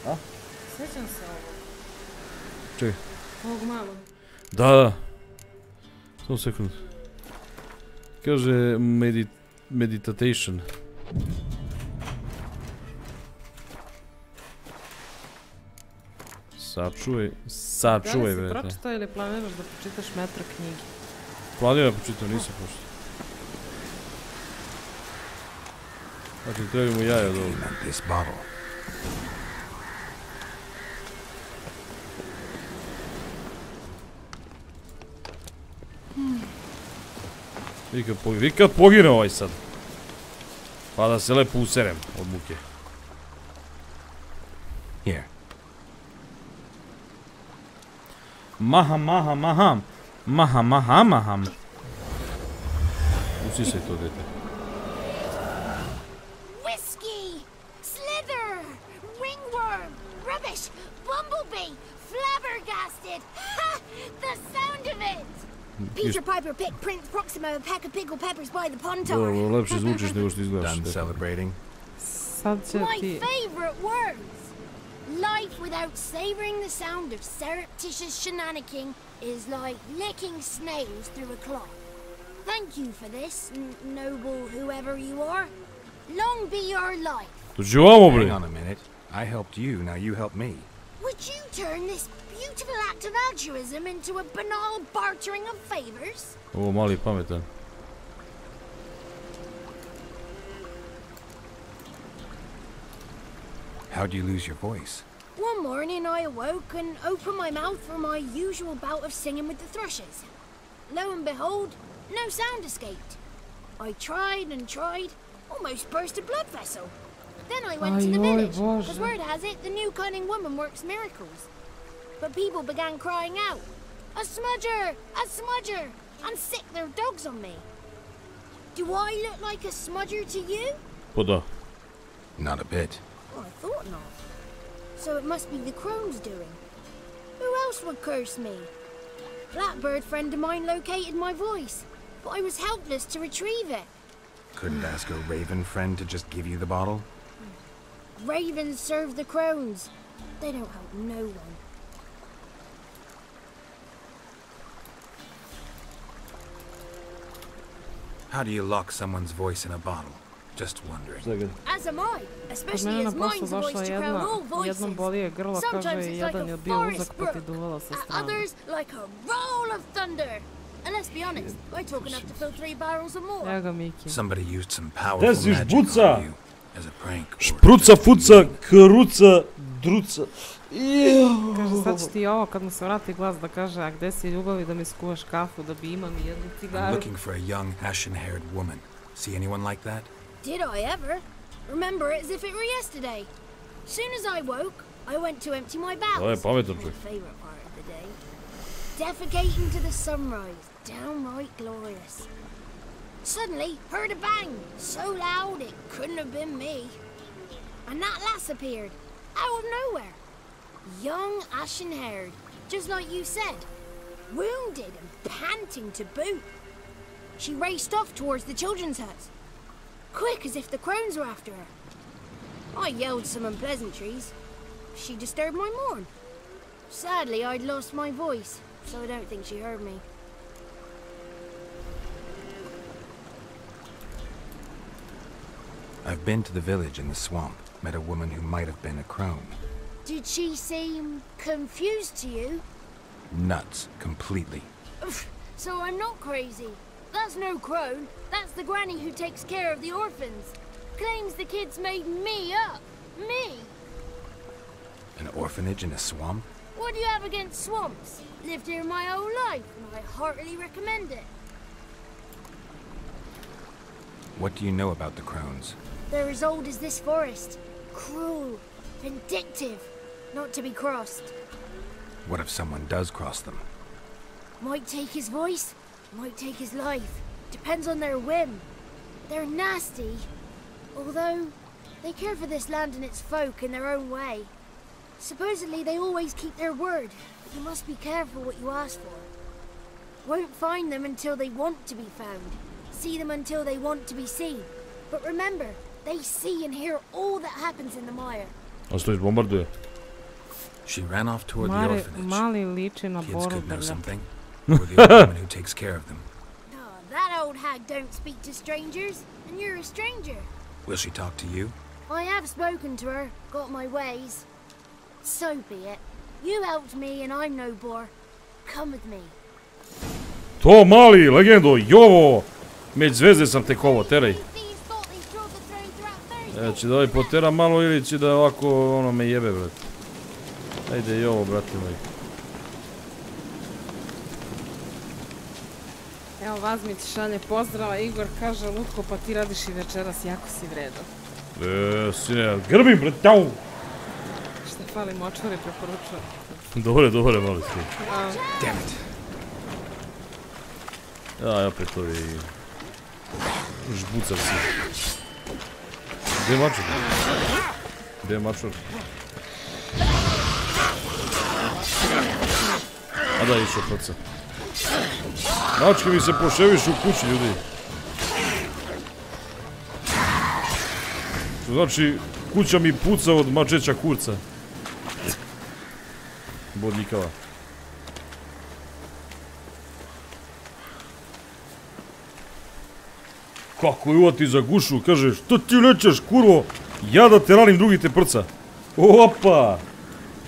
B: A?
A: Sjećam se ovo.
B: Čekaj.
A: Ovog malog.
B: Da. Samo sekund. Kaže meditation. Sačuvaj,
A: Da li
B: brete.
A: si pročitao ili planiraš da pročitaš metro knjigi?
B: Planiram da pročitam, nisam pročitao. Znači, treba mu jaja od ovog. Vi kad pogine ovaj sad. Pa da se lepo userem od muke.
D: Here.
B: Maham. Usisaj to, dete.
L: Whiskey! Slither! Ringworm! Rubbish! Bumblebee! Flabbergasted! Ha! The sound of it! Peter Piper picked Prince Proximo a pack of pickled peppers by the pontar.
B: Dobro, lepše zvučiš nego što izgledaš.
D: Done celebrating.
L: My favorite words! Life without savoring the sound of surreptitious shenanigans is like licking snails through a cloth. Thank you for this, noble whoever you are. Long be your life.
D: Hang on a minute. I helped you, now you help me.
L: Would you turn this beautiful act of altruism into a banal bartering of favors?
B: Ovo mali pametan.
D: How'd you lose your voice?
L: One morning I awoke and opened my mouth for my usual bout of singing with the thrushes. Lo and behold, no sound escaped. I tried and tried, almost burst a blood vessel. Then I went to the village, because word has it the new cunning woman works miracles. But people began crying out, "A smudger! A smudger!" and sick their dogs on me. Do I look like a smudger to you?
B: Poda.
D: Not a bit.
L: Oh, I thought not. So it must be the crone's doing. Who else would curse me? Blackbird friend of mine located my voice, but I was helpless to retrieve it.
D: Couldn't ask a raven friend to just give you the bottle?
L: Ravens serve the crones. They don't help no one.
D: How do you lock someone's voice in a bottle? Just wondering.
L: As am I, especially as mine's a voice to crown all voices. Sometimes it's like a forest brook, at others like a roll of thunder. And let's be honest, I talk enough to fill 3 barrels or more.
D: Somebody used some powerful magic on you as a prank.
B: Špruca, fuca, kruca, druca.
A: Kaže, sad će ti ovo kad mu se vrati glas da kaže, a gde si ljubav i da mi skuvaš kafu da bi imam jednu cigaru.
D: I'm looking for a young, ashen-haired woman. See anyone like that?
L: Did I ever? Remember it as if it were yesterday. Soon as I woke, I went to empty my bowels. My favorite part of the day. Defecating to the sunrise, downright glorious. Suddenly, heard a bang, so loud it couldn't have been me. And that lass appeared, out of nowhere. Young, ashen-haired, just like you said. Wounded and panting to boot. She raced off towards the children's hut. Quick as if the crones were after her. I yelled some unpleasantries. She disturbed my morn. Sadly, I'd lost my voice, so I don't think she heard me.
D: I've been to the village in the swamp, met a woman who might have been a crone.
L: Did she seem confused to you?
D: Nuts, completely.
L: So I'm not crazy. That's no crone. That's the granny who takes care of the orphans. Claims the kids made me up. Me!
D: An orphanage in a swamp?
L: What do you have against swamps? Lived here my whole life, and I heartily recommend it.
D: What do you know about the crones?
L: They're as old as this forest. Cruel, vindictive, not to be crossed.
D: What if someone does cross them?
L: Might take his voice, might take his life. Depends on their whim. They're nasty, although they care for this land and its folk in their own way. Supposedly they always keep their word, but you must be careful what you ask for. Won't find them until they want to be found. See them until they want to be seen. But remember, They see and hear all that happens in the mire.
B: Ostaviš bombarduje.
D: She ran off toward the orphanage.
A: Mali liči na
D: Kids could know
A: Borobelja.
D: something. Or the old woman who takes care of them.
L: Oh, that old hag don't speak to strangers, and you're a stranger.
D: Will she talk to you?
L: I have spoken to her, got my ways. So be it. You helped me and I'm no bore. Come with me.
B: To mali, legendo, jovo! Međ zvezde sam tek ovo, teraj. Će da ovaj potera malo ili će da ovako ono me jebe, brate. Ajde i ovo, brate moj.
A: Evo, Vazmić šalje pozdrava, Igor kaže, Lutko, pa ti radiš i večeras, jako si vredo.
B: Sine, grbim, brate, tau!
A: Šta fali, močvari preporučujem.
B: Dobre, mali si.
D: Damn it.
B: Ja, opet ovi... žbucavci. Gdje je mačor? Gdje je mačor? A da, išao proca. Mačke mi se poševiš u kući, ljudi. Što znači, kuća mi puca od mačeća kurca. Bodljikava. Kako je uvati za gušu, kaže, što ti nećeš, kurvo, ja da te ranim, drugi te prca. Opa!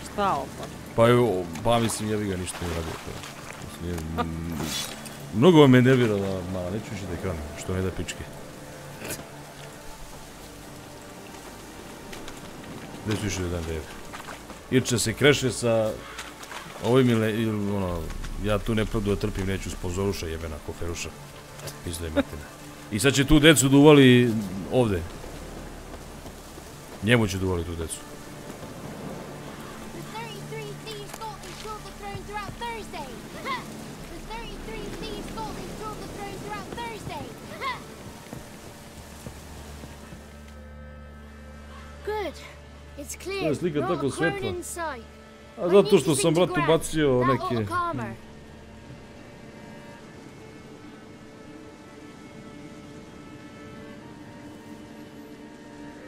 A: Šta opa?
B: Pa mislim, jebi ga, ništa ne radio. Mnogo me nervira da, neću više da ekranim, što ne da pičke. Gdje ću više da dam da jebe? Irče se kreše sa ovim ili ono, ja tu nepravdu da trpim, neću sponzoruša jebena koferuša. Mislim da imate ne. I sad će tu decu da uvali ovde. Njemu će da uvali tu decu. To je slika tako svetla. A zato što sam, brat, ubacio neke...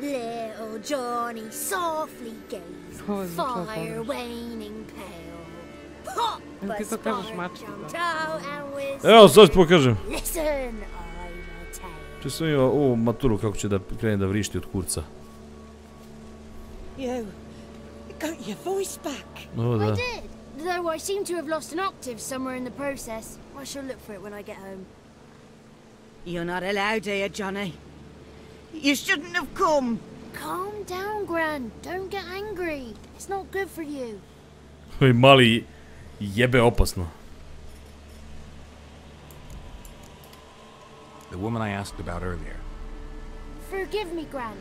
L: Little Johnny softly gazed, fire waning pale. Pop, a spark jumped out and whistled.
B: Evo, sad ću pokažem.
L: Listen, I'm a tale.
B: Če sam imao ovu maturu kako će da krene da vrišti od kurca.
M: You got your voice back.
B: O, da.
L: I did, though I seem to have lost an octave somewhere in the process. I shall look for it when I get home.
M: You're not allowed here, Johnny. You shouldn't have come.
L: Calm down, Gran. Don't get angry. It's not good for you.
B: Oj, mali jebe opasno.
D: The woman I asked about earlier.
L: Forgive me, Gran,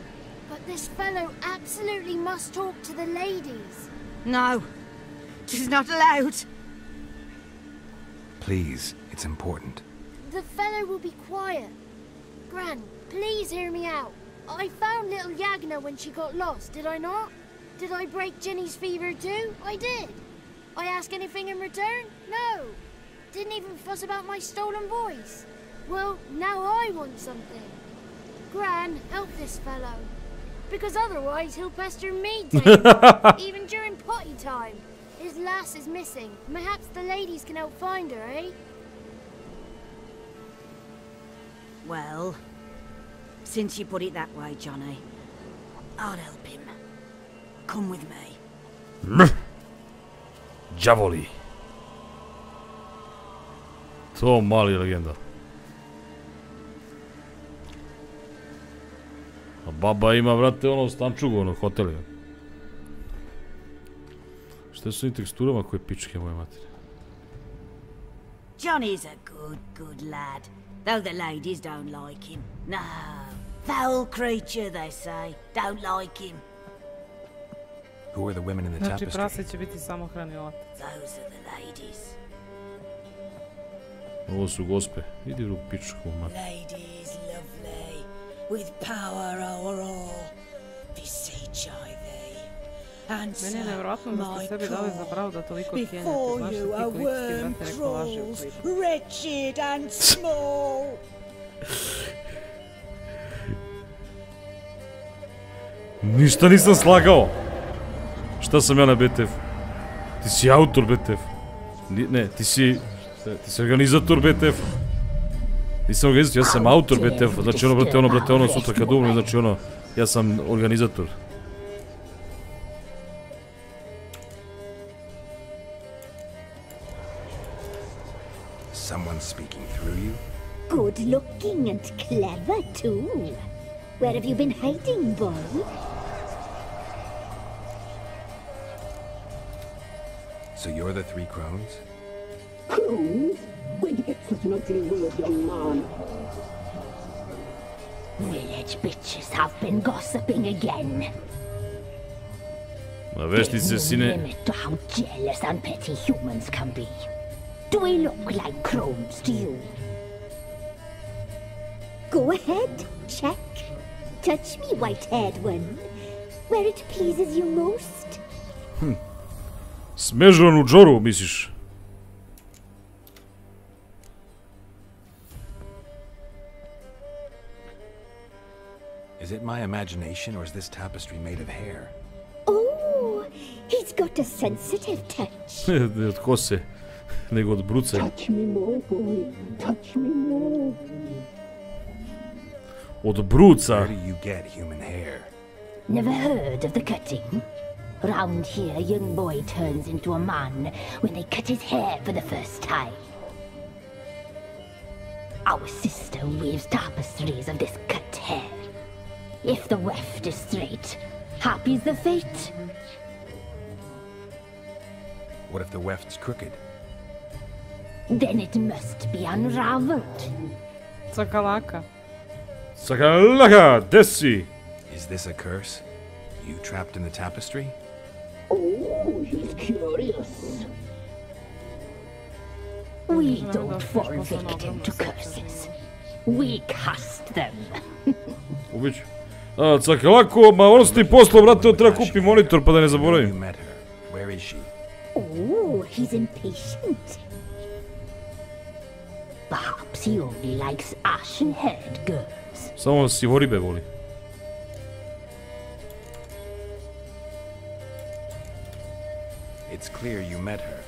L: but this fellow absolutely must talk to the ladies.
M: No, she's not allowed.
D: Please, it's important.
L: The fellow will be quiet. Gran, please hear me out. I found little Yagna when she got lost, did I not? Did I break Ginny's fever too? I did. I ask anything in return? No. Didn't even fuss about my stolen voice. Well, now I want something. Gran, help this fellow. Because otherwise he'll pester me daily, even during potty time. His lass is missing. Perhaps the ladies can help find her, eh?
M: Well, since you put it that way, Johnny, I'll help him. Come with me.
B: Đavoli. To mali legenda. A baba ima, vrate, ono stančugu, ono, hoteli. Šta su i teksturama koje pičke moje materije?
M: Johnny's a good lad. Though the ladies don't like him. No. Foul creature, they say. Don't like him.
D: Who are the women in the
A: Znači,
D: tapestry?
A: prase će biti samohrani otac.
M: Those are the ladies.
B: Ovo su gospe. Idi u pičku, mat.
M: Ladies lovely, with power over all. Beseech I thee.
A: Meni je nevjerojatno da ste sebi dali za pravo da toliko kenjate. Znaš ti koliko ti brate neko laži u klipu.
M: Wretched and small.
B: Ništa nisam slagao. Šta sam ja na BTF? Ti si autor BTF. Ne, ti si organizator BTF. Nisam organizator, ja sam autor BTF. Znači brate, ono, sutra kad umrem, znači ono, ja sam organizator.
D: Someone speaking through you?
N: Good looking and clever too. Where have you been hiding, boy?
D: So you're the three crones?
O: Crones? Where'd you get such an ugly word, young man?
N: Village bitches have been gossiping again.
B: There's no
N: limit to how jealous and petty humans can be. Do we look like crones to you? Go ahead, check. Touch me, white-haired one. Where it pleases you most.
B: Smežanu džoru, misliš?
D: Is it my imagination, or is this tapestry made of hair?
N: Oh, he's got a sensitive touch.
B: Ne od kose, nego od bruce.
O: Touch me more, boy. Touch me more.
B: Od bruca.
D: Where do you get human hair?
N: Never heard of the cutting? Round here, a young boy turns into a man when they cut his hair for the first time. Our sister weaves tapestries of this cut hair. If the weft is straight, happy's the fate.
D: What if the weft's crooked?
N: Then it must be unraveled.
A: Sakalaka.
B: Sakalaka, desi.
D: Is this a curse? You trapped in the tapestry?
O: Oh, he's curious.
N: We don't fall victim to curses. We cast them.
B: Ubiću. Sakalako, ma ono s tim poslom, vrate, treba kupi monitor pa da ne zaboravim.
D: Where is she?
N: Oh, he's impatient. Perhaps he only likes ashen-haired girls.
B: Samo sivoribe voli.
D: It's clear you met her.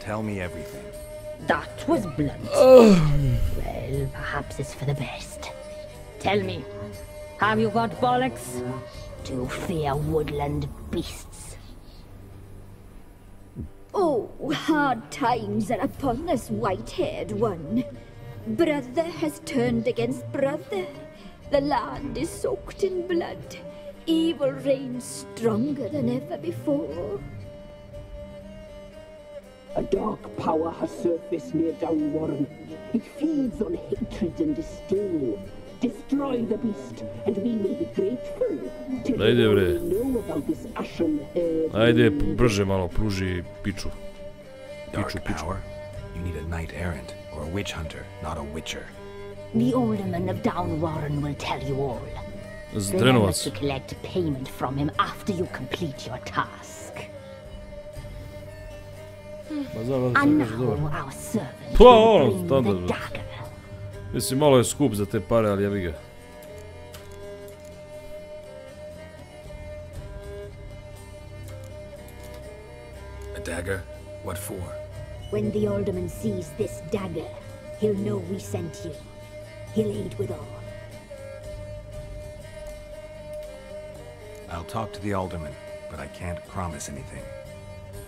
D: Tell me everything.
N: That was blunt. Well, perhaps it's for the best. Tell me, have you got bollocks? Do you fear woodland beasts?
L: Oh, hard times are upon us, white-haired one. Brother has turned against brother. The land is soaked in blood. Evil reigns stronger than ever before.
O: A dark power has surfaced near Downwarren. It feeds on hatred and disdain. Destroy the beast, and we may be grateful to know about this ashen-haired.
B: Ajde, brže malo, pruži piču.
D: Dark power? You need a knight errant, or a witch hunter, not a witcher.
N: The alderman of Downwarren will tell you all. Remember to collect payment from him after you complete your task. And now our servant will bring the dagger.
B: Mislim, malo je skup za te pare, ali jebi ga.
D: A dagger? What for?
N: When the alderman sees this dagger, he'll know we sent you. He'll aid with all.
D: I'll talk to the alderman, but I can't promise anything.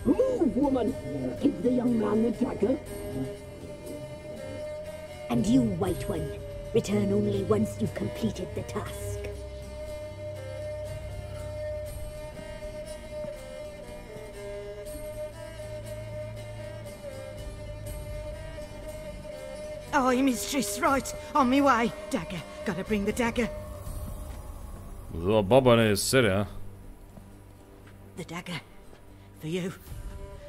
O: Move, woman! Give the young man the dagger.
N: And you, White One, return only once you've completed the task.
M: Aye, mistress, right. On me way. Dagger. Gotta bring the dagger.
B: Baba ne sere, huh?
M: The dagger. For you.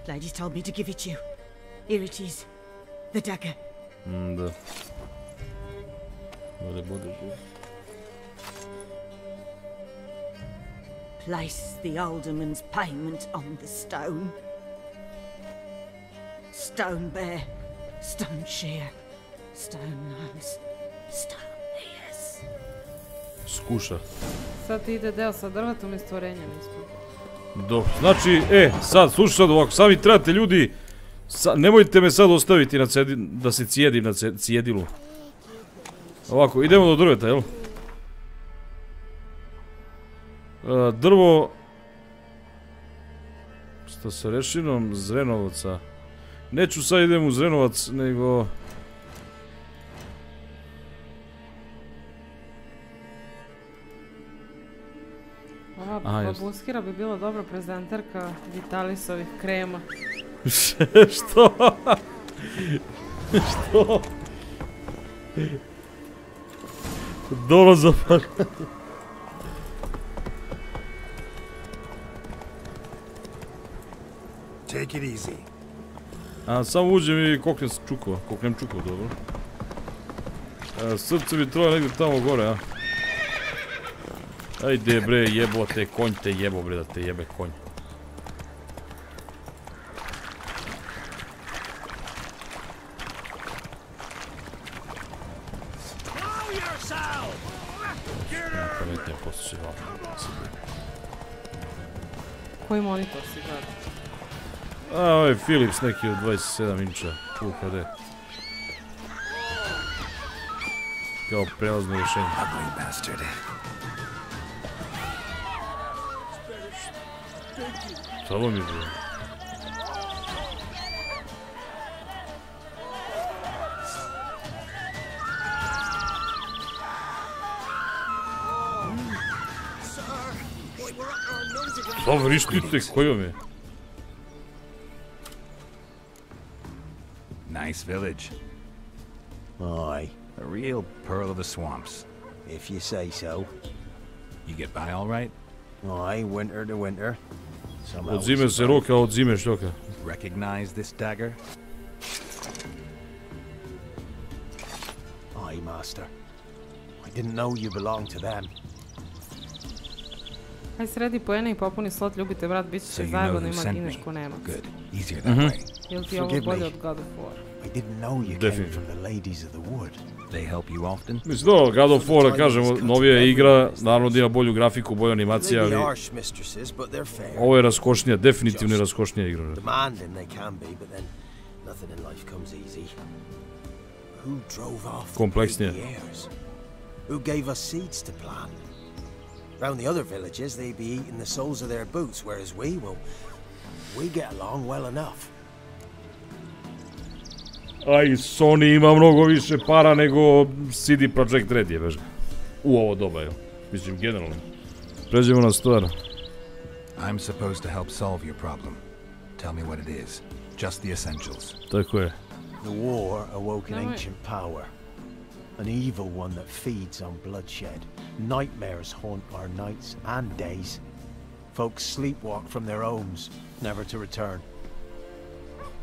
M: Ladies told me to give it you. Here it is. The dagger.
B: Da. Da bude tu.
M: Place the alderman's payment on the stone. Stone bear, stone shear, stone nose, stone ears.
B: Skuša.
A: Sad ti ide deo sa drvetom i stvorenjem ispod.
B: Dobro, znači, sad, slušaj sad ovako, sami trebate ljudi, nemojte me sad ostaviti da se cijedim na cijedilu. Ovako, idemo do drveta, jel? Drvo sa Sarešinom Zrenovca. Neću sad idem u Zrenovac, nego...
A: Ova babuskira bi bila dobra prezenterka Vitalisovih krema.
B: Što? Što? Dobro zapad.
D: Take it easy.
B: A, samo uđem i koknem čukova, dobro. Srce bi troje negdje tamo gore, a? Ajde bre, jebote, konj te jebo bre, da te jebe konj. Napravite poslušaj ovako.
A: Koji monitor si gleda?
B: A, ovo je Philips neki od 27 inča, UHD. Kao prelazno rješenje. Samo mi bilo. Samo vrištite, kojom je?
P: Nice village.
I: Aye, a real pearl of the swamps. If you say so.
P: You get by all right?
I: Aye, winter to winter.
B: Od zime se roka, od zime štoka.
P: Recognize this dagger?
I: Aye, master. I didn't know you belonged to them.
A: Aj sredi poene i popuni slot, ljubite brat, bit ćete zajedno, ima gineš ko Nemac. Jel ti ovo bolje od God of War?
I: I didn't know you came from the ladies of the wood.
P: They help you often?
B: Mislim da, God of War, kažemo, novija igra, naravno da ima bolju grafiku, bolju animaciju, ali ovo je raskošnija, definitivno je raskošnija igra. Kompleksnija.
I: Who gave us seeds to plant? Round the other villages, they'd be eating the soles of their boots, whereas we get along well enough.
B: Aj, Sony ima mnogo više para nego CD Projekt Red je, vežga. U ovo doba, jel? Mislim, generalno. Pređemo na stvar.
P: I'm supposed to help solve your problem. Tell me what it is. Just the essentials.
B: Tako je.
I: The war awoke an ancient power. An evil one that feeds on bloodshed. Nightmares haunt our nights and days. Folks sleepwalk from their homes, never to return.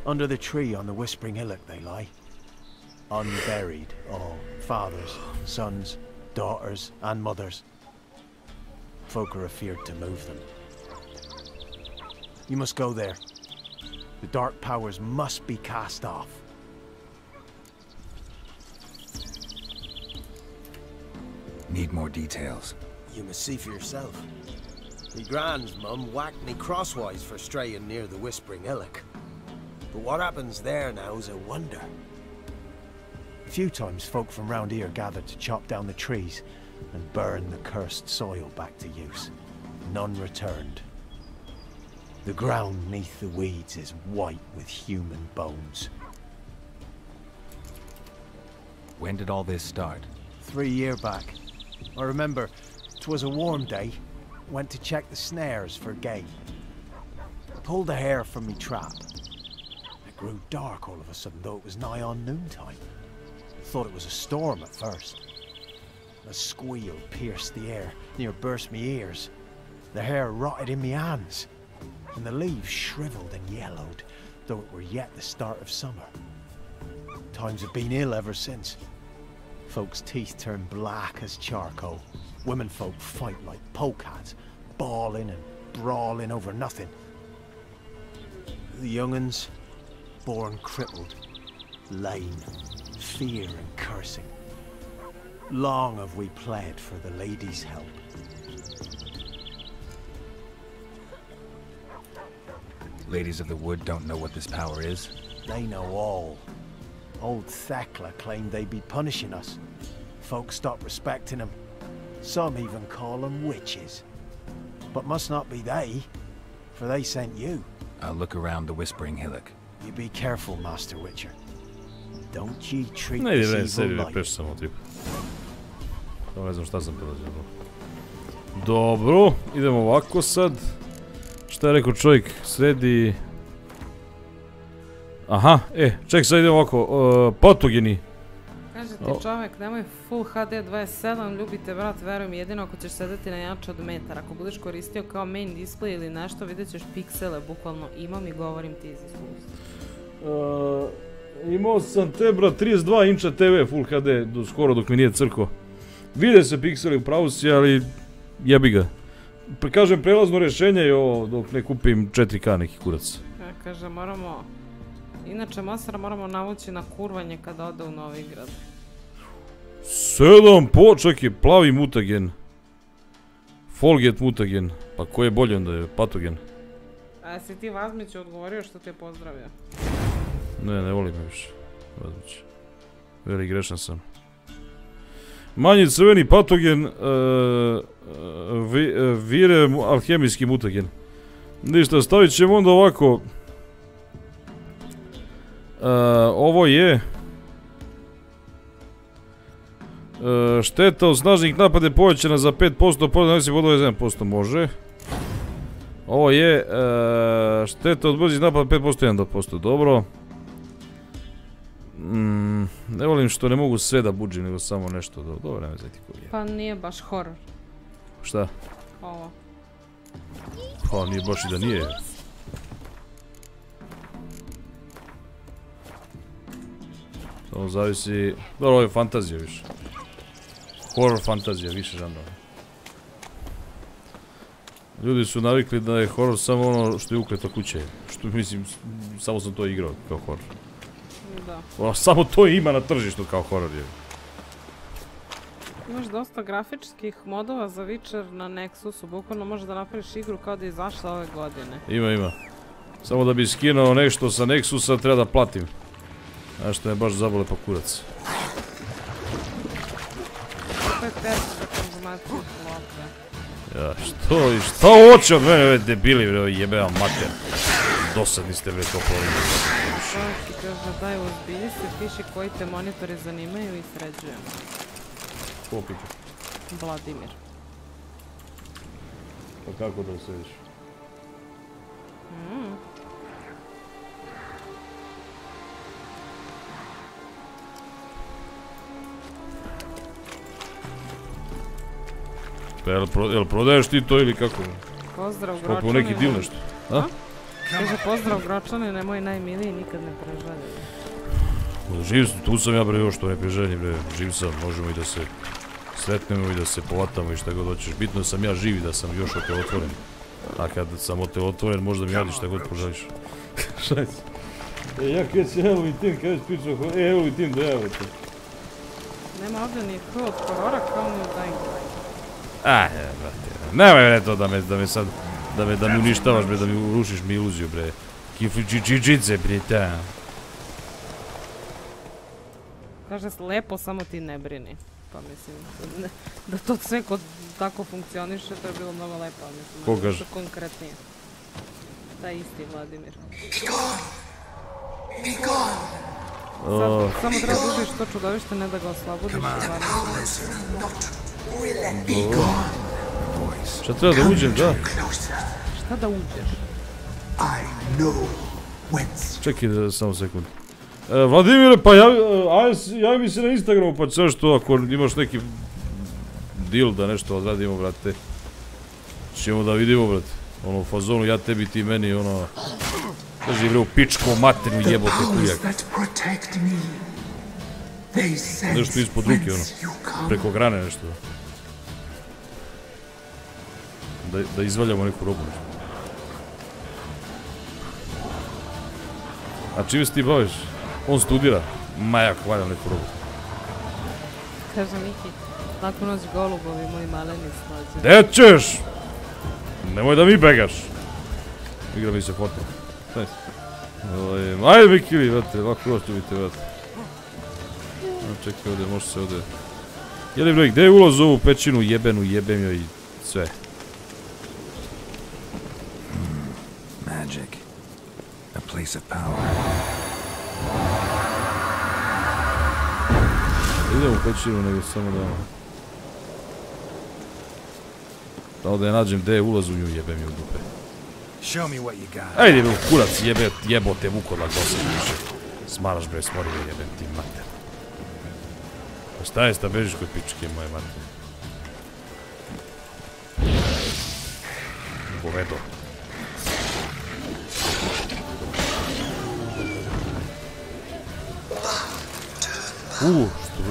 I: Under the tree on the Whispering Hillock they lie. Unburied, all. Fathers, sons, daughters, and mothers. Folk are afeared to move them. You must go there. The dark powers must be cast off.
P: Need more details.
I: You must see for yourself. Me grand's mum whacked me crosswise for straying near the Whispering Hillock. But what happens there now is a wonder. A few times folk from round here gathered to chop down the trees and burn the cursed soil back to use. None returned. The ground neath the weeds is white with human bones.
P: When did all this start?
I: 3 years back. I remember 'twas a warm day. Went to check the snares for game. Pulled a hare from me trap. It grew dark all of a sudden, though it was nigh on noontime. Thought it was a storm at first. A squeal pierced the air, near burst me ears. The hair rotted in me hands, and the leaves shriveled and yellowed, though it were yet the start of summer. Times have been ill ever since. Folks' teeth turn black as charcoal. Women folk fight like polecats, bawling and brawling over nothing. The young'uns, born crippled, lame, fear and cursing. Long have we pled for the lady's help.
P: Ladies of the Wood don't know what this power is?
I: They know all. Old Thekla claimed they'd be punishing us. Folks stopped respecting them. Some even call them witches. But must not be they, for they sent you.
P: I'll look around the Whispering Hillock.
I: You be careful, Master Witcher. Don't ye treat this evil light.
B: Ne znam šta sam prelazio. Dobro, idemo ovako sad. Šta je rekao čovjek, sredi... Aha, čekaj sad idemo ovako, patogeni.
A: Kaže ti čovjek, nemoj Full HD 27, ljubite brat, verujem jedino ako ćeš sedeti na jače od metar. Ako budeš koristio kao main display ili nešto, vidjet ćeš piksele, bukvalno imam i govorim ti iz iskustva.
B: Imao sam te, brat, 32 inča TV Full HD, skoro dok mi nije crko. Vide se pikseli u pravu si, ali jebi ga. Kažem, prelazno rješenje je ovo dok ne kupim 4K neki kurac.
A: Kaže, moramo... Inače, Masara moramo navući na kurvanje kada ode u Novi Grad.
B: 7 čekaj, plavi mutagen. Folget mutagen. Pa ko je bolji onda je patogen?
A: A jesi ti Vazmiću odgovorio što te je pozdravio?
B: Ne volim me više. Vazmić. Veli grešan sam. Manji crveni patogen, vire alhemijski mutagen. Ništa, stavit ćemo onda ovako. Ovo je šteta od snažnih napada je povećana za 5%, pored se vodove za 1%, može. Ovo je šteta od brzih napada 5%, 1%, dobro. Ne volim što ne mogu sve da buđim, nego samo nešto, dobro, nema znati koji je.
A: Pa nije baš horor.
B: Šta?
A: Ovo.
B: Pa nije baš i da nije. Samo zavisi... Dobro, ovo je fantazija više. Horror fantazija, više žanrova. Ljudi su navikli da je horror samo ono što je ukleta kuće. Što mislim, samo sam to igrao kao horror. Da. Samo to ima na tržištu kao horror je.
A: Imaš dosta grafičkih modova za Witcher na Nexusu. Bukvalno možeš da napraviš igru kao da je izašla ove godine.
B: Ima. Samo da bi skinuo nešto sa Nexusa treba da platim. Znaš što me baš zabole pa kurac.
A: To je test za konzumaciju flope.
B: Ja, što hoće od mene ove debili, bre, jebeva mater. Dosadni ste, bre, to povijek.
A: Čovjek ti kaže, daj ozbilji se, piši koji te monitori zanimaju i sređujemo.
B: Ko piše?
A: Vladimir.
B: Pa kako da središ? Jel prodaješ ti to ili kako?
A: Pozdrav Gročani.
B: Kako neki dil nešto?
A: Kaže pozdrav Gročani, nemoj najmiliji, nikad ne prežaljujem.
B: Živ sam, tu sam ja bre još što ne prežaljujem bre, živ sam, možemo i da se sretnemo i da se povatamo i šta god hoćeš. Bitno sam ja živ i da sam još otelotvoren. A kad sam otelotvoren možda mi radiš šta god požališ. Šajc. Ja kad se evo i tim, kad je pričao, evo i tim dojavite.
A: Nema ovdje ni od horora kao ni od Dying Light.
B: Brate, nemoj bre to da me sad, da mi uništavaš bre, da mi urušiš mi iluziju bre. Kifličičičice bre, ta.
A: Kaže lepo, samo ti ne brini. Pa mislim, da to sve kod tako funkcioniše, to je bilo mnogo lepo, mislim.
B: Ko kaže?
A: Konkretnije. Taj isti Vladimir. Samo treba da uđeš to čudovište, ne da ga oslabudiš.
B: Šta treba da uđem, da?
A: Šta da uđeš?
B: Čekaj da samo sekund. Vladimire, pa javi mi se na Instagramu, pa sve što ako imaš neki deal da nešto odradimo, brate. Ćemo da vidimo, brate. Ono, u fazonu, ja tebi, ti meni, ono... Kaži, bre, u pičku materinu jebote kujak. Nešto ispod ruke, ono. Preko grane nešto. Da izvaljamo neku robu. A čime se ti baviš? On studira. Ma jako valjam neku robu.
A: Kaže Miki, laku noć golubovi, moji maleni slađe.
B: Gde ćeš? Nemoj da mi begaš. Igra mi se foto. Ajde Miki, vrate, laku noć ljubite, vrate. Čekaj ovdje, može se ovdje. Jelim nek, gdje je ulaz u ovu pećinu jebenu, jebem joj i sve.
P: Magic. A place of power.
B: Idem u pećinu, nego samo da ovdje nađem gdje je ulaz u nju, jebem ju u dupe. Ajde me u kurac, jebote vukodlak dosad više. Smaraš bre, smori me, jebem ti mater. Pa šta je sta bežiš kod pičke moje mater? Povedo.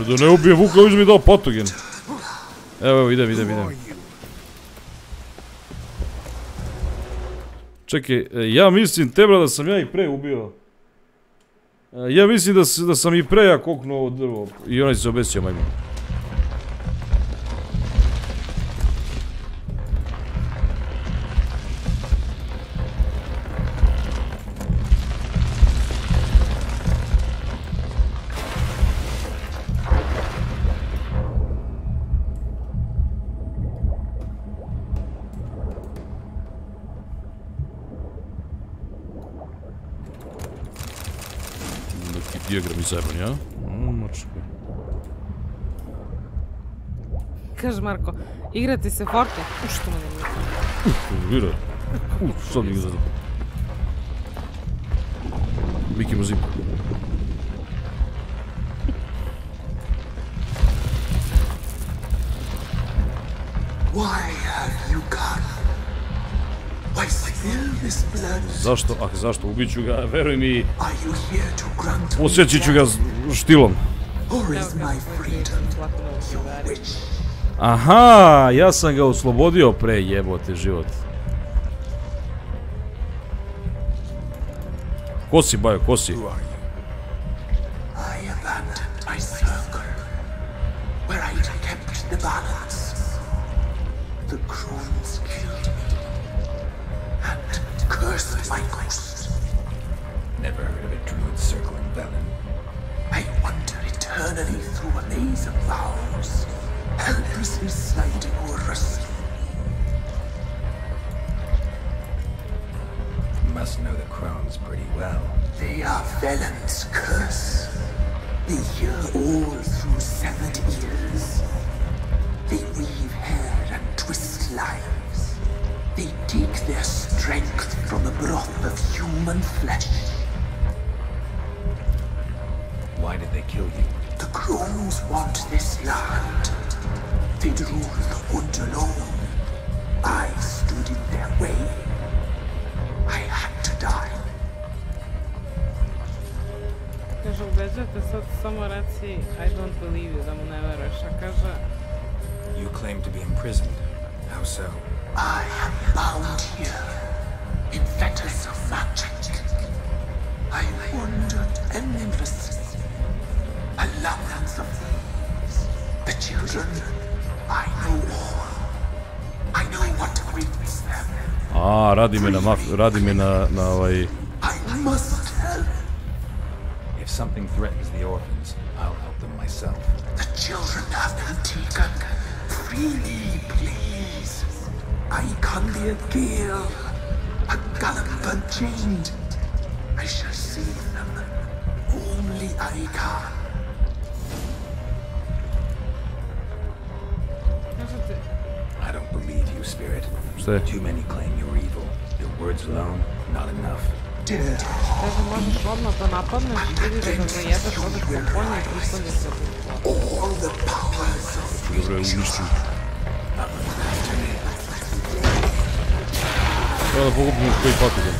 B: Što da ne ubijem Vuka, uđe mi dao patogen. Evo, idem. Čekaj, ja mislim, tebra da sam ja i pre ubio. Ja mislim da sam i pre ja koknuo ovo drvo i onaj se obesio majmun. Diagram i zajeban, ja? Močko.
A: Kaže Marko, igrati se Forte? Što me ne
B: Vira. Sad mi ga zadam. Miki muziku.
Q: Why have you come? Why spill this blood?
B: Zašto? Ah, zašto? Ubiću ga, veruj mi. Osjećit ću ga štilom. Aha, ja sam ga oslobodio pre, jebote život. Ko si, Bajo, ko si?
Q: Never heard of a druid circling Velen. I wander eternally through a maze of vows, helplessly sliding over us.
P: You must know the crones pretty well.
Q: They are Velen's curse. They hear all through severed ears. They weave hair and twist lives. They take their strength from the broth of human flesh.
P: Why did they kill you?
Q: The crones want this land. They'd rule the wood alone. I stood in their way. I had to die.
A: Kaže, ubeđate sad samo reci I don't believe you, da mu ne veruješ, a kaže...
P: You claim to be imprisoned. How so?
Q: I am bound here in fetters of magic. I wandered endlessly. A labyrinth of thieves. The children, I know all. I know what awaits them.
B: A, radi me na ovaj...
Q: I must help.
P: If something threatens the orphans, I'll help them myself.
Q: The children have been taken. Free me, please. I can be a gale, a galloper chained. I shall save them. Only I can.
P: I don't believe you, Spirit. Too many claim you're evil. Your words alone, not enough.
A: Kaže, možeš odmah da napadneš i vidiš da ga jebeš, odeš po polju i pristavlja se tu.
B: Dobro je unišću. Treba da pogubim koji patogen.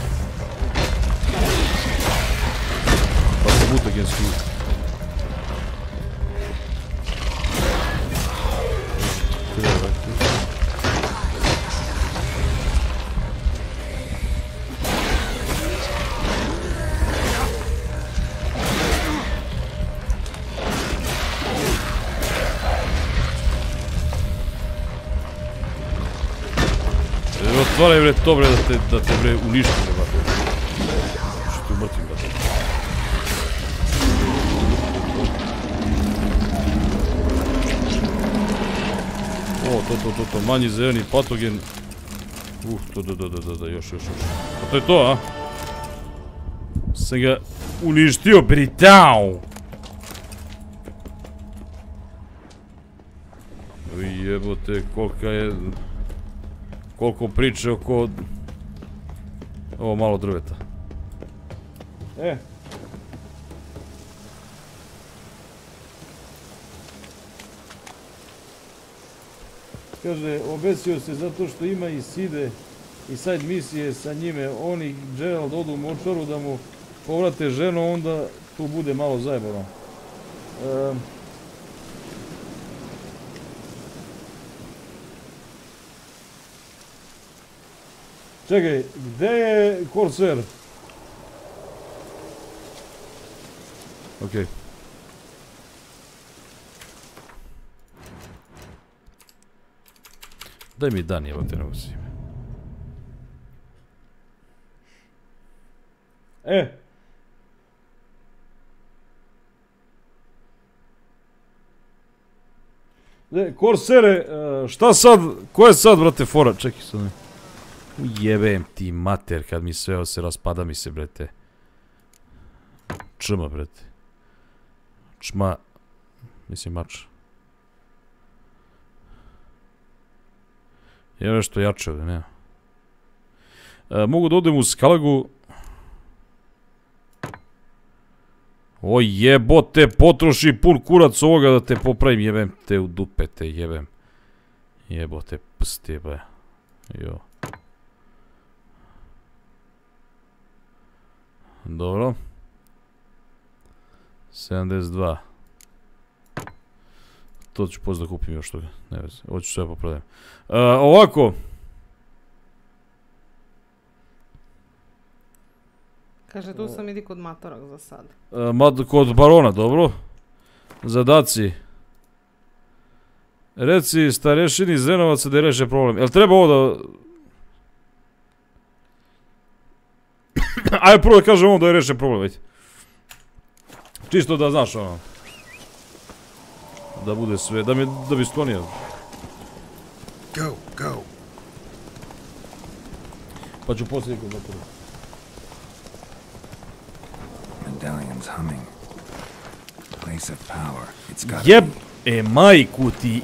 B: Pa se mutagenski. otvaraj bre to bre da te bre uništim bre. Što ti umrtim bre. O, to, manji zeleni patogen. Još. Pa to je to, a? Sam ga uništio, Britao! Jebote, koliko priče oko... Ovo malo drveta. Kaže, obesio se zato što ima i side i side misije sa njime. On i Gerald odu u močvaru da mu povrate ženu, onda tu bude malo zajebano. Čekaj, gde je Corsair? Okej. Daj mi dan, evo te nosi. Korsere, šta sad, ko je sad, brate, fora? Čekaj sad ne. Jebem ti mater, kad mi sve se raspada mi se, brete. Čma, brete. Čma, mislim mač. Je nešto jače ovdje, nema. Mogu da odem u Skalagu. O jebote, potroši pun kurac ovoga da te popravim, jebem te u dupe te, jebem. Jebote, pst jebe. Jo. Dobro. 72. To ću poslije da kupim još toga, ne veze, hoću sve popravljam. Ovako.
A: Kaže, tu sam idi kod matorog za sad.
B: Kod barona, dobro. Zadaci. Reci starešini Zrenovaca da je reše problem. Jel treba ovo da... Ajde prvo da kažem ovo da je reše problem, već. Čisto da znaš ono. Da bude sve, da bi sklonio.
D: Go.
B: Pa ću poslije kod matora.
D: Medallion's humming. Place of power. It's got
B: Jeb... majku ti,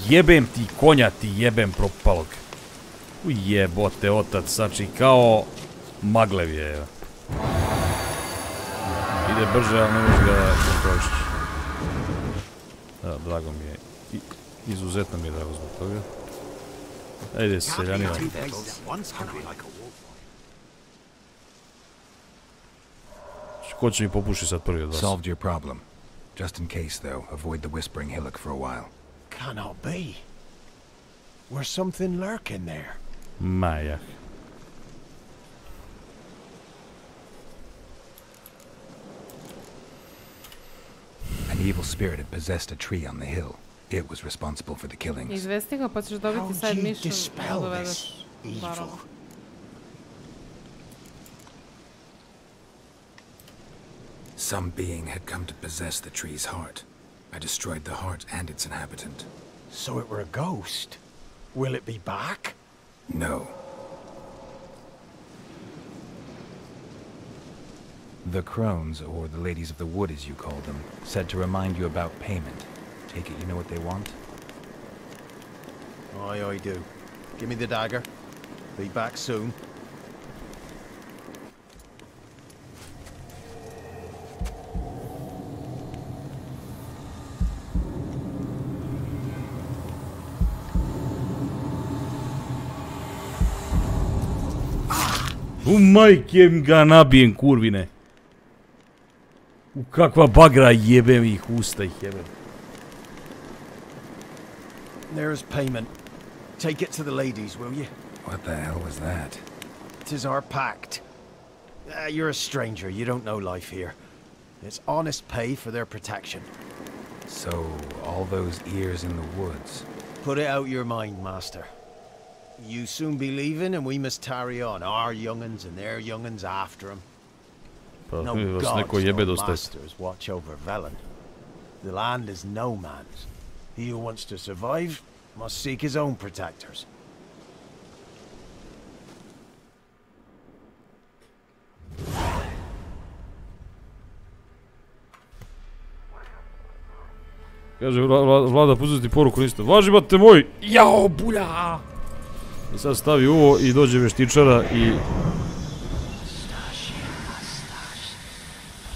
B: jebem ti konja ti, jebem propalog. Jebote, otac, znači kao maglev je. Ide brže, ali ne možeš ga kontroliš. Drago mi je. Izuzetno mi je drago zbog toga. Ajde, seljanima. Ko će mi popuši sad prvi od vas?
D: Solved your problem. Just in case, though, avoid the whispering hillock for a while.
I: Cannot be. Where's something lurking there?
B: Majak.
D: An evil spirit had possessed a tree on the hill. It was responsible for the killings.
A: Izvesti ga pa ćeš dobiti side mission da dovedeš barona.
D: Some being had come to possess the tree's heart. I destroyed the heart and its inhabitant.
I: So it were a ghost. Will it be back?
D: No. The crones, or the ladies of the wood as you call them, said to remind you about payment. Take it you know what they want?
I: Aye, I do. Give me the dagger. Be back soon.
B: U majke ga nabijem, kurvine. U kakva bagra, jebem ih, usta ih jebem.
I: There's payment. Take it to the ladies, will you?
D: What the hell was that?
I: 'Tis our pact. You're a stranger, you don't know life here. It's honest pay for their protection.
D: So, all those ears in the woods.
I: Put it out your mind, master. You soon be leaving and we must tarry on, our young'uns and their young'uns after them. No gods nor masters watch over Velen. The land is no man's. He who wants to survive must seek his own protectors.
B: Kaže, vlada pustiti poruku isto. Važi, bate moj! Jao, bulja! I sad stavi ovo i dođe veštičara i...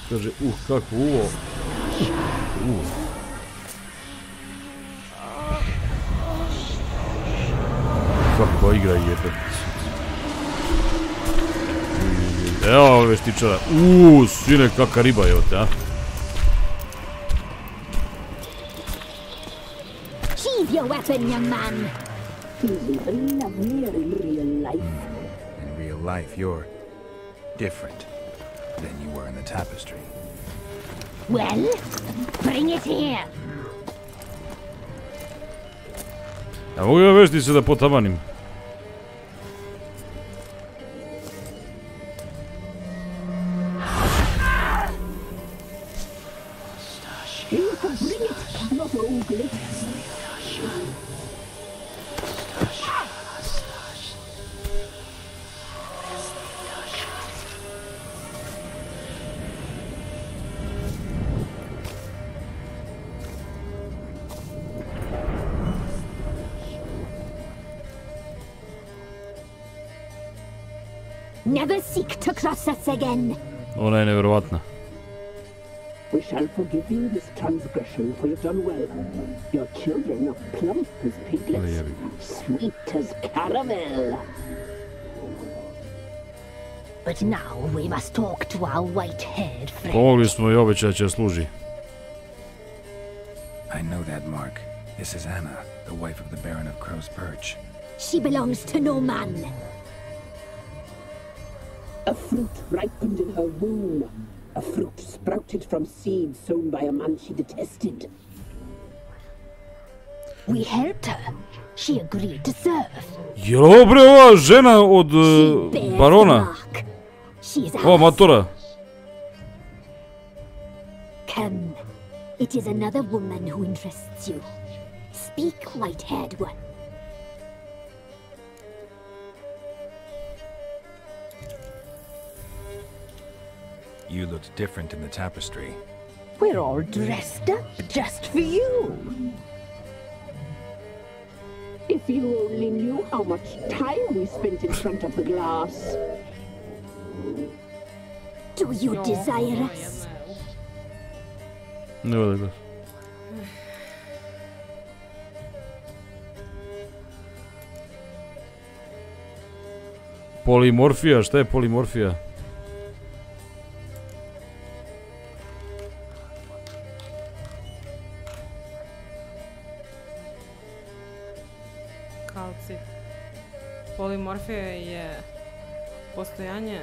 B: Kaže, kako ovo... Kakva igra jebe. Evo veštičara. Sine, kakva riba je ovdje, a?
N: Sheathe your weapon, young man.
O: He's even lovelier in real life.
P: In real life, you're different than you were in the tapestry.
N: Well, bring it here.
B: Ja mogu ja veštice da potamanim.
N: Never seek to cross us again.
B: Ona je nevjerovatna.
O: We shall forgive you this transgression, for you've done well. Your children are plump as piglets, sweet as caramel.
N: But now we must talk to our white-haired friend.
B: Pomogli smo i obećaj će služi.
P: I know that mark. This is Anna, the wife of the Baron of Crow's Perch.
N: She belongs to no man.
O: A fruit ripened in her womb. A fruit sprouted from seeds sown by a man she detested.
N: We helped her. She agreed to serve.
B: Je li ovo bre ova žena od barona? Ova matora?
N: Come. It is another woman who interests you. Speak, white-haired one.
P: You looked different in the tapestry.
N: We're all dressed up just for you.
O: If you only knew how much time we spent in front of the glass.
N: Do you desire us?
B: Ne vodi glas. Polimorfija, šta je polimorfija?
A: Polimorfija je postojanje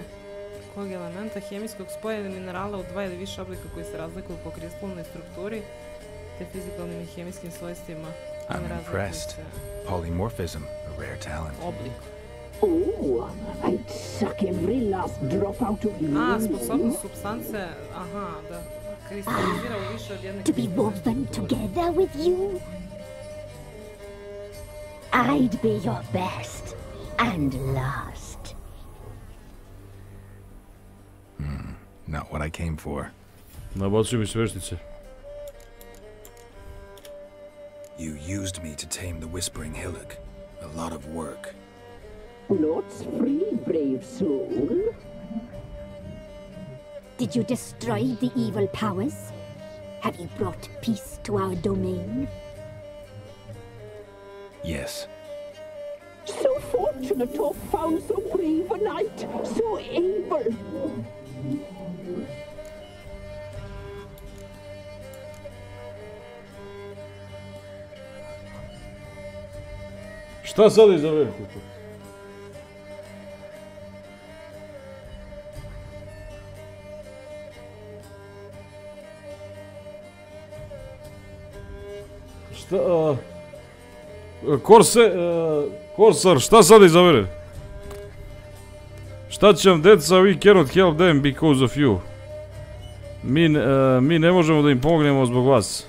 A: kojeg elementa hemijskog spoja ili minerala u dva ili više oblika koji se razlikuju po kristalnoj strukturi te fizikalnim i hemijskim svojstvima.
P: I'm impressed. Polymorphism, a rare talent.
A: Oblik.
O: Oh, I'd suck every last drop out of you.
A: Sposobnost supstance, aha, da kristalizira u više od jedne
N: to be woven together with you? I'd be your best and last.
P: Not what I came for.
B: Nabacuju mi sveštice.
P: You used me to tame the Whispering Hillock. A lot of work.
O: Lots free, brave soul.
N: Did you destroy the evil powers? Have you brought peace to our domain?
P: Yes.
O: So fortunate to have found so brave a knight, so able.
B: Šta sad izabere? Šta? Korsar, šta sad izabere? Šta će vam deca, we cannot help them because of you. Mi ne možemo da im pomognemo zbog vas.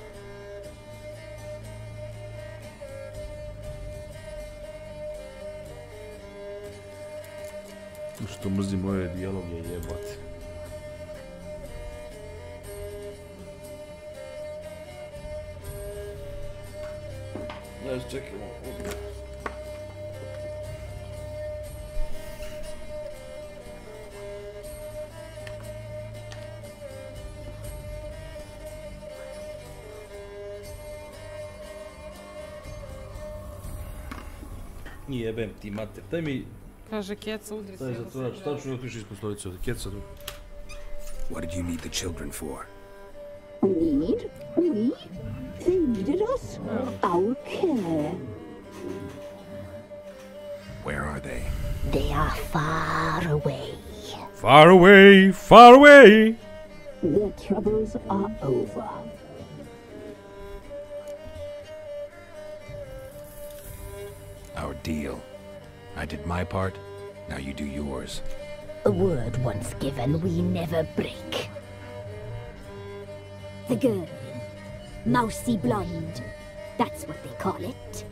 B: Što mrzim ove dijaloge, jebate. Daj, čekajmo. Jebem ti mater, daj mi...
A: Kaže Keca, udri se.
B: Daj zatvorač, tačno otiši ispod stolice ovdje, Keca tu.
D: What did you need the children for?
O: Need? We? They needed us? Our care.
D: Where are they?
N: They are far away.
B: Far away, far away!
O: Their troubles are over.
D: Our deal. I did my part, now you do yours.
N: A word once given, we never break.
L: The girl. Mousy blonde. That's what they call it.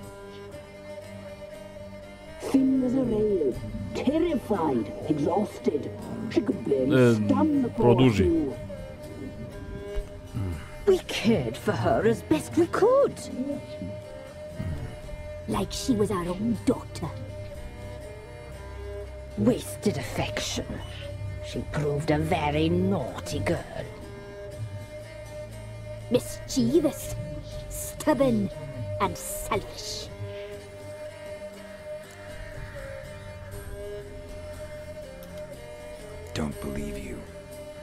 O: Thin as a rail. Terrified. Exhausted. She could barely stand the poor thing.
N: We cared for her as best we could.
L: Like she was our own daughter.
N: Wasted affection. She proved a very naughty girl.
L: Mischievous, stubborn, and selfish.
D: Don't believe you.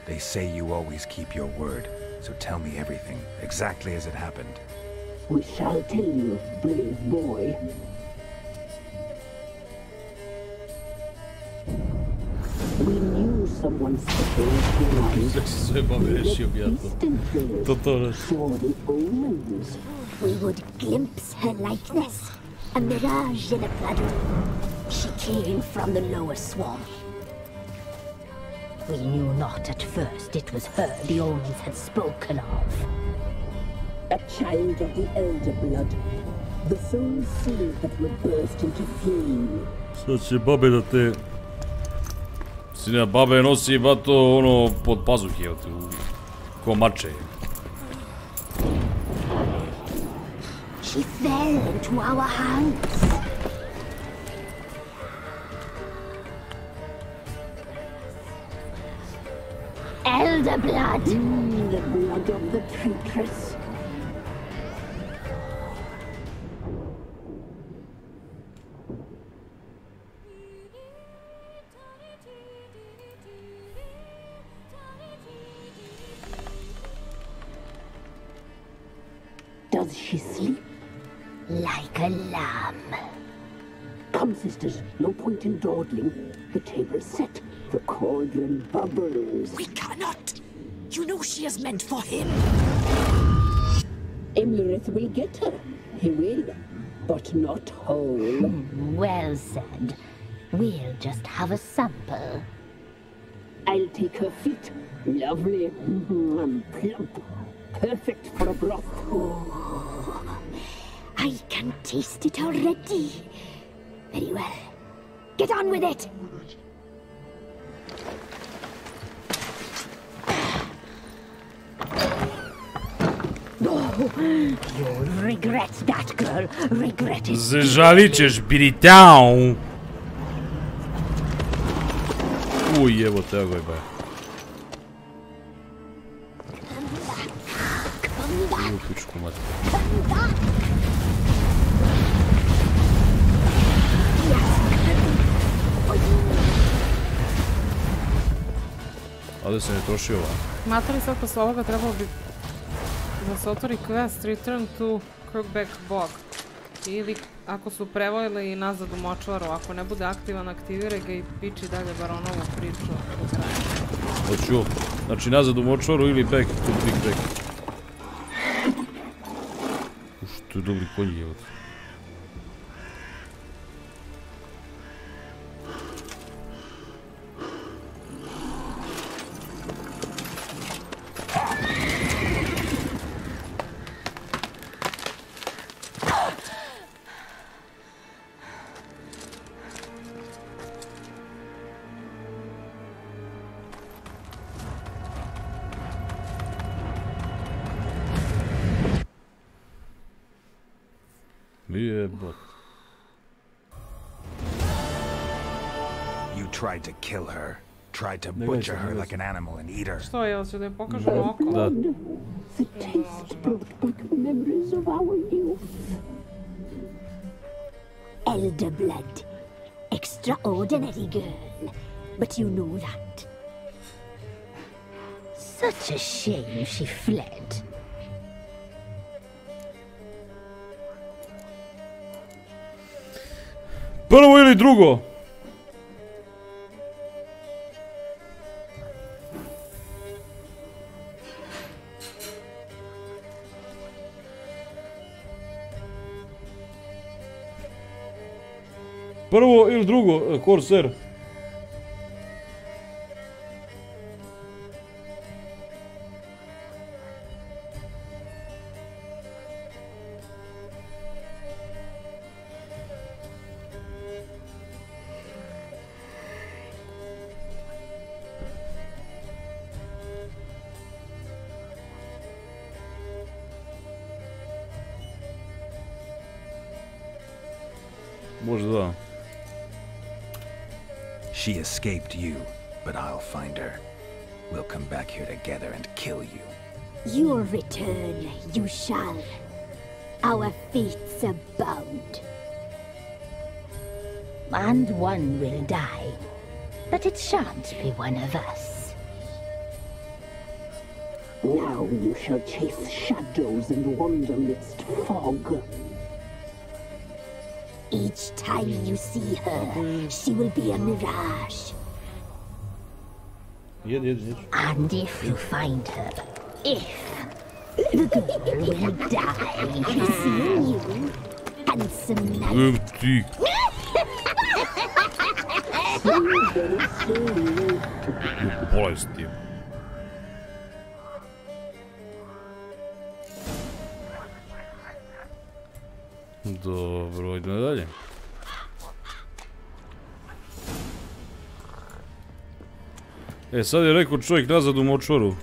D: They say you always keep your word, so tell me everything, exactly as it happened.
O: We shall tell you, brave boy. We knew someone special saw the omens.
L: We would glimpse her like this, a mirage in a blood.
N: She came from the lower swamp. We knew not at first it was her the omens had spoken of.
O: A child of the elder blood. The soul seed that will burst into flame.
B: Sad će babe da te... Sine, babe nosi bato ono pod pazuhe, ko mače.
N: She fell into our hands. Elder blood.
O: The blood of the traitress. Does she sleep?
N: Like a lamb.
O: Come, sisters, no point in dawdling. The table's set. The cauldron bubbles.
N: We cannot. You know she is meant for him.
O: Emlyrith will get her. He will, but not whole.
N: Well said. We'll just have a sample.
O: I'll take her feet. Lovely. Plump. Perfect for a broth.
N: Oh, I can taste it already. Very well. Get on with it. Oh, you'll regret that, girl. Regret it.
B: Zažalit ćeš, biritao. Uj, evo te ga ba. U pičku mati. Ovdje se ne troši ova.
A: Matali sad posle ovoga trebalo bi da se otvori quest Return to Crookback Bog. Ili ako su prevojili i nazad u močvaru, ako ne bude aktivan, aktiviraj ga i piči dalje baronovu priču do kraja.
B: Hoću, znači nazad u močvaru ili back to Crookback. Uš, to je dobri konji, evo. Jebot.
D: You tried to kill her. Tried to butcher her like an animal and eat her.
A: Što je, hoće da je pokažemo oko?
B: Da.
O: The taste brought back memories of our youth.
N: Elder blood. Extraordinary girl. But you know that. Such a shame she fled.
B: Prvo ili drugo? Prvo ili drugo, Corsair? Možda da.
D: She escaped you, but I'll find her. We'll come back here together and kill you.
N: Your return, you shall. Our fates are bound. And one will die, but it shan't be one of us.
O: Now you shall chase shadows and wander midst fog.
N: Each time you see her, she will be a mirage. And if you find her, the girl will die seeing you, handsome knight.
B: Bolesti. Dobro, idemo dalje. E, sad je rekao čovjek nazad u močvaru.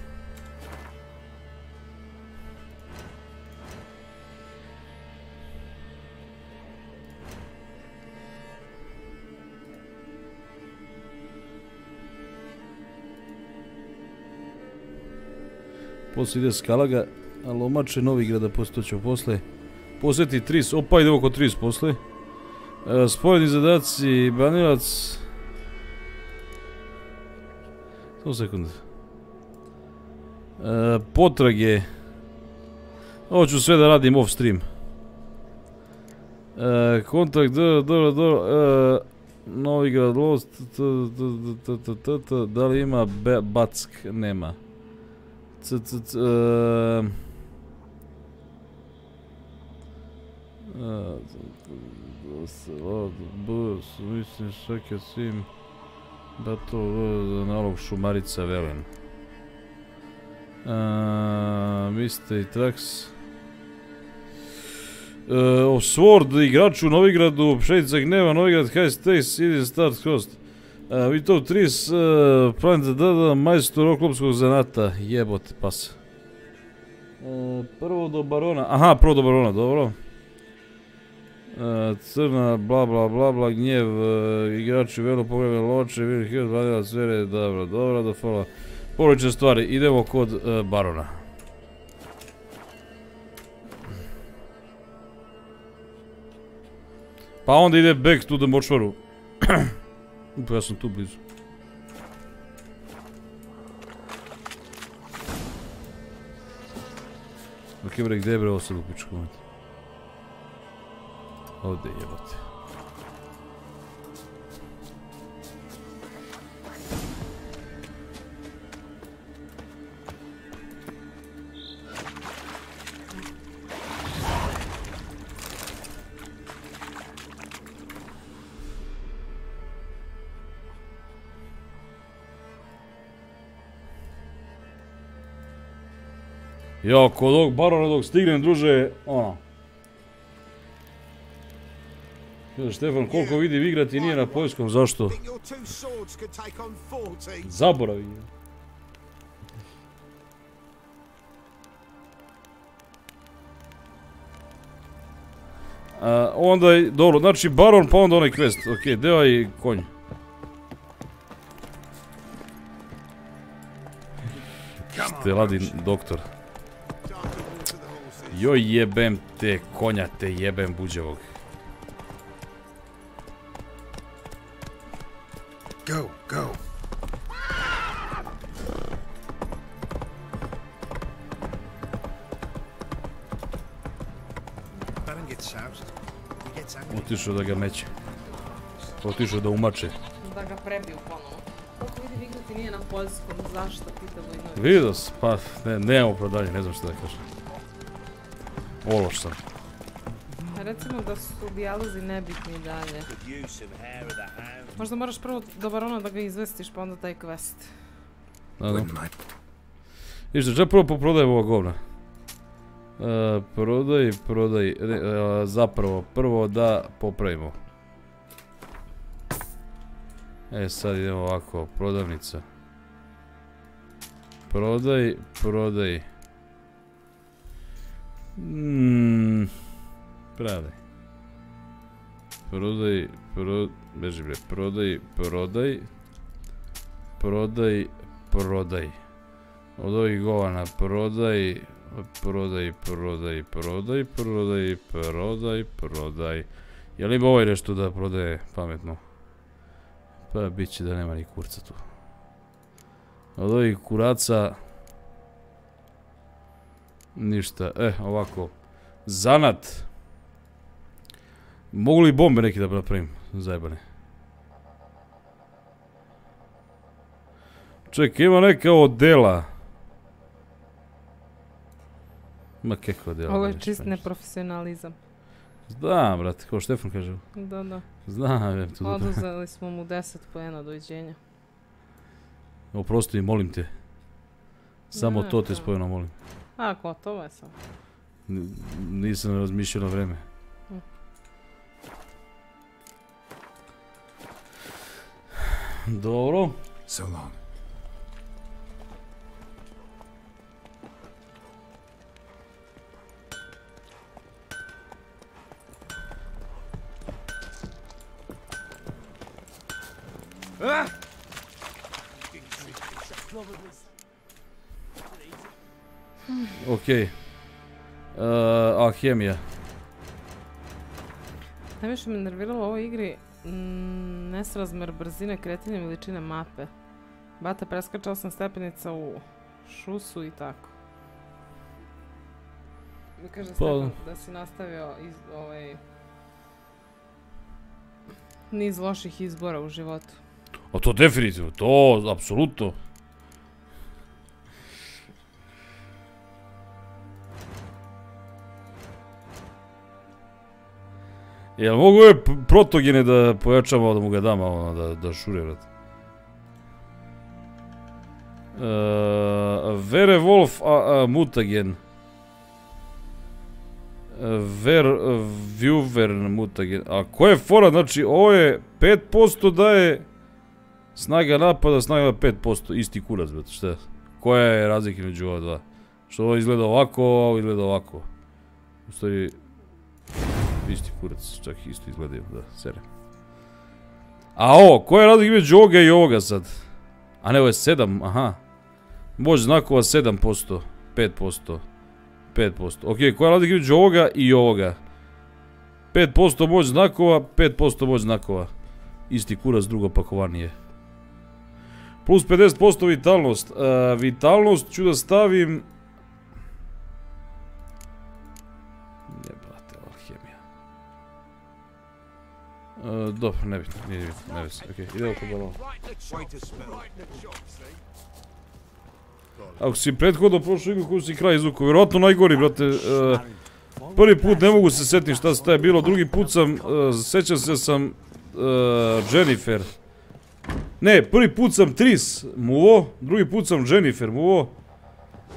B: Poslije ide Skalaga, a Lomače Novigrada postoćemo posle. Posjeti 30, opa ide oko 30 posle. Sporedni zadaci, Banilac. Samo sekund. Potrage. Ovo ću sve da radim off stream. Kontakt, Novigrad, Lost, da li ima Back, nema. Mislim svake svim Battle nalog Šumarica Velen. Miste Trax. Sword igraču u Novigradu, Pšenica gneva, Novigrad High Stakes, ide Start Host. Vi to 30 Planet Dada, majstor oklopskog zanata, jebote pas. Prvo do barona, aha, prvo do barona, dobro. Crna, bla bla bla bla, gnjev, igrači velo, pogrebe loče, Vir Hill, Vanila, Svere, dobro, dobro, do fola. Polične stvari, idemo kod barona. Pa onda ide back to the močvaru. Ja sam tu blizu. Ok, bre, gdje je bre ovo sad u pičku mati? Ovdje jebate. Jo, kod ovog barona dok stignem, druže, ono. Štefan, koliko vidim igrati nije na poljskom, zašto? Zaboravi. Onda je, dobro, znači baron pa onda onaj quest. Ok, deo i konj. Ste ladin doktor. Joj jebem te konja, te jebem buđevog.
D: Go, go.
B: Otišao da ga meće. Otišao da umače.
A: Da ga prebiju ponovo. Kako vidim igrati nije na poljskom, zašto pitamo i noć?
B: Vidio sam, pa nemam opravdanje, ne znam što da kažem. Ološ sam.
A: Recimo da su dijalozi nebitni dalje. Možda moraš prvo do barona da ga izvestiš pa onda taj quest.
B: Ništa, čak prvo poprodajem ovog govna. Prodaj, zapravo prvo da popravimo. Sad idemo ovako, prodavnica. Prodaj. Prodaj. Beži bre, prodaj. Od ovih govana prodaj. Jel ima ovaj nešto da prodaje pametno? Pa bit će da nema ni kurca tu. Od ovih kuraca ništa. Ovako. Zanat. Mogu li bombe neki da napravim? Zajebane. Čekaj, ima neka odela. Ma kako djela.
A: Ovo je čist neprofesionalizam.
B: Znam, brate, kao Štefan kaže.
A: Da.
B: Znam.
A: Oduzeli smo mu 10 poena doviđenja.
B: Oprosti, molim te. Samo to te spojeno molim.
A: A, gotovo je sam.
B: Nisam razmišljao na vreme. Dobro.
D: So long.
B: Okej. Alhemija.
A: Najviše me nerviralo u ovoj igri nesrazmer brzine kretanja veličine mape. Bata, preskačao sam stepenica u šusu i tako. Mi kaže Stefan da si nastavio niz loših izbora u životu.
B: O, to definitivno, to apsolutno. Jel mogu ove protogene da pojačamo, da mu ga dam, da šure, vrati? Werewolf mutagen. Vjuvern mutagen. A ko je fora? Znači, ovo je 5% daje snaga napada, snaga 5%. Isti kurac, brate, šta je? Koja je razlika među ova dva? Što ovo izgleda ovako, ovo izgleda ovako. U stvari, isti kurac, čak isto izgledaju, da, sere. A ovo, koja je razlika među ovoga i ovoga sad? A ne, ovo je 7, aha. Moć znakova 7%, 5%, 5%. Ok, koja je razlika među ovoga i ovoga? 5% moć znakova, 5% moć znakova. Isti kurac, drugo pakovanije. Plus 50% vitalnost. Vitalnost ću da stavim... Jebate, alhemija. Dobro, nebitno, nije bitno, nebitno. Ok, idemo kod balona. Ako si prethodno prošao igru koju si kraj izvukao, vjerovatno najgori, brate. Prvi put ne mogu se setim šta se taj bilo, drugi put sam, sećam se sam Jennifer. Ne, prvi put sam Tris muvo, drugi put sam Jennifer muvo.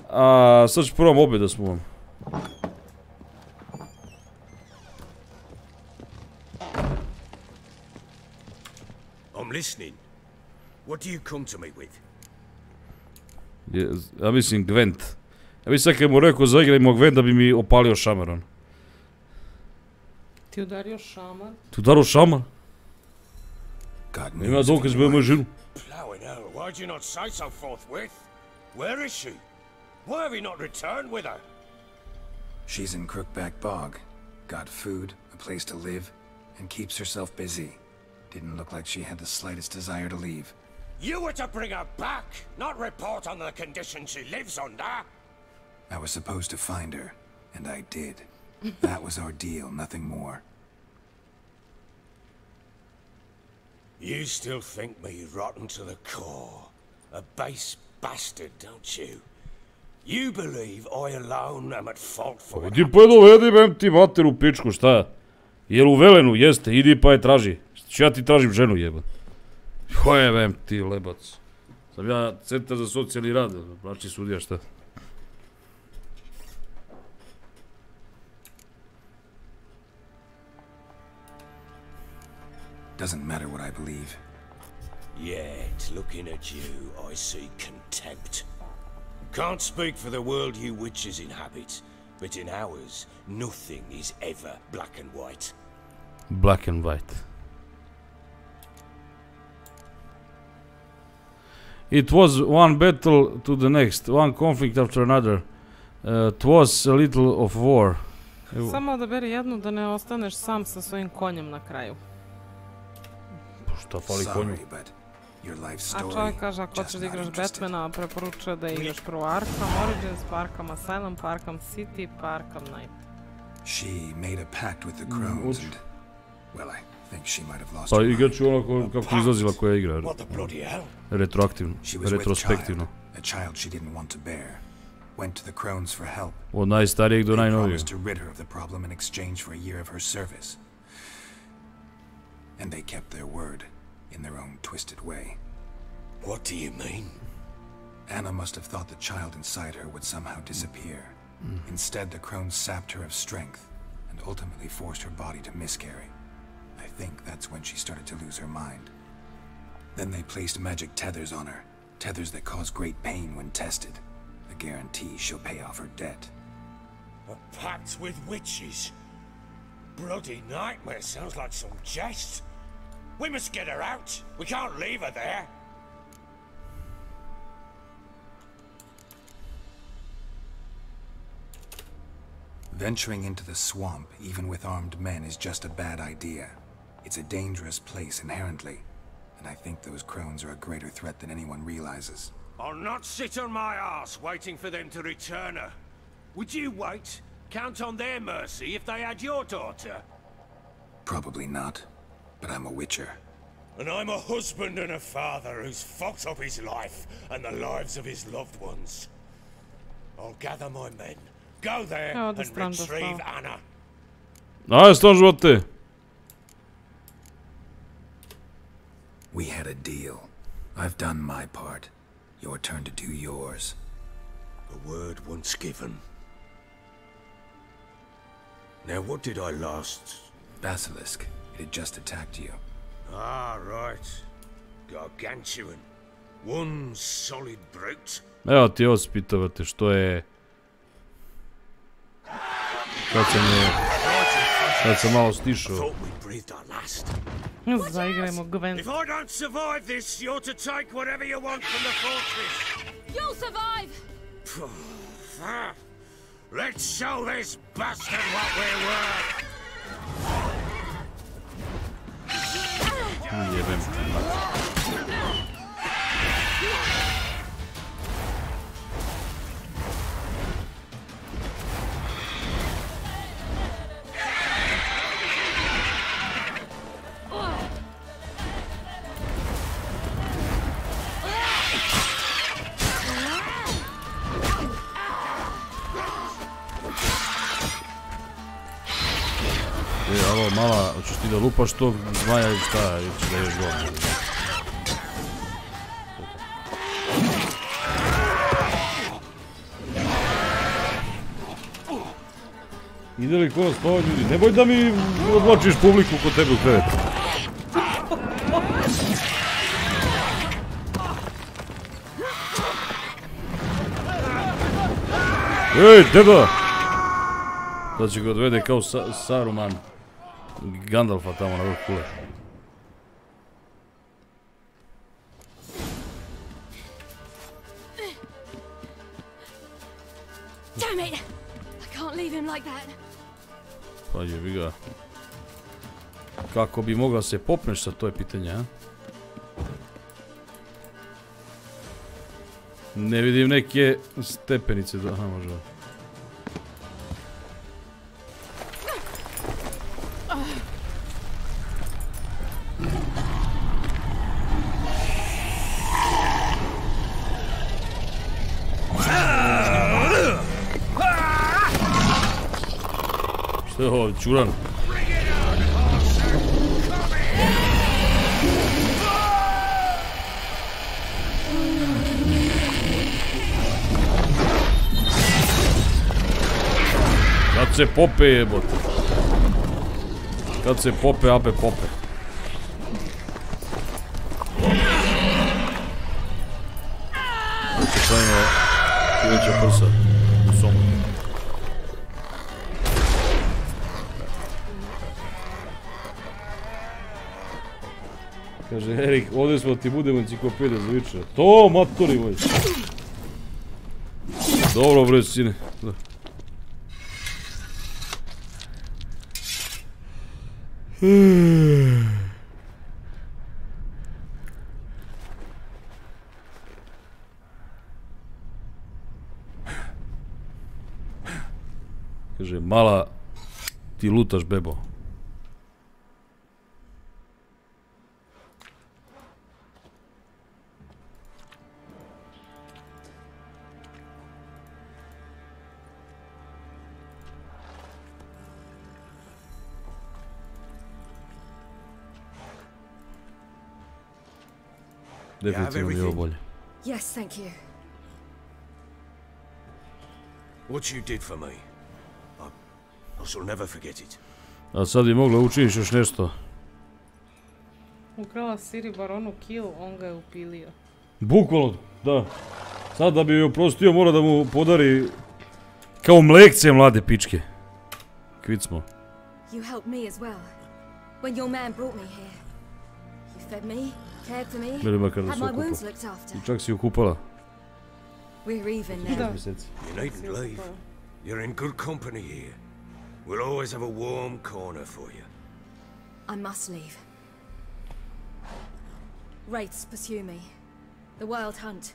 B: A sad ću probam obe da smuvam.
C: I'm listening. What do you come to me with?
B: Ja mislim Gwent. Ja mislim kad mu rekao zaigraj mog Gwent da bi mi opalio šamaron.
A: Ti udario šamar?
B: Ti udario šamar? Nema dokaz da moju ženu.
C: Plowing hell, why'd you not say so forthwith? Where is she? Why have you not returned with her?
D: She's in Crookback Bog. Got food, a place to live, and keeps herself busy. Didn't look like she had the slightest desire to leave.
C: You were to bring her back, not report on the conditions she lives under.
D: I was supposed to find her, and I did. That was our deal, nothing more.
C: You still think me rotten to the core. A base bastard, don't you? You believe I alone am at fault for what
B: Idi pa je dovedi, bem ti mater u pičku, šta? Jel u Velenu, jeste, idi pa je traži. Što ja ti tražim ženu, jeba. Koje bem ti, lebac. Sam ja centar za socijalni rad, plaći sudija, šta?
D: Doesn't matter what I believe.
C: Yet, looking at you, I see contempt. Can't speak for the world you witches inhabit, but in ours, nothing is ever black and white.
B: Black and white. It was one battle to the next, one conflict after another. It was a little of war.
A: Samo odaberi jednu da ne ostaneš sam sa svojim konjem na kraju.
B: Šta fali konju?
A: A čovjek kaže, ako hoćeš da igraš Batmana, preporučuje da igraš prvo Arkham Origins, pa Arkham Asylum, pa Arkham City, pa Arkham Knight.
D: She made a pact with the crones and, well, I think she might have lost
B: pa
D: her mind.
B: igraću ono kako izlazila koja igra. Retroaktivno, retrospektivno.
D: A child she didn't want to bear. Went to the crones for help.
B: Od najstarijeg do najnovijeg.
D: They promised to rid her of the problem in exchange for a year of her service. And they kept their word, in their own twisted way.
C: What do you mean?
D: Anna must have thought the child inside her would somehow disappear. Instead, the crones sapped her of strength, and ultimately forced her body to miscarry. I think that's when she started to lose her mind. Then they placed magic tethers on her, tethers that cause great pain when tested. A guarantee she'll pay off her debt.
C: A pact with witches? Bloody nightmare, sounds like some jest. We must get her out. We can't leave her there.
D: Venturing into the swamp, even with armed men, is just a bad idea. It's a dangerous place inherently, and I think those crones are a greater threat than anyone realizes.
C: I'll not sit on my ass waiting for them to return her. Would you wait? Count on their mercy if they had your daughter?
D: Probably not, but I'm a witcher.
C: And I'm a husband and a father who's fucked up his life and the lives of his loved ones. I'll gather my men, go there and retrieve Anna.
B: Ajde, stan živote.
D: We had a deal. I've done my part. Your turn to do yours.
C: A word once given. Now, what did I last?
D: Basilisk. It had just attacked you.
C: Ah, right. Gargantuan. One solid brute.
B: Evo ti ovo spitovate što je... Sad sam malo stišao.
A: Zaigrajmo Gwen.
C: If I don't survive this, you're to take whatever you want from the fortress.
F: You'll survive!
C: Let's show this bastard what we're worth!
B: Jebem. Alo, mala, hoćeš ti da lupaš tog zmaja ili šta, ili ćeš da ješ govno? Ide li ko spava ljudi? Nemoj da mi odvlačiš publiku kod tebe u krevetu. Ej, deda! Da će ga odvede kao Saruman. Gandalfa tamo na vrh kule.
G: Damn it! I can't leave him like that.
B: Pa jebi ga. Kako bi mogla se popneš sa, to je pitanje, a? Ne vidim neke stepenice, aha, možda. Što je ovo, čuran? Kad se pope jebote. Kad se pope, ape pope. Kako pravimo veća prsa u somu. Kaže Erik, ovdje smo ti budemo enciklopedija za vičera. To, matori moj. Dobro bre, sine. Kaže, mala, ti lutaš bebo. Definitivno je ovo bolje.
G: Yes, thank you.
C: What you did for me, I shall never forget it.
B: A sad bi mogla učiniš još nešto.
A: Ukrala Siri baronu kill, on ga je upilio.
B: Bukvalno, da. Sad da bi joj oprostio mora da mu podari kao mlekce mlade pičke. Kvit smo.
G: You helped me as well. When your man brought me here. You fed me, cared for me, had my wounds looked after.
B: I čak si ju kupala.
G: We're even now.
C: You needn't leave. You're in good company here. We'll always have a warm corner for you.
G: I must leave. Wraiths pursue me. The wild hunt.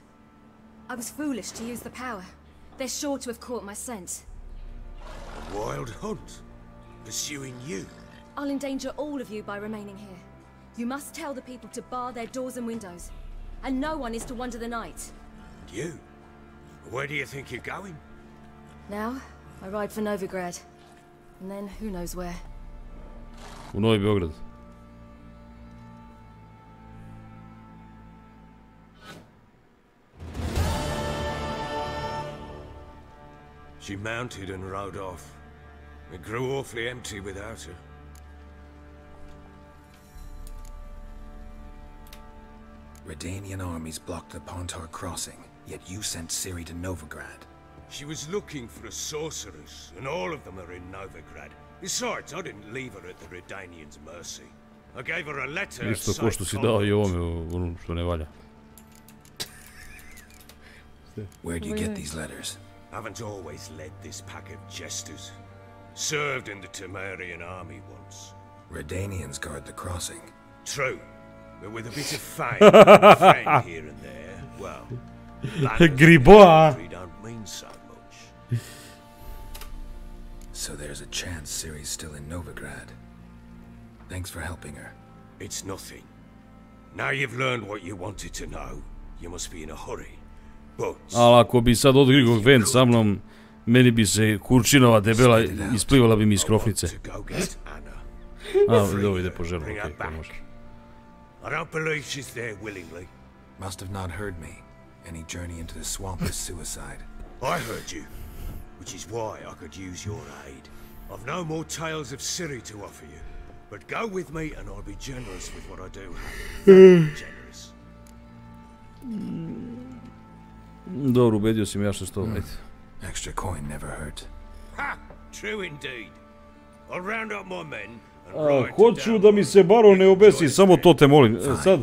G: I was foolish to use the power. They're sure to have caught my scent.
C: A wild hunt? Pursuing you?
G: I'll endanger all of you by remaining here. You must tell the people to bar their doors and windows. And no one is to wander the night.
C: And you? Where do you think you're going?
G: Now, I ride for Novigrad. And then, who knows where.
B: U Novi Beograd.
C: She mounted and rode off. It grew awfully empty without her.
D: Redanian armies blocked the Pontar crossing, yet you sent Ciri to Novigrad.
C: She was looking for a sorceress, and all of them are in Novigrad. Besides, I didn't leave her at the Redanians' mercy. I gave her a letter.
B: Isto ko što si dao i ovome ono što ne valja.
D: Where do you get these letters?
C: Haven't always led this pack of jesters. Served in the Temerian army once.
D: Redanians guard the crossing.
C: True, but with a bit of fame, a friend here and there, well,
B: Gribois
C: don't mean so much.
D: So there's a chance Ciri's still in Novigrad. Thanks for helping her.
C: It's nothing. Now you've learned what you wanted to know, you must be in a hurry.
B: Ali ako bi sad odgrigao vent sa mnom, meni bi se kurčinova debela isplivala bi mi iz krofnice. A, dobro ide po želu, okej, to može.
C: I don't believe she's there willingly.
D: Must have not heard me. Any journey into the swamp is suicide.
C: I heard you, which is why I could use your aid. I've no more tales of Ciri to offer you, but go with me and I'll be generous with what I do have. Generous.
B: Dobro, ubedio si me ja što sto.
D: Extra coin never hurt.
C: Ha! True indeed. I'll round up my men
B: Hoću da mi se baro ne obesi, samo to te molim. Sad,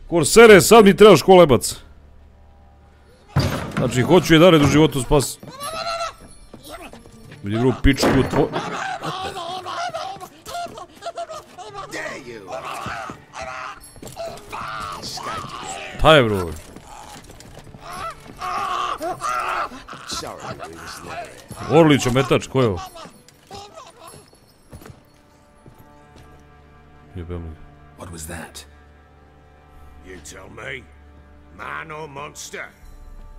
B: korsere, sad mi trebaš kolebac. Znači, hoću je da red u životu spas. Vidi bro, pičku tvo... Pa je bro. Orlić, ometač, ko je ovo?
D: What was that?
C: You tell me. Man or monster?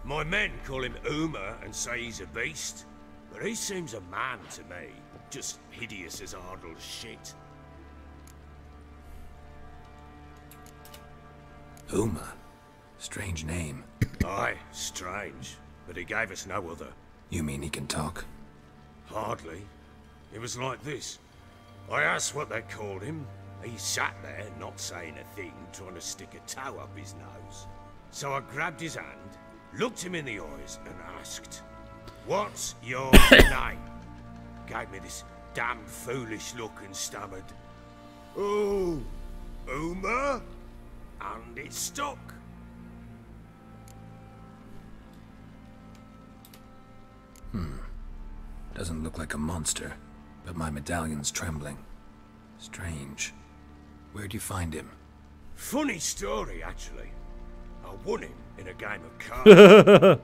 C: My men call him Uma and say he's a beast, but he seems a man to me. Just hideous as Ardle's shit.
D: Uma? Strange name.
C: Aye, strange. But he gave us no other.
D: You mean he can talk?
C: Hardly. It was like this. I asked what they called him. He sat there, not saying a thing, trying to stick a toe up his nose. So I grabbed his hand, looked him in the eyes, and asked, "What's your name?" Gave me this damn foolish look and stammered, "Oh, Uma?" And it stuck.
D: Doesn't look like a monster, but my medallion's trembling. Strange. Where'd you find him?
C: Funny story, actually. I won him in a game of cards.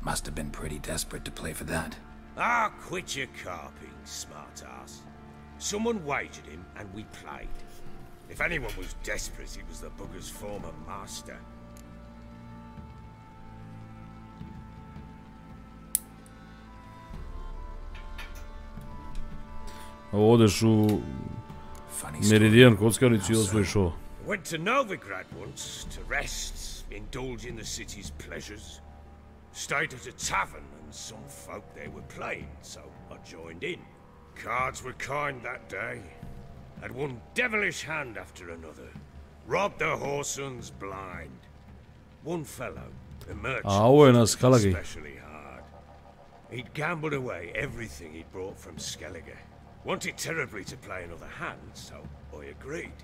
D: Must have been pretty desperate to play for that.
C: Ah, quit your carping, smart-ass. Someone wagered him, and we played. If anyone was desperate, it was the bugger's former master.
B: Odeš u Meridian kockarnicu i osvojiš ovo.
C: Went to Novigrad once to rest, indulge in the city's pleasures. Stayed at a tavern and some folk there were playing, so I joined in. Cards were kind that day. Had one devilish hand after another. Robbed the whoresons blind. One fellow, a merchant, especially hard. He'd gambled away everything he'd brought from Skellige. Wanted terribly to play another hand, so I agreed.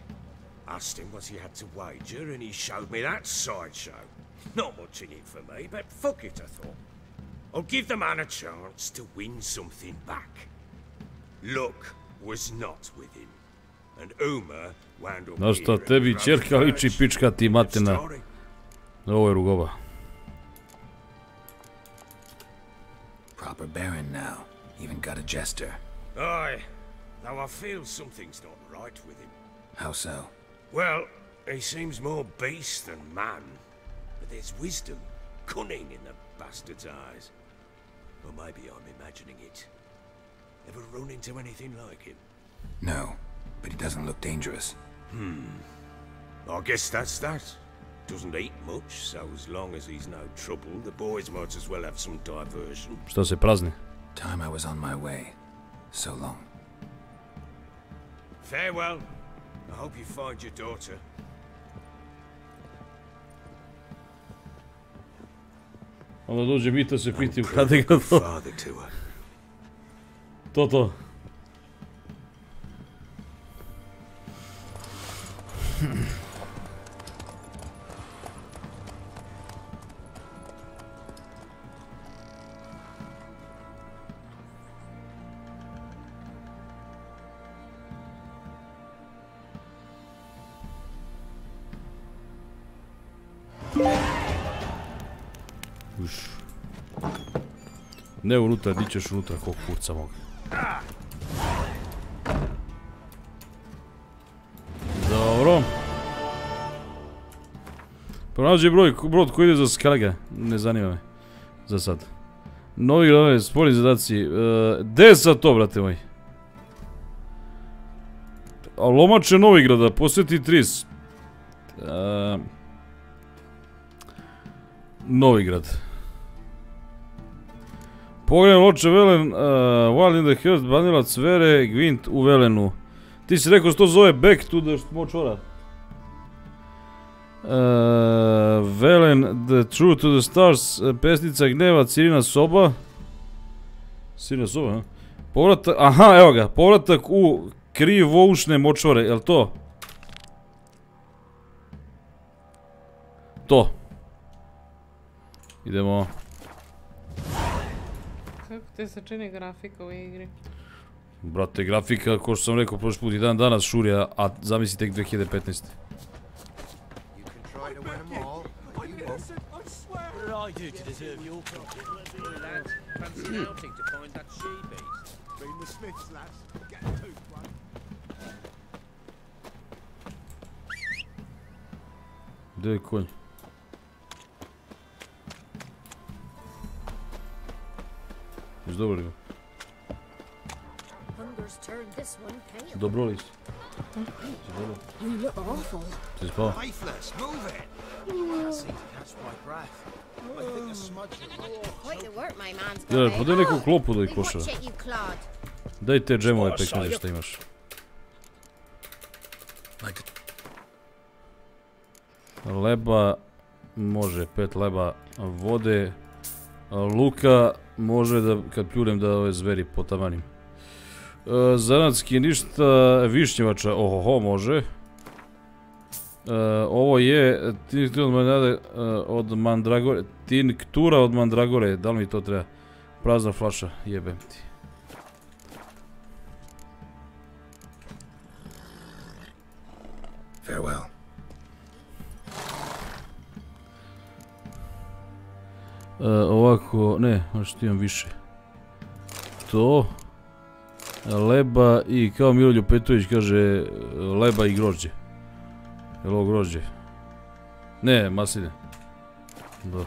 C: Asked him what he had to wager, and he showed me that sideshow. Not much in it for me, but fuck it, I thought. I'll give the man a chance to win something back. Luck was not with him, and Uma wound up
B: Znaš šta, tebi čerka liči pička ti matina. Ovo je rugoba.
D: Proper baron now. Even got a jester.
C: Aye, though I feel something's not right with him.
D: How so?
C: Well, he seems more beast than man, but there's wisdom, cunning in the bastard's eyes. Or maybe I'm imagining it. Ever run into anything like him?
D: No, but he doesn't look dangerous.
C: I guess that's that. Doesn't eat much, so as long as he's no trouble, the boys might as well have some diversion.
B: Šta se prazni?
D: Time I was on my way. So long.
C: Farewell. I hope you find your daughter.
B: Onda dođe Vita se piti u kada ga to. To. Ne unutra, di ćeš unutra, kog kurca moga. Dobro. Pronađi brod koji ide za Skellige. Ne zanima me. Za sad. Novi gradove, spori zadaci. Gde je sad to, brate moji? A lomače Novigrada, posjeti Tris. Novigrad. Pogledam loče Velen, Wild in the Heart, Banilac, Vere, Gwent u Velenu. Ti si rekao što to zove Back to the Močora. Velen, The True to the Stars, Pesnica gneva, Cirina soba. Sirna soba, ha? Povratak, aha, evo ga, povratak u krivoušne močvare, jel to? To. Idemo.
A: Kako ti se čini grafika u igri?
B: Brate, grafika, ko što sam rekao prošli put, i dan danas šurja, a zamisli tek 2015. Gdje je konj? Jesi dobro li? Dobro li si? Si spao? Gledaj, podaj neku klopu da ih košava. Daj te džemove pekmeze šta imaš. Leba, može 5 leba vode. Luka, može da kad pljunem da ove zveri potamanim. Zanatski ništa, višnjevača, ohoho, može. Ovo je tinktura od mandragore, da li mi to treba? Prazna flaša, jebem ti.
D: Farewell.
B: Ovako, ne, možda imam više. To. Leba i kao Miroljub Petrović kaže, leba i grožđe. Je li ovo grožđe? Ne, masline. Dobro.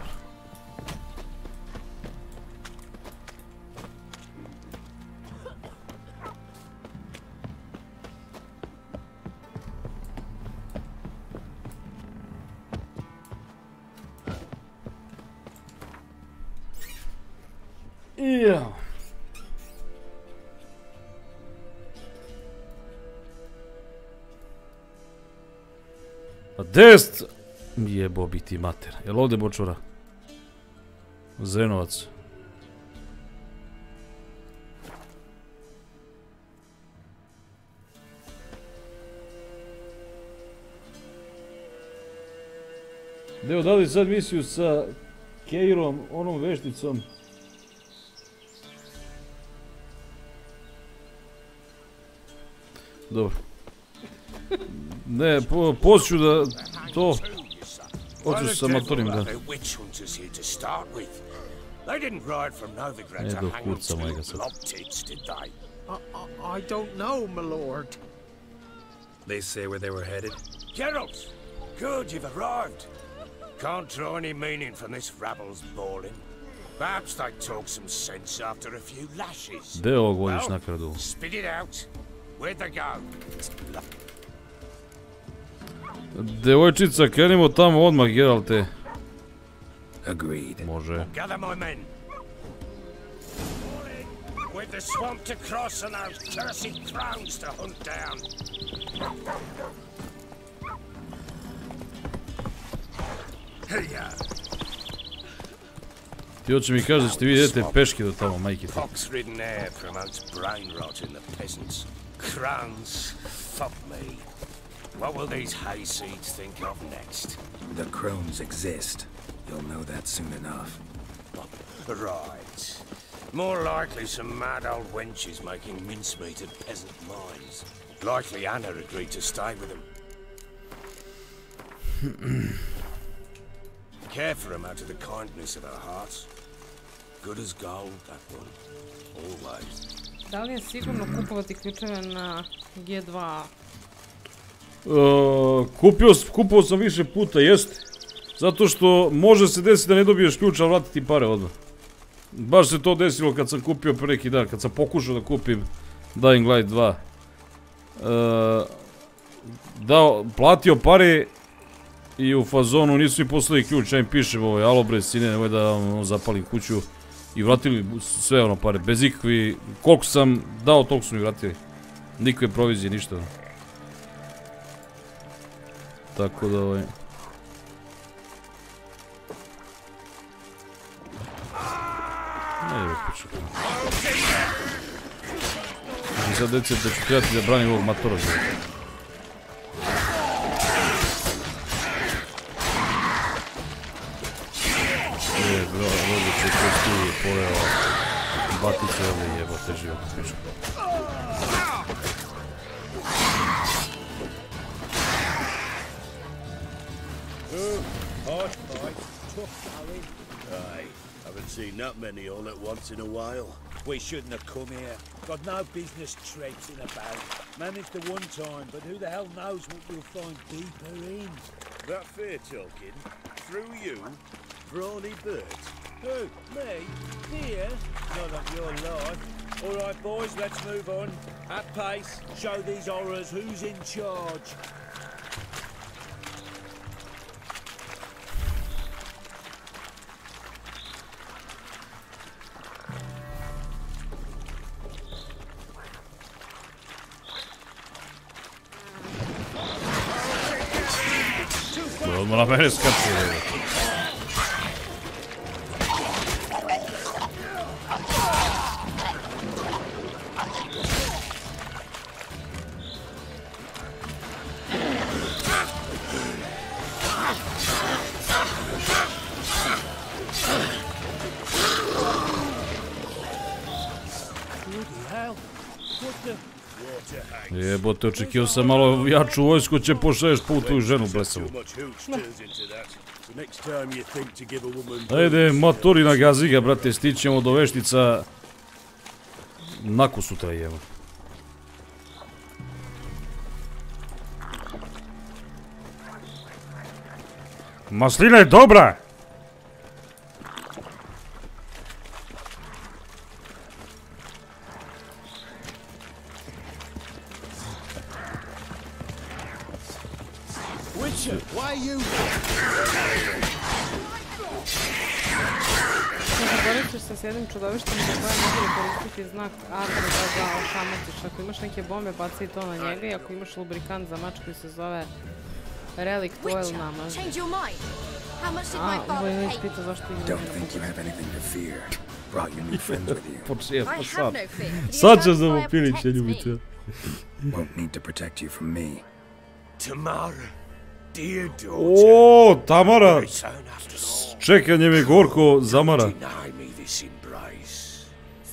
B: Jao. A dest jebo biti mater. Jel ovdje bočora? Zrenovac. Deo, da li sad misiju sa Keirom, onom vešticom? Dobro. Ne, poću da to... Hoću sa motorim da... Ne do kurca mojega sad.
I: I don't know, my lord.
P: They say where they were headed?
C: Geralt! Good, you've arrived. Can't draw any meaning from this rabble's bawling. Perhaps they talk some sense after a few lashes.
B: Gde ovog vodiš nakradu?
C: Spit it out. Where'd they go?
B: Devojčica, krenimo tamo odmah, Geralte.
D: Agreed.
B: Može.
C: Gather my men. With the swamp to cross and those cursed crows to hunt down.
B: Ti hoće mi kaži da ćete vi idete peške do tamo, majke ti.
C: Fox-ridden air promotes brain rot in the peasants. Crowns, fuck me. What will these hayseeds think of next?
D: The crones exist. You'll know that soon enough.
C: Right. More likely some mad old wenches making mincemeat at peasant mines. Likely Anna agreed to stay with them. Care for them out of the kindness of her heart. Good as gold, that one. Always.
A: Da li je sigurno kupovati ključeve na G2?
B: Kupovao sam više puta, jeste. Zato što može se desiti da ne dobiješ ključ, a vratiti pare odmah. Baš se to desilo kad sam kupio pre neki dan, kad sam pokušao da kupim Dying Light 2. Platio pare i u fazonu nisu mi poslali ključ, ja im pišem alo bre sine, nemoj da vam zapalim kuću. I vratili sve ono pare, bez ikakvi, koliko sam dao, toliko su mi vratili. Nikakve provizije, ništa. Tako da ovaj... Ajde, počekaj. I sad deci da ću trebati da branim ovog matora. Rođe će kroz tu poveo batice ovdje jebate život.
C: Haven't seen that many all at once in a while.
R: We shouldn't have come here. Got no business traipsing about. Managed the one time, but who the hell knows what we'll find deeper in?
C: That fair talking? Through you? Brawny bird?
R: Who? Me? Here? Not on your life. All right, boys, let's move on. At pace, show these horrors who's in charge.
B: Odmah na mene skače. Jebote, očekio sam malo jaču vojsku, će pošalješ po tvoju ženu blesavu. Ajde, matorina gazi ga, brate, stićemo do veštica naku sutra jemo. Maslina je dobra!
A: Boriš se s jednim čudovištem za koje može koristiti znak A da ga ošamatiš. Ako imaš neke bombe, baci to na njega i ako imaš lubrikant za mač koji se zove Relict Oil namaže. A, Vojnić pita zašto ima
B: počije pa sad. Sad ćeš da mu piliće ljubite.
D: Won't need to protect you from me.
C: Tamara, dear daughter.
B: O, Tamara! Čekanje me gorko zamara.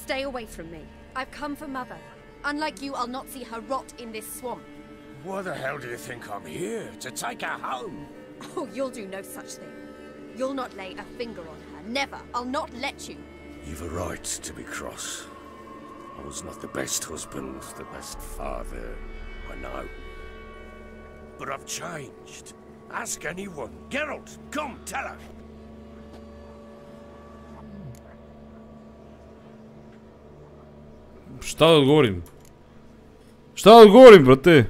G: Stay away from me. I've come for Mother. Unlike you, I'll not see her rot in this swamp.
C: Why the hell do you think I'm here? To take her home?
G: Oh, you'll do no such thing. You'll not lay a finger on her. Never. I'll not let you.
C: You've a right to be cross. I was not the best husband, the best father, I know. But I've changed. Ask anyone. Geralt, come, tell her.
B: Šta da odgovorim? Šta da odgovorim, brate?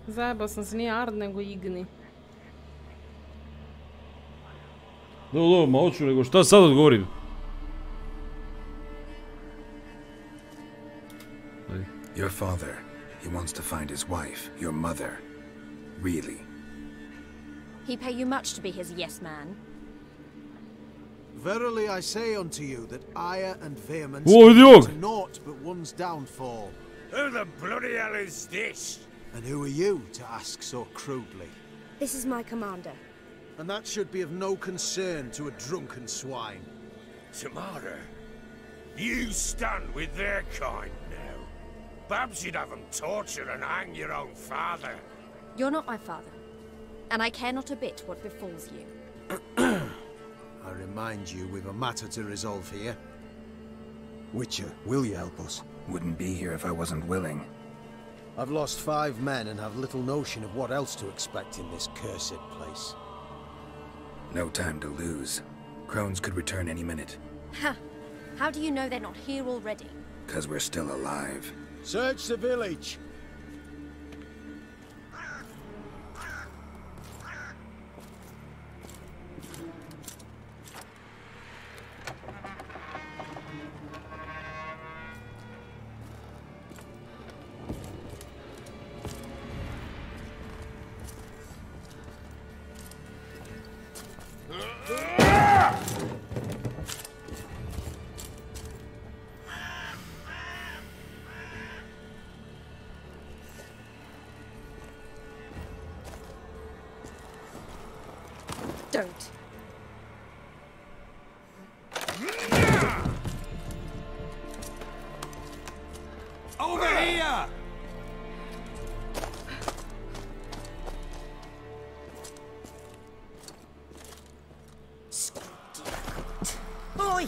A: Zajebao sam se, nije Ard, nego Igni.
B: Dobro, ma hoću, nego šta sad odgovorim?
D: Your father, he wants to find his wife, your mother. Really?
G: He pay you much to be his yes man?
I: Verily I say unto you that ire and vehemence
B: to
I: naught but one's downfall.
C: Who the bloody hell is this?
I: And who are you to ask so crudely?
G: This is my commander.
I: And that should be of no concern to a drunken swine.
C: Tamara, you stand with their kind now. Perhaps you'd have them torture and hang your own father.
G: You're not my father, and I care not a bit what befalls you.
I: I remind you we've a matter to resolve here. Witcher, will you help us?
D: Wouldn't be here if I wasn't willing.
I: I've lost 5 men and have little notion of what else to expect in this cursed place.
D: No time to lose. Crones could return any minute.
G: Ha! How do you know they're not here already?
D: 'Cause we're still alive.
I: Search the village!
G: Don't.
R: Over here!
M: Oi!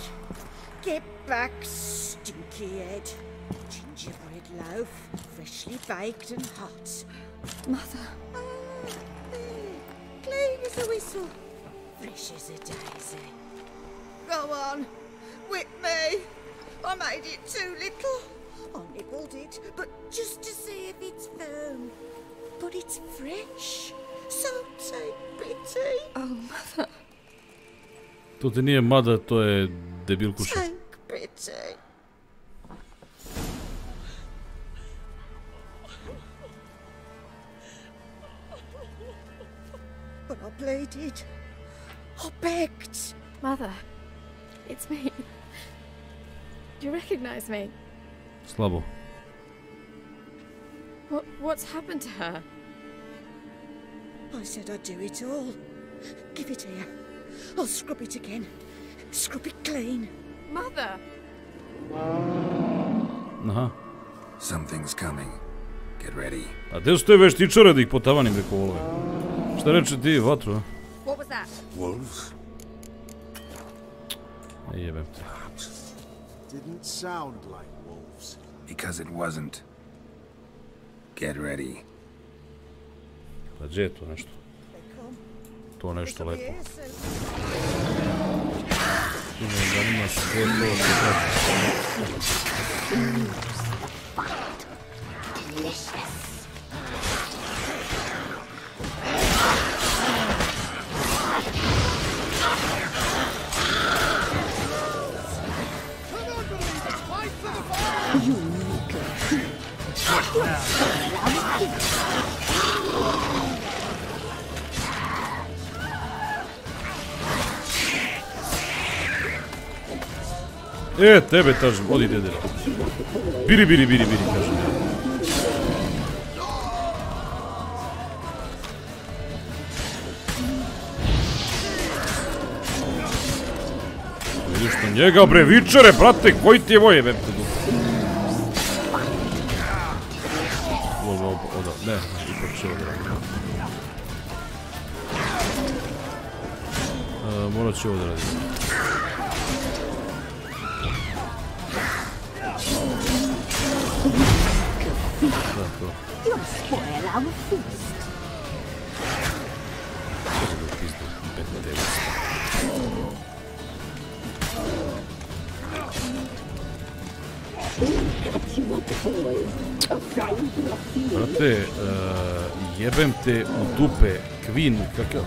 M: Get back, stinky head. Gingerbread loaf, freshly baked and hot.
G: Mother.
M: Clean as a whistle. Fresh as a daisy. Go on, whip me. I made it too little. I nibbled it, but just to see if it's firm. But it's fresh, so take pity.
G: Oh, Mother.
B: To ti nije mada, to je debilkuša.
M: Take pity. But I pleaded. I begged.
G: Mother, it's me. Do you recognize me?
B: Slabo.
G: What's happened to her?
M: I said I'd do it all. Give it here. I'll scrub it again. Scrub it clean.
G: Mother!
B: Aha.
D: Something's coming. Get ready.
B: A gdje su te veštičare da ih potavanim preko volove? Šta reče ti, vatru, a?
G: What was that?
C: Wolves?
B: Jebem te.
I: Didn't sound like wolves.
D: Because it wasn't. Get ready.
B: Pa gdje je to nešto? To nešto lepo. Ima da nima sve to tebe kažem, odi dede. Biri, kažem. Vidiš na njega, bre, vičare, brate, koji ti je voje, vem te dupe. Ne, ipak će ovo da radim. Morat ću ovo da radim.
N: You'll spoil our feast.
B: Brate, jebem te u dupe, Queen, kakav?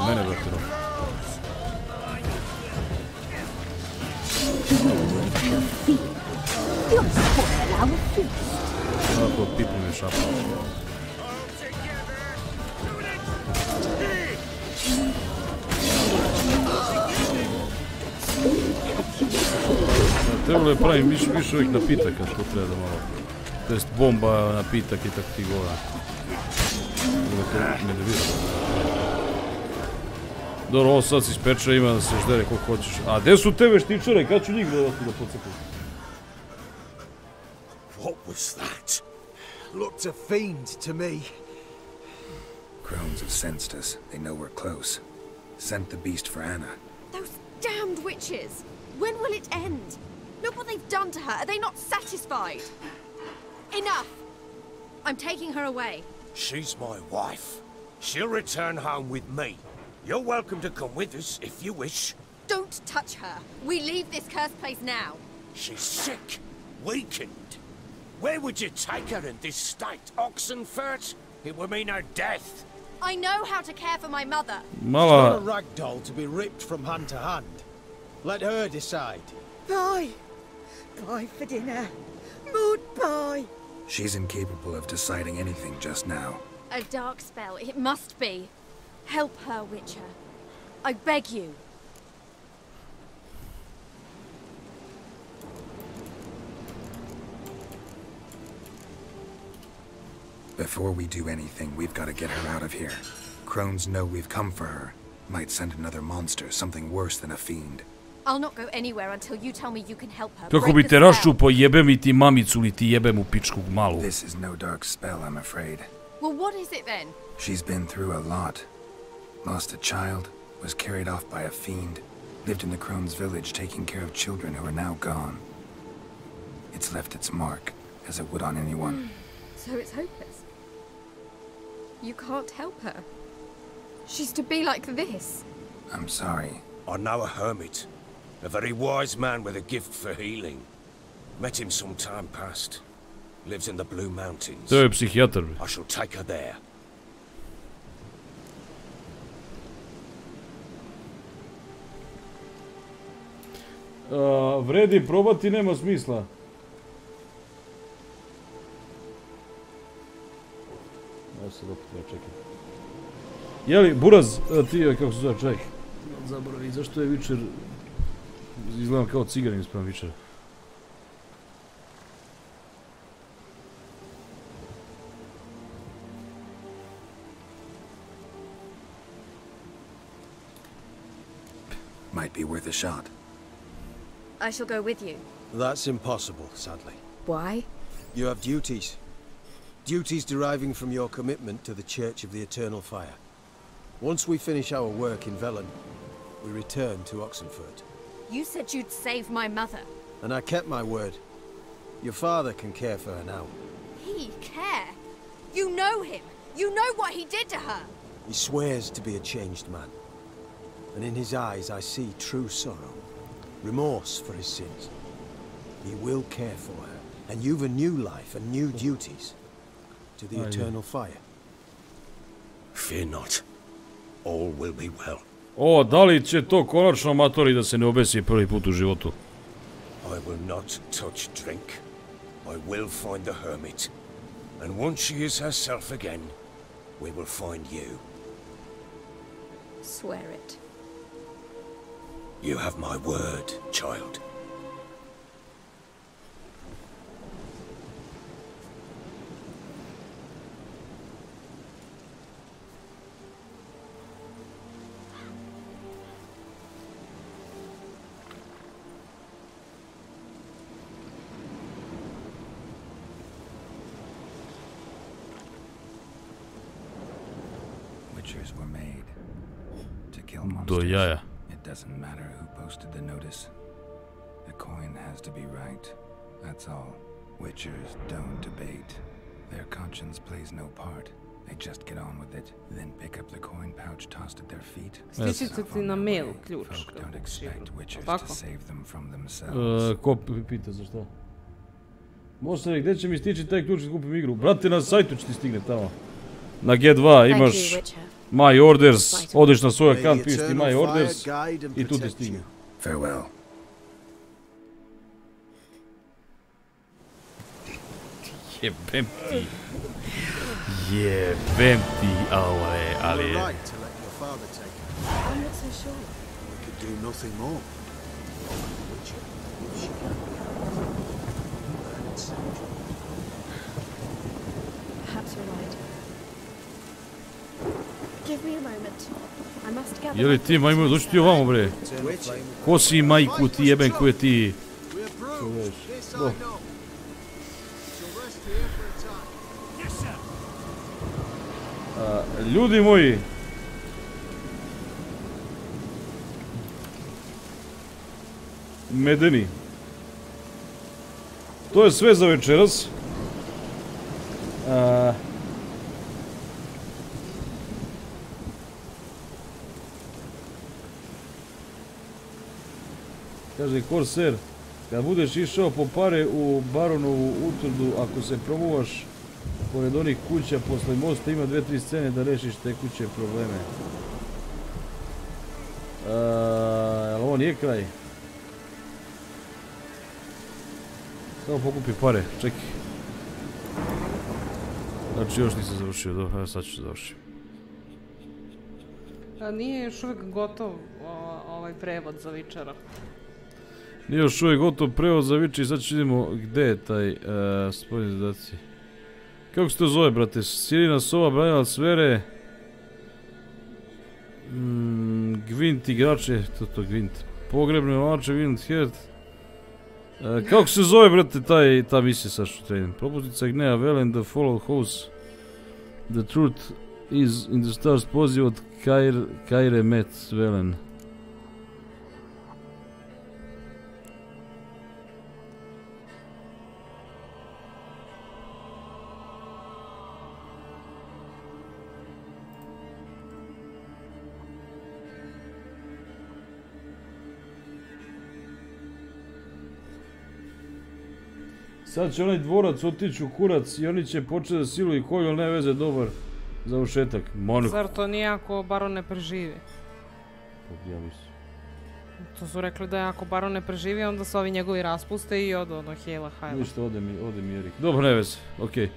B: Mene, brate, no. Ovako pipi me šapa. Trebalo je pravim više ovih napitaka, to treba da malo. To jest bomba, napitak i tako ti govora. To ne da vidim. Dobro, ovo sad si ispeče, ima da se ždere koliko hoćeš. A gde su te veštičare? Kad ću njih da pocepim?
C: What was that?
I: Looked a fiend to me.
D: Crones have sensed us. They know we're close. Sent the beast for Anna.
G: Those damned witches! When will it end? Look what they've done to her. Are they not satisfied? Enough! I'm taking her away.
C: She's my wife. She'll return home with me. You're welcome to come with us if you wish.
G: Don't touch her. We leave this cursed place now.
C: She's sick, weakened. Where would you take her in this state? Oxenfurt? It would mean her death.
G: I know how to care for my mother.
I: She's not a rag doll to be ripped from hand to hand. Let her decide.
M: Bye. Bye for dinner. Mood bye.
D: She's incapable of deciding anything just now.
G: A dark spell, it must be. Help her, Witcher. I beg you.
D: Before we do anything, we've got to get her out of here. Crones know we've come for her. Might send another monster, something worse than a fiend.
G: I'll not go anywhere until you tell me you can help her.
B: Kako bi te raščupo, jebem li ti mamicu ili ti jebem u pičku malu.
D: This is no dark spell, I'm afraid.
G: Well, what is it then?
D: She's been through a lot. Lost a child, was carried off by a fiend, lived in the Crone's village taking care of children who are now gone. It's left its mark, as it would on anyone.
G: So it's hopeless. You can't help her. She's to be like this.
D: I'm sorry.
C: I know a hermit. A very wise man with a gift for healing. Met him some time past. Lives in the Blue Mountains.
B: To je psihijatar.
C: I shall take her there.
B: Vredi probati, nema smisla. Ja sad opet treba čekati. Jeli, Buraz, ti kako se zove čovjek? Zaboravi, zašto je Witcher... Izgledam kao ciganin sprem Witchera.
D: Might be worth a shot.
G: I shall go with you.
S: That's impossible, sadly.
G: Why?
S: You have duties. Duties deriving from your commitment to the Church of the Eternal Fire. Once we finish our work in Velen, we return to Oxenford.
G: You said you'd save my mother.
S: And I kept my word. Your father can care for her now.
G: He care? You know him. You know what he did to her.
S: He swears to be a changed man. And in his eyes I see true sorrow. Remorse for his sins. He will care for her. And you've a new life and new duties. To the Eternal Fire.
C: Fear not. All will be well.
B: O, da li će to konačno matori da se ne obesi prvi put u životu?
C: I will not touch drink. I will find the hermit. And once she is herself again, we will find you.
G: Swear it.
C: You have my word, child.
D: Witchers were made to kill monsters.
B: Do jaja.
D: It doesn't matter who posted the notice. The coin has to be right. That's all. Witchers don't debate. Their conscience plays no part. They just get on with it, then pick up the coin pouch tossed at their feet.
A: Stičice ti na mail ključ.
D: Folk don't expect witchers to save them from themselves.
B: Ko pita za šta? Može se, gdje će mi stići taj ključ da kupim igru? Brate, na sajtu će ti stigne tamo. Na G2 imaš My Orders, odeš na svoj account, piši ti My Orders i tu ti stigne.
D: Farewell.
B: Jebem ti. Jebem ti, ali...
S: I'm not so sure. We could do nothing more.
G: Perhaps you're right. Give me a moment. I must gather.
B: Jeli ti, majmo, doći ti ovamo, bre. Ko si majku ti jeben, ko je ti? Ljudi moji, medeni, to je sve za večeras. Kaže Corsair, kad budeš išao po pare u Baronovu utvrdu, ako se promuvaš pored onih kuća posle mosta, ima 2-3 scene da rešiš tekuće probleme. Ali ovo nije kraj. Samo pokupi pare, čekaj. Znači još nisam završio, dobro, sad ću završiti.
A: Nije još uvijek gotov ovaj prevod za Witchera.
B: Nije još uvijek gotov prevod za Witcher i sad ću vidimo gde je taj spoljni zadaci. Kako se to zove, brate? Sirina, sova, branila svere. Gvint igrače, to Gvint. Pogrebne ovače, Wind Head. Kako se zove, brate, ta misija sad što trenim? Propustica gneva, Velen, The Follow House. The Truth is in the Stars, poziv od Kajre Metz, Velen. Sad će onaj dvorac otići u kurac i oni će početi da siluju koju, ali ne veze, dobar završetak.
A: Zar to nije ako baron ne preživi?
B: Ja mislim.
A: To su rekli da je ako baron ne preživi, onda se ovi njegovi raspuste i odo ono Hela Hajla.
B: Ništa, ode mi Erik. Dobro, ne veze, okej.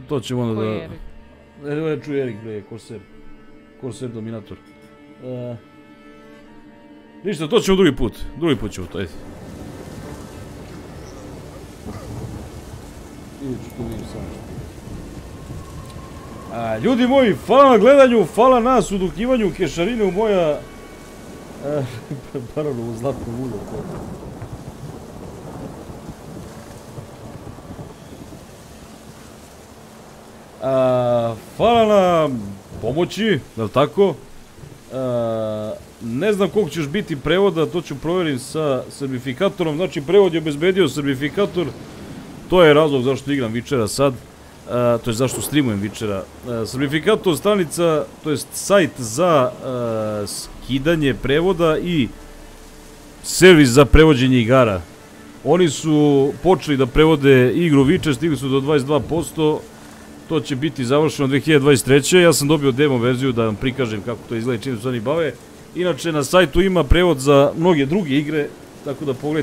B: To ćemo onda da...
A: Koji je Erik?
B: Ne čuj Erik, bre, Korser. Korser Dominator. Ništa, to ćemo drugi put. Drugi put ćemo to, ajde. Ljudi moji, hvala na gledanju, hvala na sudukivanju kešarine u moja baronovu zlatnu vudu. Hvala na pomoći, da li tako? Ne znam koliko ćeš biti prevoda, to ću provjerim sa Srbifikatorom. Znači, prevod je obezbedio Srbifikator. To je razlog zašto igram Vičera sad, to je zašto streamujem Vičera. Srbifikator stranica, to je sajt za skidanje prevoda i servis za prevođenje igara. Oni su počeli da prevode igru Vičer, stigli su do 22%, to će biti završeno 2023. Ja sam dobio demo verziju da vam prikažem kako to izgleda i čim se oni bave. Inače na sajtu ima prevod za mnoge druge igre, tako da pogledajte.